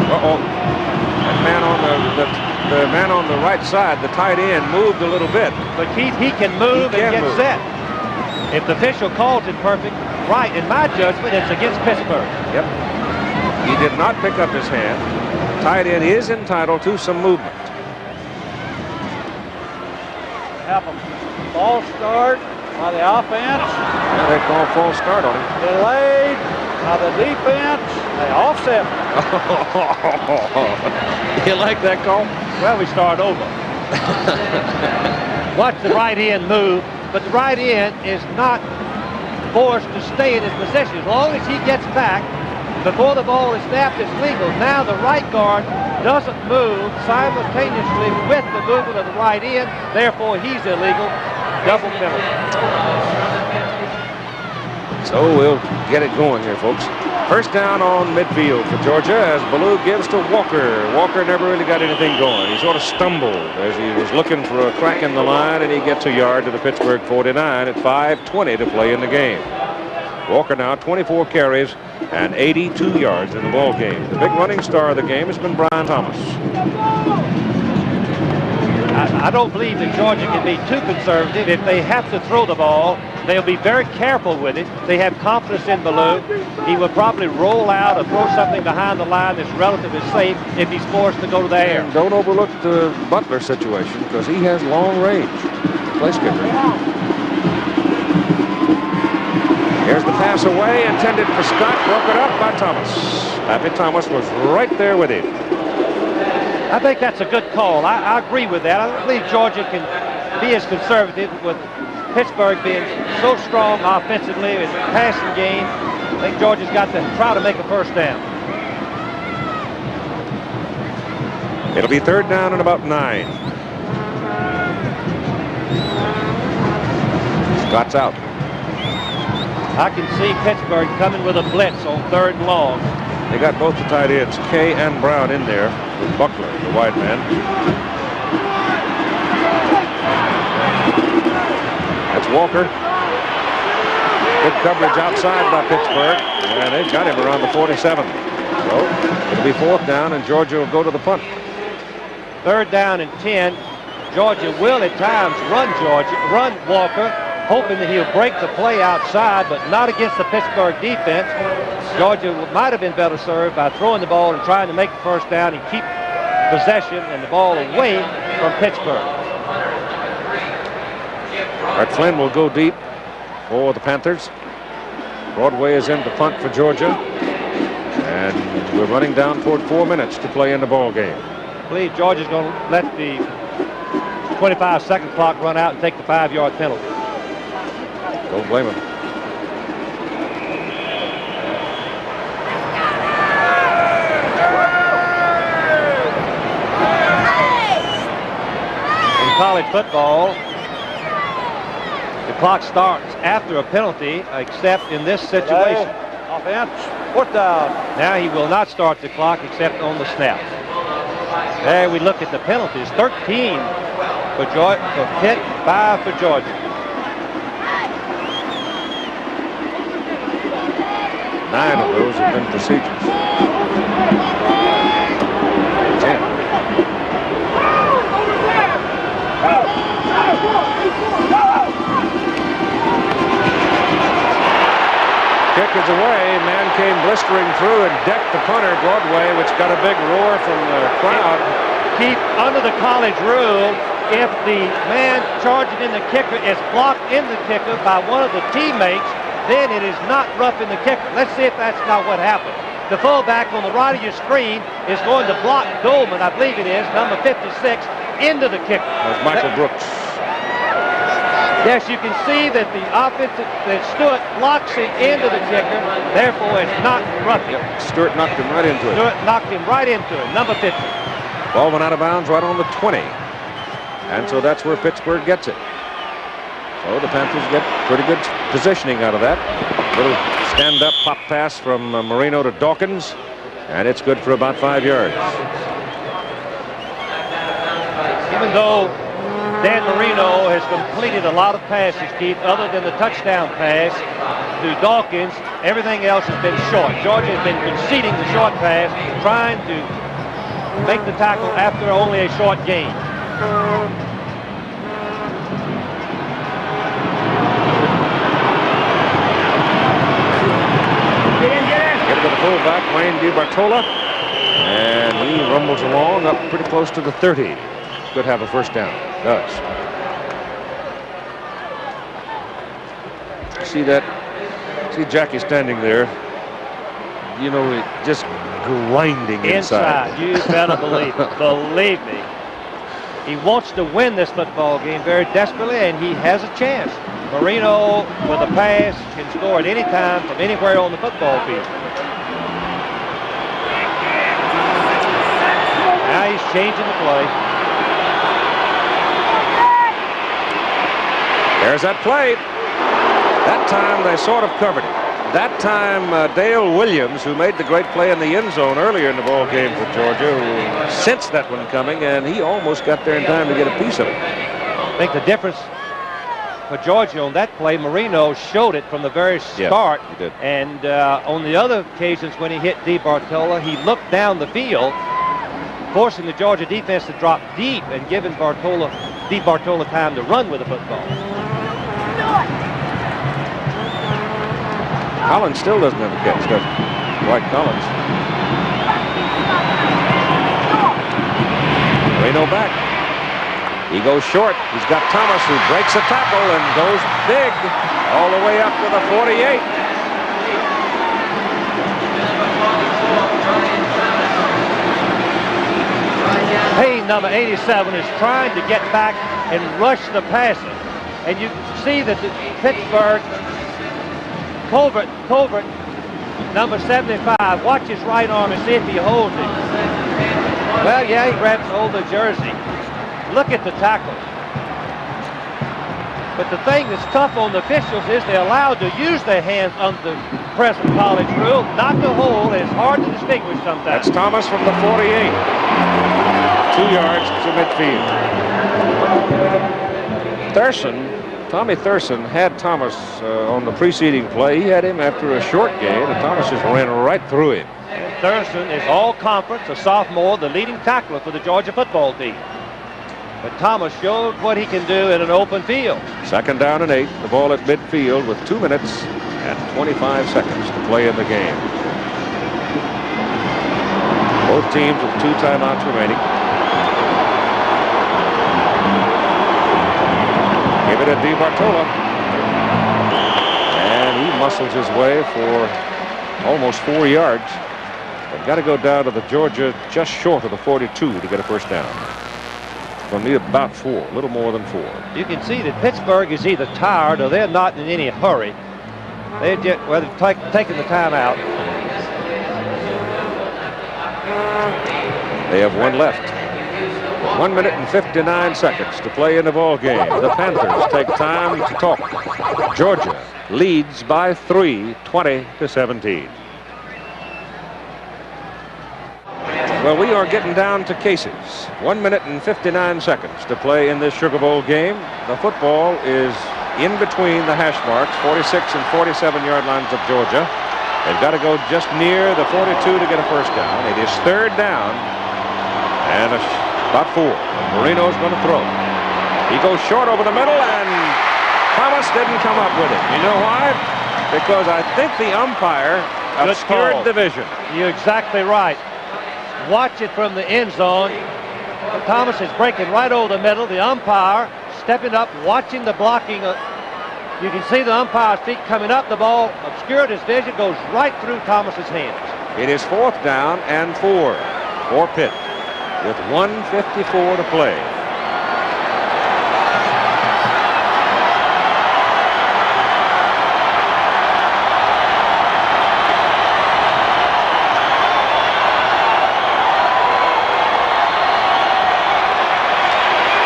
Uh-oh. That man on the man on the right side, the tight end, moved a little bit. But Keith, he can move and get set. If the official calls it perfect, right, in my judgment, it's against Pittsburgh. Yep. He did not pick up his hand. Tight end is entitled to some movement. Have a false start by the offense. Yeah, they call false start on him. Delayed by the defense. They offset. You like that call? Well, we start over. Watch the right end move, but the right end is not forced to stay in his position. As long as he gets back before the ball is snapped, it's legal. Now the right guard doesn't move simultaneously with the movement of the right end. Therefore, he's illegal. Double penalty. So we'll get it going here, folks. First down on midfield for Georgia as Ballou gives to Walker. Walker never really got anything going. He sort of stumbled as he was looking for a crack in the line, and he gets a yard to the Pittsburgh 49 at 5:20 to play in the game. Walker now 24 carries and 82 yards in the ball game. The big running star of the game has been Brian Thomas. I don't believe that Georgia can be too conservative. If they have to throw the ball, they'll be very careful with it. They have confidence in Ballou. He will probably roll out or throw something behind the line that's relatively safe if he's forced to go to the air. And don't overlook the Butler situation because he has long range. Place kicker. Here's the pass away, intended for Scott, broke it up by Thomas. Pappy Thomas was right there with him. I think that's a good call. I agree with that. I don't believe Georgia can be as conservative with Pittsburgh being so strong offensively in the passing game. I think Georgia's got to try to make a first down. It'll be third down and about 9. Scott's out. I can see Pittsburgh coming with a blitz on 3rd and long. They got both the tight ends, Kay and Brown, in there with Buckler, the wide man. That's Walker. Good coverage outside by Pittsburgh, and they've got him around the 47. So it'll be 4th down, and Georgia will go to the punt. 3rd down and 10. Georgia will at times run Walker, hoping that he'll break the play outside, but not against the Pittsburgh defense. Georgia might have been better served by throwing the ball and trying to make the first down and keep possession and the ball away from Pittsburgh. Art Flynn will go deep for the Panthers. Broadway is in to punt for Georgia. And we're running down toward 4 minutes to play in the ball game. I believe Georgia's going to let the 25-second clock run out and take the 5-yard penalty. Don't blame him. In college football, the clock starts after a penalty, except in this situation. Offense, foot down. Now he will not start the clock except on the snap. There we look at the penalties. 13 for Pitt, 5 for Georgia. 9 of those have been procedures. 10. Kick is away. Man came blistering through and decked the punter, Broadway, which got a big roar from the crowd. Keep under the college rule, if the man charging in the kicker is blocked in the kicker by one of the teammates, then it is not roughing the kicker. Let's see if that's not what happened. The fullback on the right of your screen is going to block Dolman, I believe it is, number 56, into the kicker. That was Michael Brooks. Yes, you can see that the offense that Stewart blocks it into the kicker, therefore it's not roughing. Yep. Stewart knocked him right into it. Stewart knocked him right into it, number 50. Ball went out of bounds right on the 20. And so that's where Pittsburgh gets it. So the Panthers get pretty good positioning out of that. Little stand-up pop pass from Marino to Dawkins, and it's good for about 5 yards. Even though Dan Marino has completed a lot of passes, Keith, other than the touchdown pass to Dawkins, everything else has been short. Georgia has been conceding the short pass, trying to make the tackle after only a short gain. Get to the fullback, Wayne DiBartola, and he rumbles along up pretty close to the 30. Could have a first down. Does. See that? See Jackie standing there. You know, just grinding inside. You better believe it. Believe me. He wants to win this football game very desperately, and he has a chance. Marino, with a pass, can score at any time from anywhere on the football field. Now he's changing the play. There's that play. That time they sort of covered it. That time Dale Williams, who made the great play in the end zone earlier in the ball game for Georgia, who sensed that one coming, and he almost got there in time to get a piece of it. I think the difference for Georgia on that play, Marino showed it from the very start. Yeah, he did. And on the other occasions when he hit DiBartola, he looked down the field, forcing the Georgia defense to drop deep and giving DiBartola time to run with the football. Collins still doesn't have a catch, does he? Dwight Collins. Marino back. He goes short. He's got Thomas, who breaks a tackle and goes big all the way up to the 48. Payne, number 87, is trying to get back and rush the passer. And you see that the Pittsburgh, Colbert, number 75, watch his right arm and see if he holds it. Well, yeah, he grabs hold of the jersey. Look at the tackle. But the thing that's tough on the officials is they're allowed to use their hands under the present college rule, not to hold. It's hard to distinguish sometimes. That's Thomas from the 48. 2 yards to midfield. Tommy Thurston had Thomas on the preceding play. He had him after a short gain, and Thomas just ran right through him. And Thurston is all conference, a sophomore, the leading tackler for the Georgia football team. But Thomas showed what he can do in an open field. 2nd down and 8. The ball at midfield with 2 minutes and 25 seconds to play in the game. Both teams with 2 timeouts remaining. Give it to DiBartola. And he muscles his way for almost 4 yards. But got to go down to the Georgia just short of the 42 to get a first down. Going to need about 4, a little more than 4. You can see that Pittsburgh is either tired or they're not in any hurry. They've taken the time out. They have one left. 1 minute and 59 seconds to play in the ball game. The Panthers take time to talk. Georgia leads by 3, 20-17. Well, we are getting down to cases. 1 minute and 59 seconds to play in this Sugar Bowl game. The football is in between the hash marks, 46 and 47-yard lines of Georgia. They've got to go just near the 42 to get a first down. It is third down and about 4. Marino's going to throw. He goes short over the middle, and Thomas didn't come up with it. You know why? Because I think the umpire obscured the vision. You're exactly right. Watch it from the end zone. Thomas is breaking right over the middle. The umpire stepping up, watching the blocking. You can see the umpire's feet coming up. The ball obscured his vision, goes right through Thomas's hands. It is 4th down and 4 for Pitt with 1:54 to play.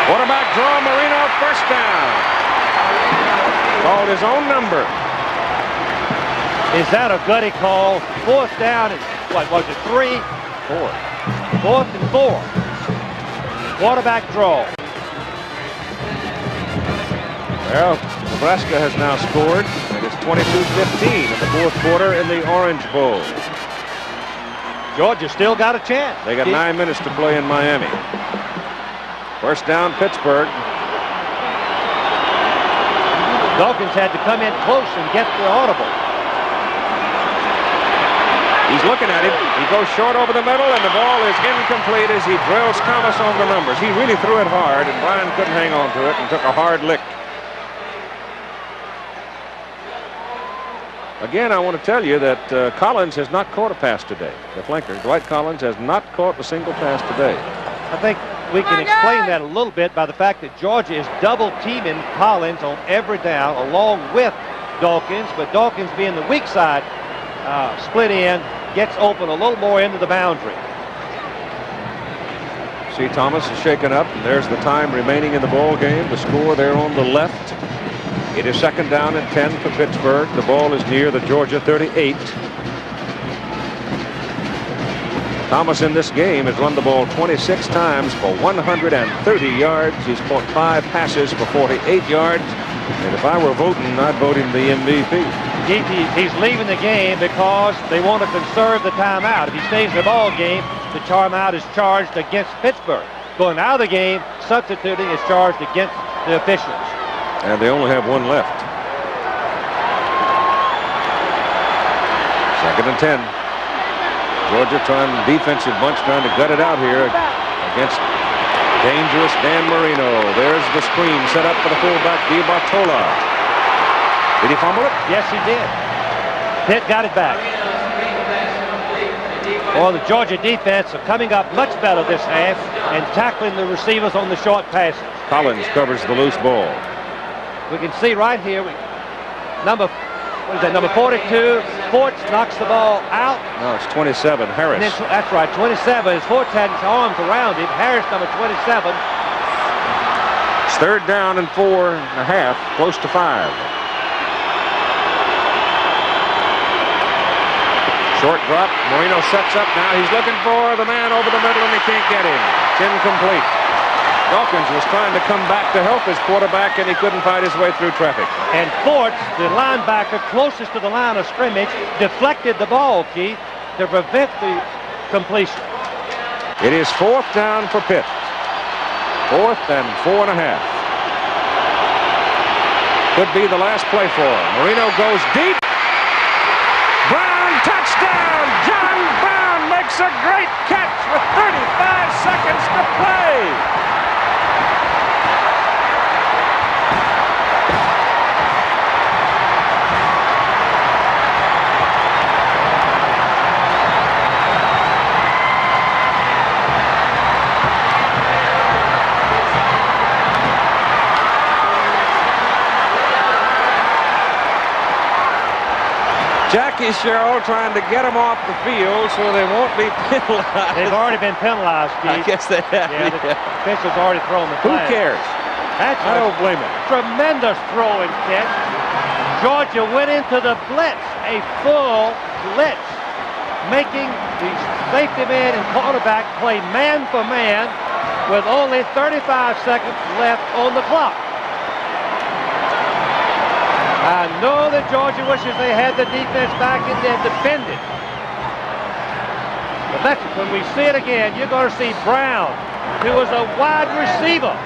Quarterback draw, Marino, first down. Called his own number. Is that a gutty call? 4th down and what was it, 3? 4. 4th and 4. Quarterback draw. Well, Nebraska has now scored. It is 22-15 in the 4th quarter in the Orange Bowl. Georgia still got a chance. They got 9 minutes to play in Miami. First down, Pittsburgh. Dawkins had to come in close and get the audible. He's looking at him. He goes short over the middle, and the ball is incomplete as he drills Thomas on the numbers. He really threw it hard, and Brian couldn't hang on to it and took a hard lick. Again, I want to tell you that Collins has not caught a pass today. The flanker, Dwight Collins, has not caught a single pass today. I think we can explain that a little bit by the fact that Georgia is double teaming Collins on every down along with Dawkins, but Dawkins being the weak side split in, gets open a little more into the boundary. See, Thomas is shaken up, and there's the time remaining in the ball game. The score there on the left. It is 2nd down and 10 for Pittsburgh. The ball is near the Georgia 38. Thomas in this game has run the ball 26 times for 130 yards. He's caught 5 passes for 48 yards. And if I were voting, I'd vote him the MVP. He's leaving the game because they want to conserve the timeout. If he stays in the ball game, the timeout is charged against Pittsburgh. Going out of the game, substituting is charged against the officials. And they only have 1 left. 2nd and 10. Georgia trying defensive bunch trying to gut it out here against dangerous Dan Marino. There's the screen set up for the fullback, DiBartola. Did he fumble it? Yes, he did. Pitt got it back. Well, the Georgia defense are coming up much better this half and tackling the receivers on the short passes. Collins covers the loose ball. We can see right here, number 42, Forts knocks the ball out. No, it's 27, Harris. That's right, 27. As Forts had his arms around him, Harris, number 27. It's 3rd down and 4.5, close to 5. Short drop. Marino sets up now. He's looking for the man over the middle, and he can't get him. It's incomplete. Dawkins was trying to come back to help his quarterback, and he couldn't fight his way through traffic. And Forts, the linebacker closest to the line of scrimmage, deflected the ball, Keith, to prevent the completion. It is 4th down for Pitt. 4th and 4.5. Could be the last play for him. Marino goes deep. Brown, touchdown! John Brown makes a great catch with 35 seconds to play. Ricky Sherrill trying to get them off the field so they won't be penalized. They've already been penalized, Keith. I guess they have. Yeah, the official's already thrown the Who flag. cares? That's I don't blame him. Tremendous throw and catch. Georgia went into the blitz, a full blitz, making the safety man and quarterback play man for man with only 35 seconds left on the clock. I know that Georgia wishes they had the defense back in there defended. But when we see it again, you're going to see Brown, who was a wide receiver,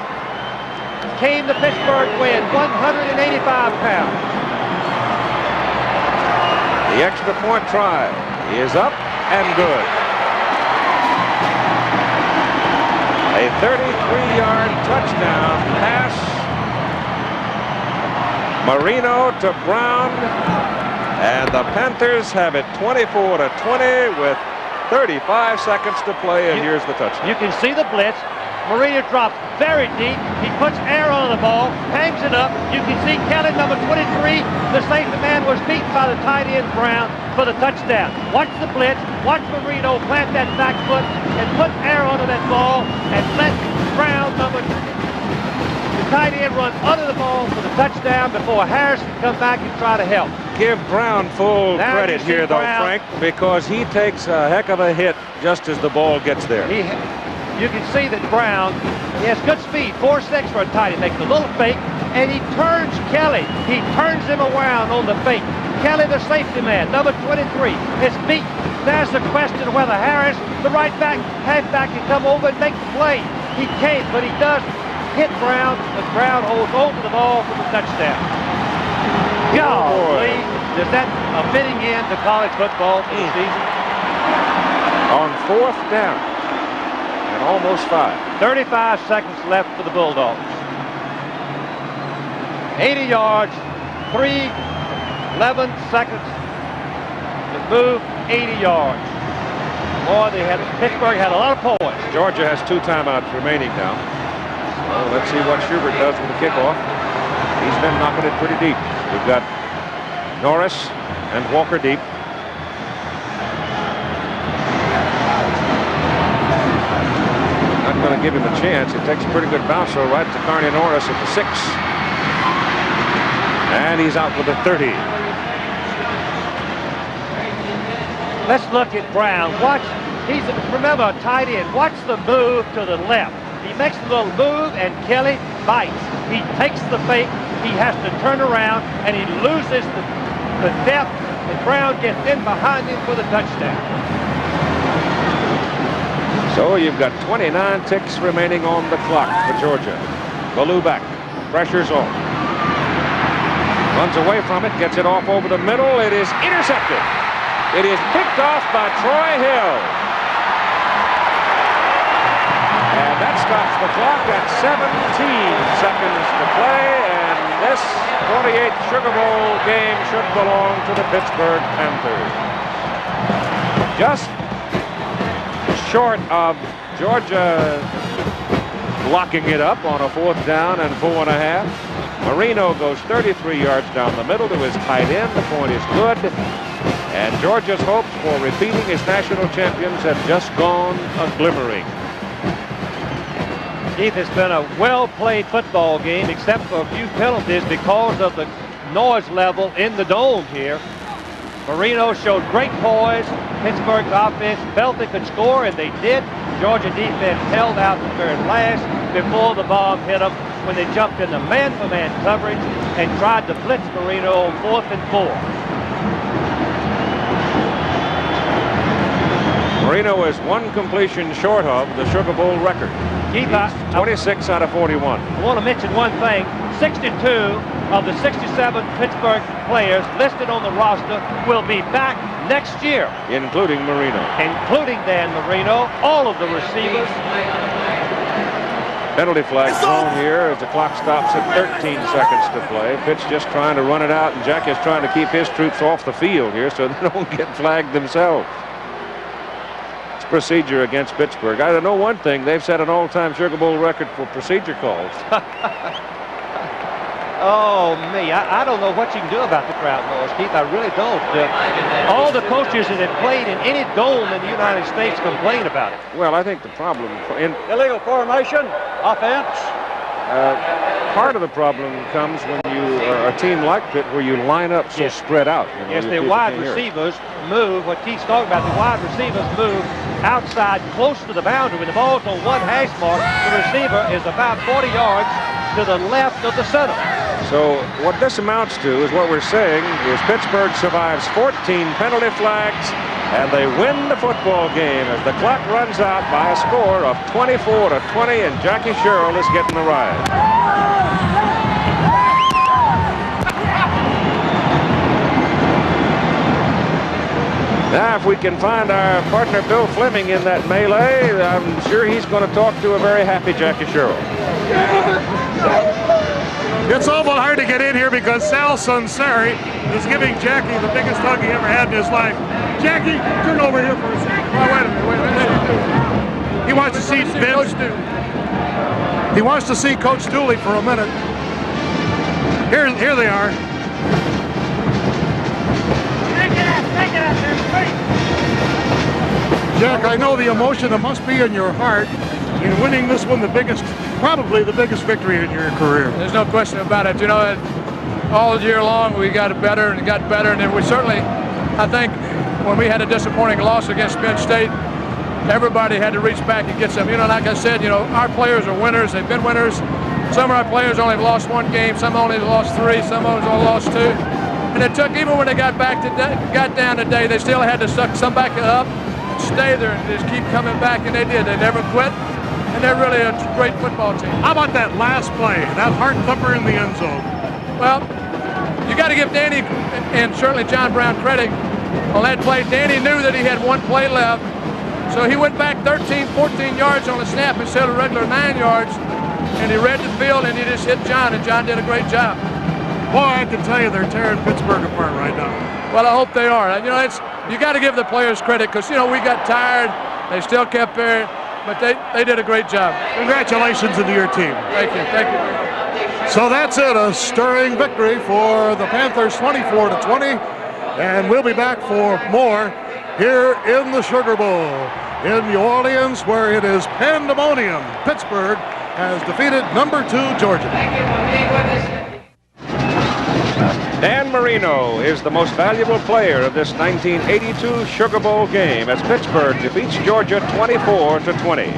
came to Pittsburgh weighing 185 pounds. The extra point try is up and good. A 33-yard touchdown pass. Marino to Brown, and the Panthers have it 24-20 with 35 seconds to play, and here's the touchdown. You can see the blitz. Marino drops very deep. He puts air on the ball, hangs it up. You can see Kelly, number 23, the safety man, was beaten by the tight end Brown for the touchdown. Watch the blitz. Watch Marino plant that back foot and put air onto that ball and let Brown, the tight end, run under the ball for the touchdown before Harris can come back and try to help. Give Brown full Now credit you see here, though, Brown. Frank, because he takes a heck of a hit just as the ball gets there. You can see that Brown, he has good speed, 4.6 for a tight end. Makes a little fake, and he turns Kelly. He turns him around on the fake. Kelly, the safety man, number 23, is beat. There's the question whether Harris, the right back, halfback, can come over and make the play. He can't, but he does hit Brown, but Brown holds over the ball for the touchdown. Golly, is that a fitting end to college football for the season? On fourth down. And almost 5. 35 seconds left for the Bulldogs. 80 yards, 11 seconds to move 80 yards. Boy, Pittsburgh had a lot of points. Georgia has 2 timeouts remaining now. So let's see what Schubert does with the kickoff. He's been knocking it pretty deep. We've got Norris and Walker deep. Going to give him a chance. It takes a pretty good bounce, so right to Carney Norris at the 6. And he's out with the 30. Let's look at Brown. Remember, a tight end. Watch the move to the left. He makes a little move, and Kelly bites. He takes the fake. He has to turn around, and he loses the depth, and Brown gets in behind him for the touchdown. So you've got 29 ticks remaining on the clock for Georgia. Ballou back. Pressure's on. Runs away from it. Gets it off over the middle. It is intercepted. It is picked off by Troy Hill. And that stops the clock at 17 seconds to play. And this 28th Sugar Bowl game should belong to the Pittsburgh Panthers. Just short of Georgia blocking it up on a 4th down and 4.5. Marino goes 33 yards down the middle to his tight end. The point is good. And Georgia's hopes for repeating as national champions have just gone a-glimmering. Keith, it's been a well-played football game, except for a few penalties because of the noise level in the dome here. Marino showed great poise. Pittsburgh's offense felt they could score, and they did. Georgia defense held out the very last before the bomb hit them when they jumped into man-for-man coverage and tried to blitz Marino on 4th and 4. Marino is 1 completion short of the Sugar Bowl record. Keith, 26 out of 41. I want to mention one thing. 62 of the 67 Pittsburgh players listed on the roster will be back next year. Including Marino. Including Dan Marino, all of the receivers. Penalty flag thrown here as the clock stops at 13 seconds to play. Pitts just trying to run it out, and Jack is trying to keep his troops off the field here so they don't get flagged themselves. It's procedure against Pittsburgh. I know one thing. They've set an all-time Sugar Bowl record for procedure calls. Oh, me. I don't know what you can do about the crowd noise, Keith. I really don't. All the coaches that have played in any dome in the United States complain about it. Well, I think the problem in Illegal formation, offense. part of the problem comes when you are a team like Pitt where you line up so spread out. You know, Yes, the wide receivers move, what Keith's talking about, the wide receivers move outside close to the boundary. When the ball's on one hash mark, the receiver is about 40 yards to the left of the center. So what this amounts to is what we're saying is Pittsburgh survives 14 penalty flags and they win the football game as the clock runs out by a score of 24-20 and Jackie Sherrill is getting the ride. Now, if we can find our partner Bill Fleming in that melee, I'm sure he's going to talk to a very happy Jackie Sherrill. It's awful hard to get in here because Sal Sunseri is giving Jackie the biggest hug he ever had in his life. Jackie, turn over here for a second. Oh, wait a minute. He wants to see Coach Dooley. He wants to see Coach Dooley for a minute. Here they are. Jack, I know the emotion that must be in your heart in winning this one, probably the biggest victory in your career. There's no question about it. You know, all year long we got better and got better, and then we certainly, I think, when we had a disappointing loss against Penn State, everybody had to reach back and get some. You know, like I said, you know, our players are winners. They've been winners. Some of our players only have lost one game. Some only lost 3. Some of us only lost 2. And it took, even when they got down today, they still had to suck some back up, stay there, and just keep coming back, and they did. They never quit, and they're really a great football team. How about that last play, that heart thumper in the end zone? Well, you got to give Danny and certainly John Brown credit on that play. Danny knew that he had one play left, so he went back 13, 14 yards on the snap instead of regular 9 yards, and he read the field, and he just hit John, and John did a great job. Boy, I can tell you they're tearing Pittsburgh apart right now. Well, I hope they are. You know, you got to give the players credit because, you know, we got tired. They still kept there, but they did a great job. Congratulations to your team. Thank you. Thank you very much. So that's it, a stirring victory for the Panthers, 24-20, and we'll be back for more here in the Sugar Bowl in New Orleans, where it is pandemonium. Pittsburgh has defeated number 2 Georgia. Dan Marino is the most valuable player of this 1982 Sugar Bowl game as Pittsburgh defeats Georgia 24-20.